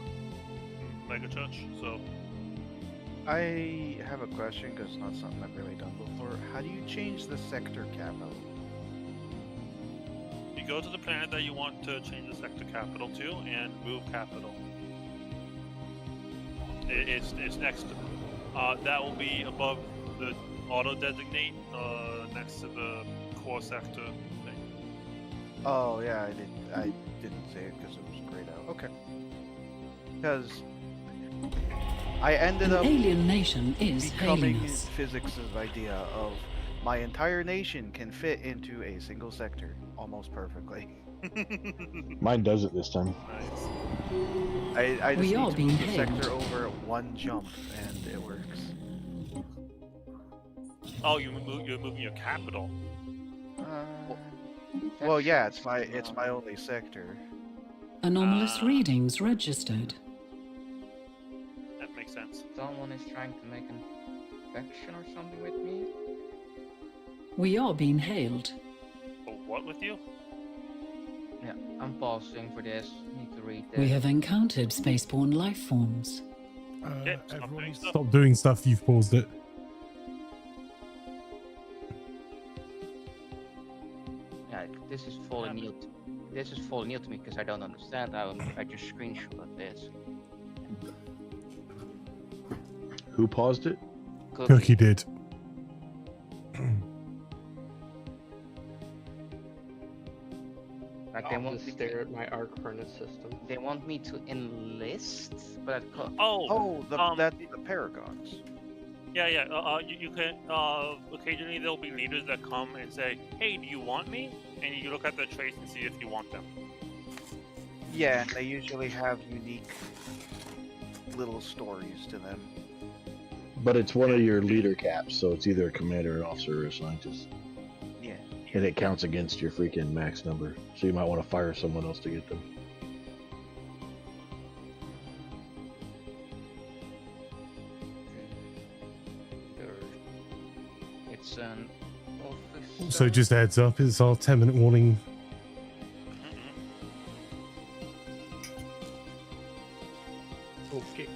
mega church, so. I have a question because it's not something I've really done before. How do you change the sector capital? You go to the planet that you want to change the sector capital to and move capital. It's next to that will be above the auto designate next to the core sector thing. Oh yeah, I didn't say it because it was grayed out. Okay. Because I ended An up alien nation is becoming hailing us. physics' idea of my entire nation can fit into a single sector almost perfectly. Mine does it this time. Nice. I just We are need to being move the hailed. sector over one jump and it works. Oh, you're moving your capital. Well, yeah, it's my only sector. Anomalous readings registered. That makes sense. Someone is trying to make an infection or something with me. We are being hailed. Oh, what with you? Yeah, I'm pausing for this. Need to read this. We have encountered spaceborne life forms. Yeah, stop doing stuff. Stop doing stuff. You've paused it. Yeah, this is fully new. This is fully new to me because I don't understand. I just screenshot this. Who paused it? Cookie did. Like they I'll want just me stare to, at my arc furnace system. they want me to enlist, but Oh, that's the paragons. Yeah. You can occasionally there'll be leaders that come and say, "Hey, do you want me?" And you look at their traits and see if you want them. Yeah, and they usually have unique little stories to them. But it's one of your leader caps, so it's either a commander, an officer, or a scientist. Yeah. And it counts against your freaking max number, so you might want to fire someone else to get them. it's an officer. So just a heads up, it's our 10-minute warning. Okay.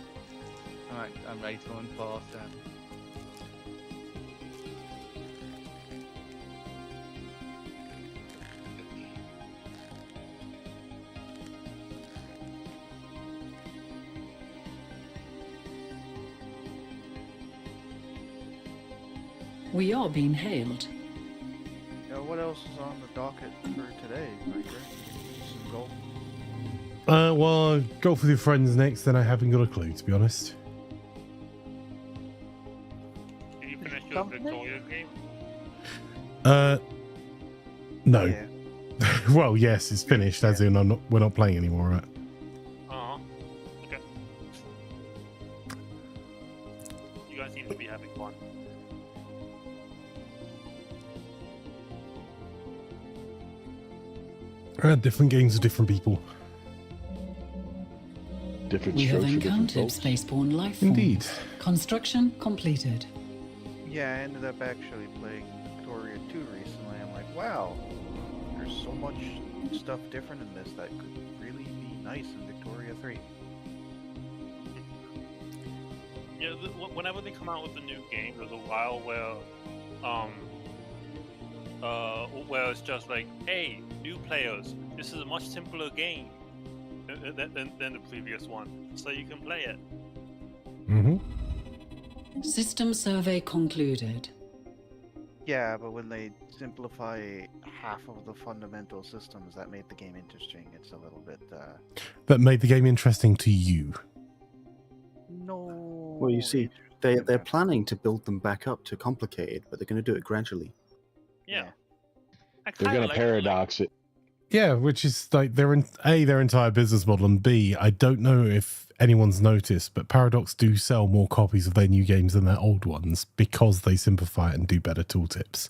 Alright, I'm ready to import then. We are being hailed. What else is on the docket for today, Riker? Some golf. Well, golf with your friends next, then I haven't got a clue, to be honest. Did you finish your Victoria game? No. Yeah. Well, yes, it's finished, as in we're not playing anymore, right? Okay. You guys seem to be having fun. Different games with different people. Different We have strokes for different encountered folks. spaceborne life forms. Indeed. Construction completed. Yeah, I ended up actually playing Victoria 2 recently. I'm like, wow, there's so much stuff different in this that could really be nice in Victoria 3. Yeah, whenever they come out with a new game, there's a while where it's just like, hey, new players, this is a much simpler game than the previous one, so you can play it. Mm-hmm. System survey concluded. Yeah, but when they simplify half of the fundamental systems that made the game interesting, it's a little bit. That made the game interesting to you. No. Well, you see, they're planning to build them back up to complicated, but they're going to do it gradually. Yeah. They're going to paradox it. Yeah, which is like their entire business model, and B, I don't know if anyone's noticed, but Paradox do sell more copies of their new games than their old ones because they simplify it and do better tooltips.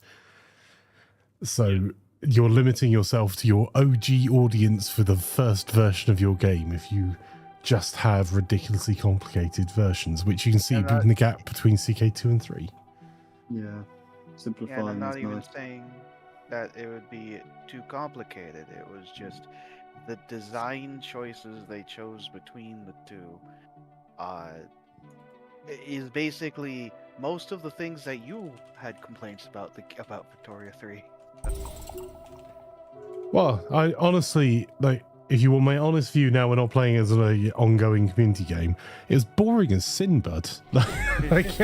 So you're limiting yourself to your OG audience for the first version of your game if you just have ridiculously complicated versions, which you can see in the gap between CK2 and 3. Yeah, Yeah, simplifying and I'm not is even nice. saying that it would be too complicated. It was just the design choices they chose between the two is basically most of the things that you had complaints about about Victoria 3. Well, I honestly, like, if you want my honest view now, we're not playing as an ongoing community game. It's boring as sin, bud. Like,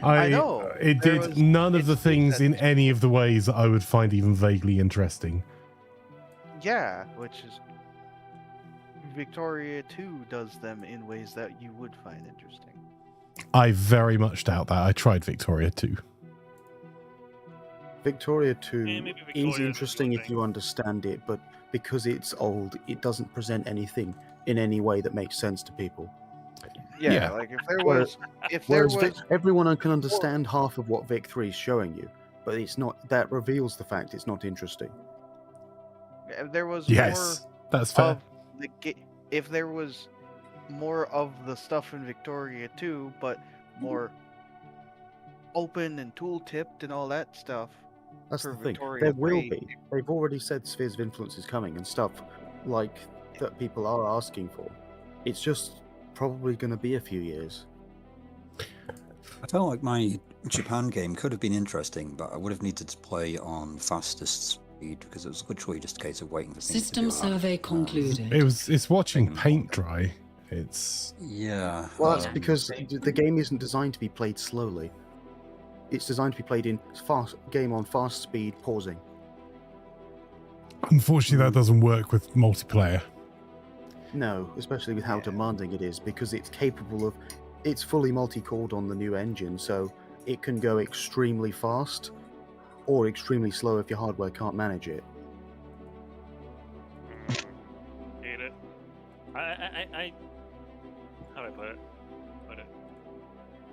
I know. It did none of the things in any of the ways that I would find even vaguely interesting. Yeah, which is Victoria 2 does them in ways that you would find interesting. I very much doubt that. I tried Victoria 2. Victoria 2 Victoria is interesting if you understand it, but because it's old, it doesn't present anything in any way that makes sense to people. Yeah, like if there was, everyone can understand half of what Vic 3 is showing you, but it's not. That reveals the fact it's not interesting. if there was Yes, that's fair. of if there was more of the stuff in Victoria 2, but more open and tool-tipped and all that stuff. That's for the thing. Victoria There will 3. be. They've already said Spheres of Influence is coming and stuff like that people are asking for. It's just probably going to be a few years. I felt like my Japan game could have been interesting, but I would have needed to play on fastest speed because it was literally just a case of waiting for things System to do. survey concluded. It's watching paint dry. It's yeah. Well, that's because the game isn't designed to be played slowly. It's designed to be played in fast speed, pausing. Unfortunately, that doesn't work with multiplayer. No, especially with how demanding it is, because it's capable of. It's fully multi-cored on the new engine, so it can go extremely fast or extremely slow if your hardware can't manage it. Hate it. I how do I put it?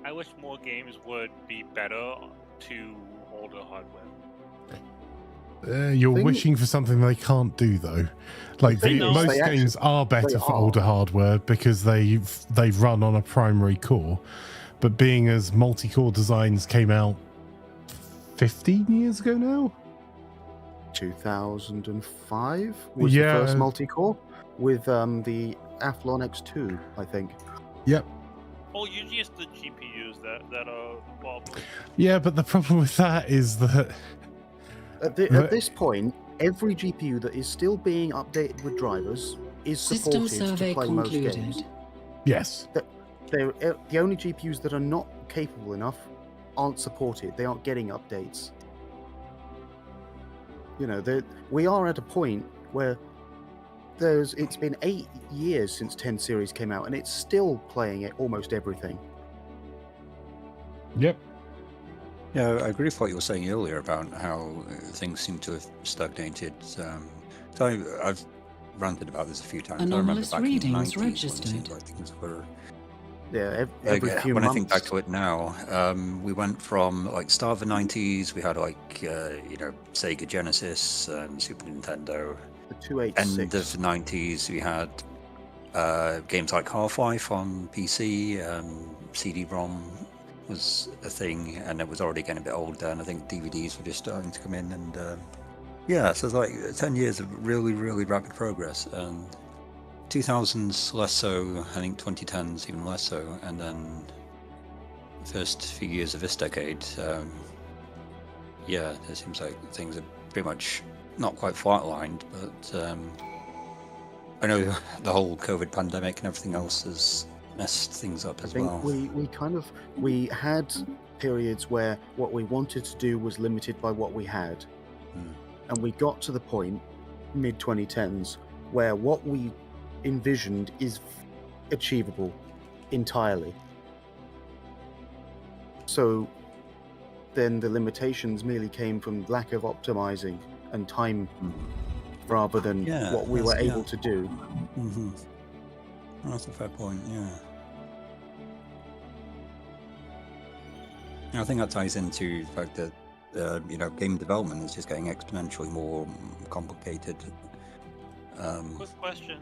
I wish more games would be better to older hardware. You're wishing for something they can't do, though. Like most games are better for older hardware because they run on a primary core, but being as multi-core designs came out 15 years ago now. 2005 was the first multi-core with the Athlon X2, I think. Yep. Well, usually it's the GPUs that are involved. Yeah, but the problem with that is that at this point, every GPU that is still being updated with drivers is System supported survey to play most concluded. games. Yes. The only GPUs that are not capable enough aren't supported. They aren't getting updates. You know, we are at a point where it's been 8 years since 10 series came out, and it's still playing at almost everything. Yep. Yeah, I agree with what you were saying earlier about how things seem to have stagnated. So I've ranted about this a few times. Anomalous I remember back in the readings 90s when it registered. seemed like things were. Yeah, every few when months. I think back to it now, we went from like start of the 90s, we had like Sega Genesis and Super Nintendo. The 286. End of the 90s, we had games like Half-Life on PC. CD-ROM was a thing, and it was already getting a bit old then. I think DVDs were just starting to come in, and so it's like 10 years of really, really rapid progress. 2000s less so, I think 2010s even less so, and then the first few years of this decade, it seems like things are pretty much not quite flatlined, but I know the whole COVID pandemic and everything else has messed things up as well. We had periods where what we wanted to do was limited by what we had. And we got to the point, mid-2010s, where what we envisioned is achievable entirely. So then the limitations merely came from lack of optimizing and time rather than what we were able to do. That's a fair point, yeah. I think that ties into the fact that game development is just getting exponentially more complicated. Quick question: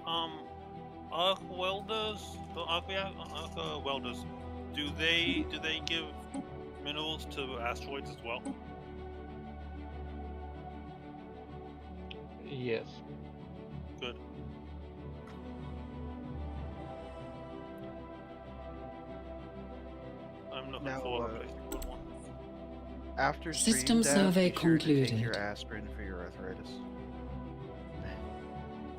Arc welders, do they give minerals to asteroids as well? Yes. Good. I'm looking forward to a good one. After System stream, Dad, survey be sure to take concluded. your aspirin for your arthritis.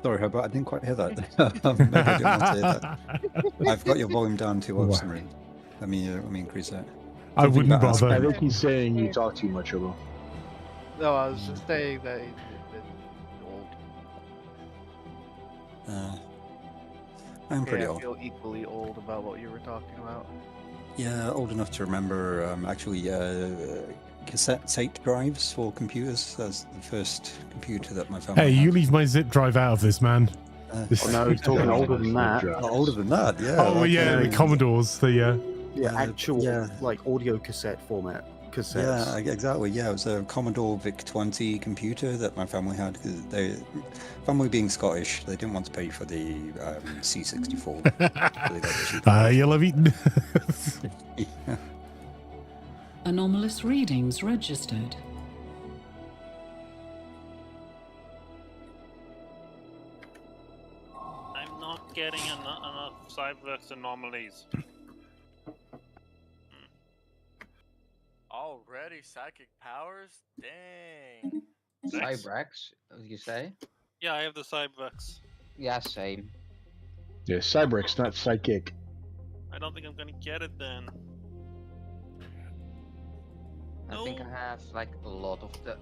Sorry, Herbert, I didn't quite hear that. Maybe I didn't want to hear that. I've got your volume down too low for some reason. Let me increase that. I wouldn't bother. I think he's saying you talk too much, Herbert. No, I was just saying that he's old. I'm pretty I old. feel equally old about what you were talking about. Yeah, old enough to remember cassette tape drives for computers. That's the first computer that my family Hey, had. you leave my zip drive out of this, man. Oh no, he's talking older than that. Older than that, yeah. Oh, yeah, the Commodores, the... actual, like, audio cassette format cassettes. Yeah, exactly. Yeah, it was a Commodore VIC-20 computer that my family had. Because family being Scottish, they didn't want to pay for the C64. So they got the cheap you'll have eaten. Anomalous readings registered. I'm not getting enough Cyberverse anomalies. Already psychic powers? Dang. Cybrax, you say? Yeah, I have the Cyberverse. Yeah, same. Yeah, Cyberx, not psychic. I don't think I'm gonna get it then. I think I have like a lot of the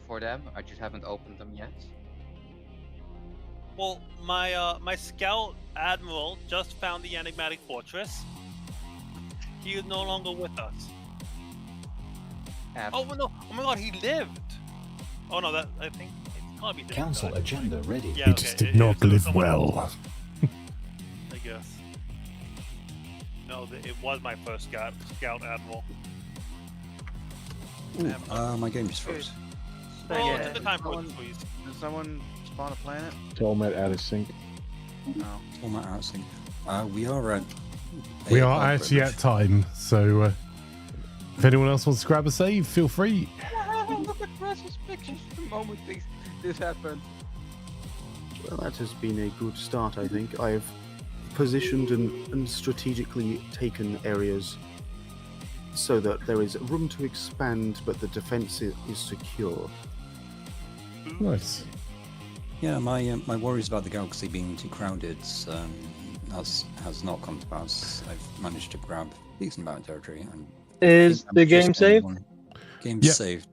for them. I just haven't opened them yet. Well, my scout admiral just found the enigmatic fortress. He is no longer with us. Oh no! Oh my God, he lived. Oh no, that I think it's gotta be. Council agenda ready. Yeah, He okay, just did not live well. I guess. No, it was my first scout admiral. my game just froze. Well, it's a good time for it to freeze. Did someone spawn a planet? Telmet out of sync. No. Telmet out of sync. We are at... We are actually at time, so if anyone else wants to grab a save, feel free. Look at Russ's pictures the moment this happened. Well, that has been a good start, I think. I have positioned and strategically taken areas so that there is room to expand, but the defense is secure. Nice. Yeah, my worries about the galaxy being too crowded has not come to pass. I've managed to grab a decent amount of territory. And is the game saved? Game's saved.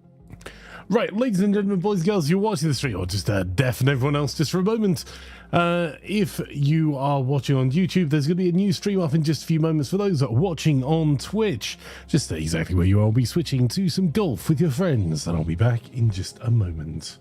Right, ladies and gentlemen, boys and girls, you're watching the stream, or just deaf and everyone else just for a moment. If you are watching on YouTube, there's going to be a new stream up in just a few moments. For those watching on Twitch, just exactly where you are, I'll be switching to some golf with your friends, and I'll be back in just a moment.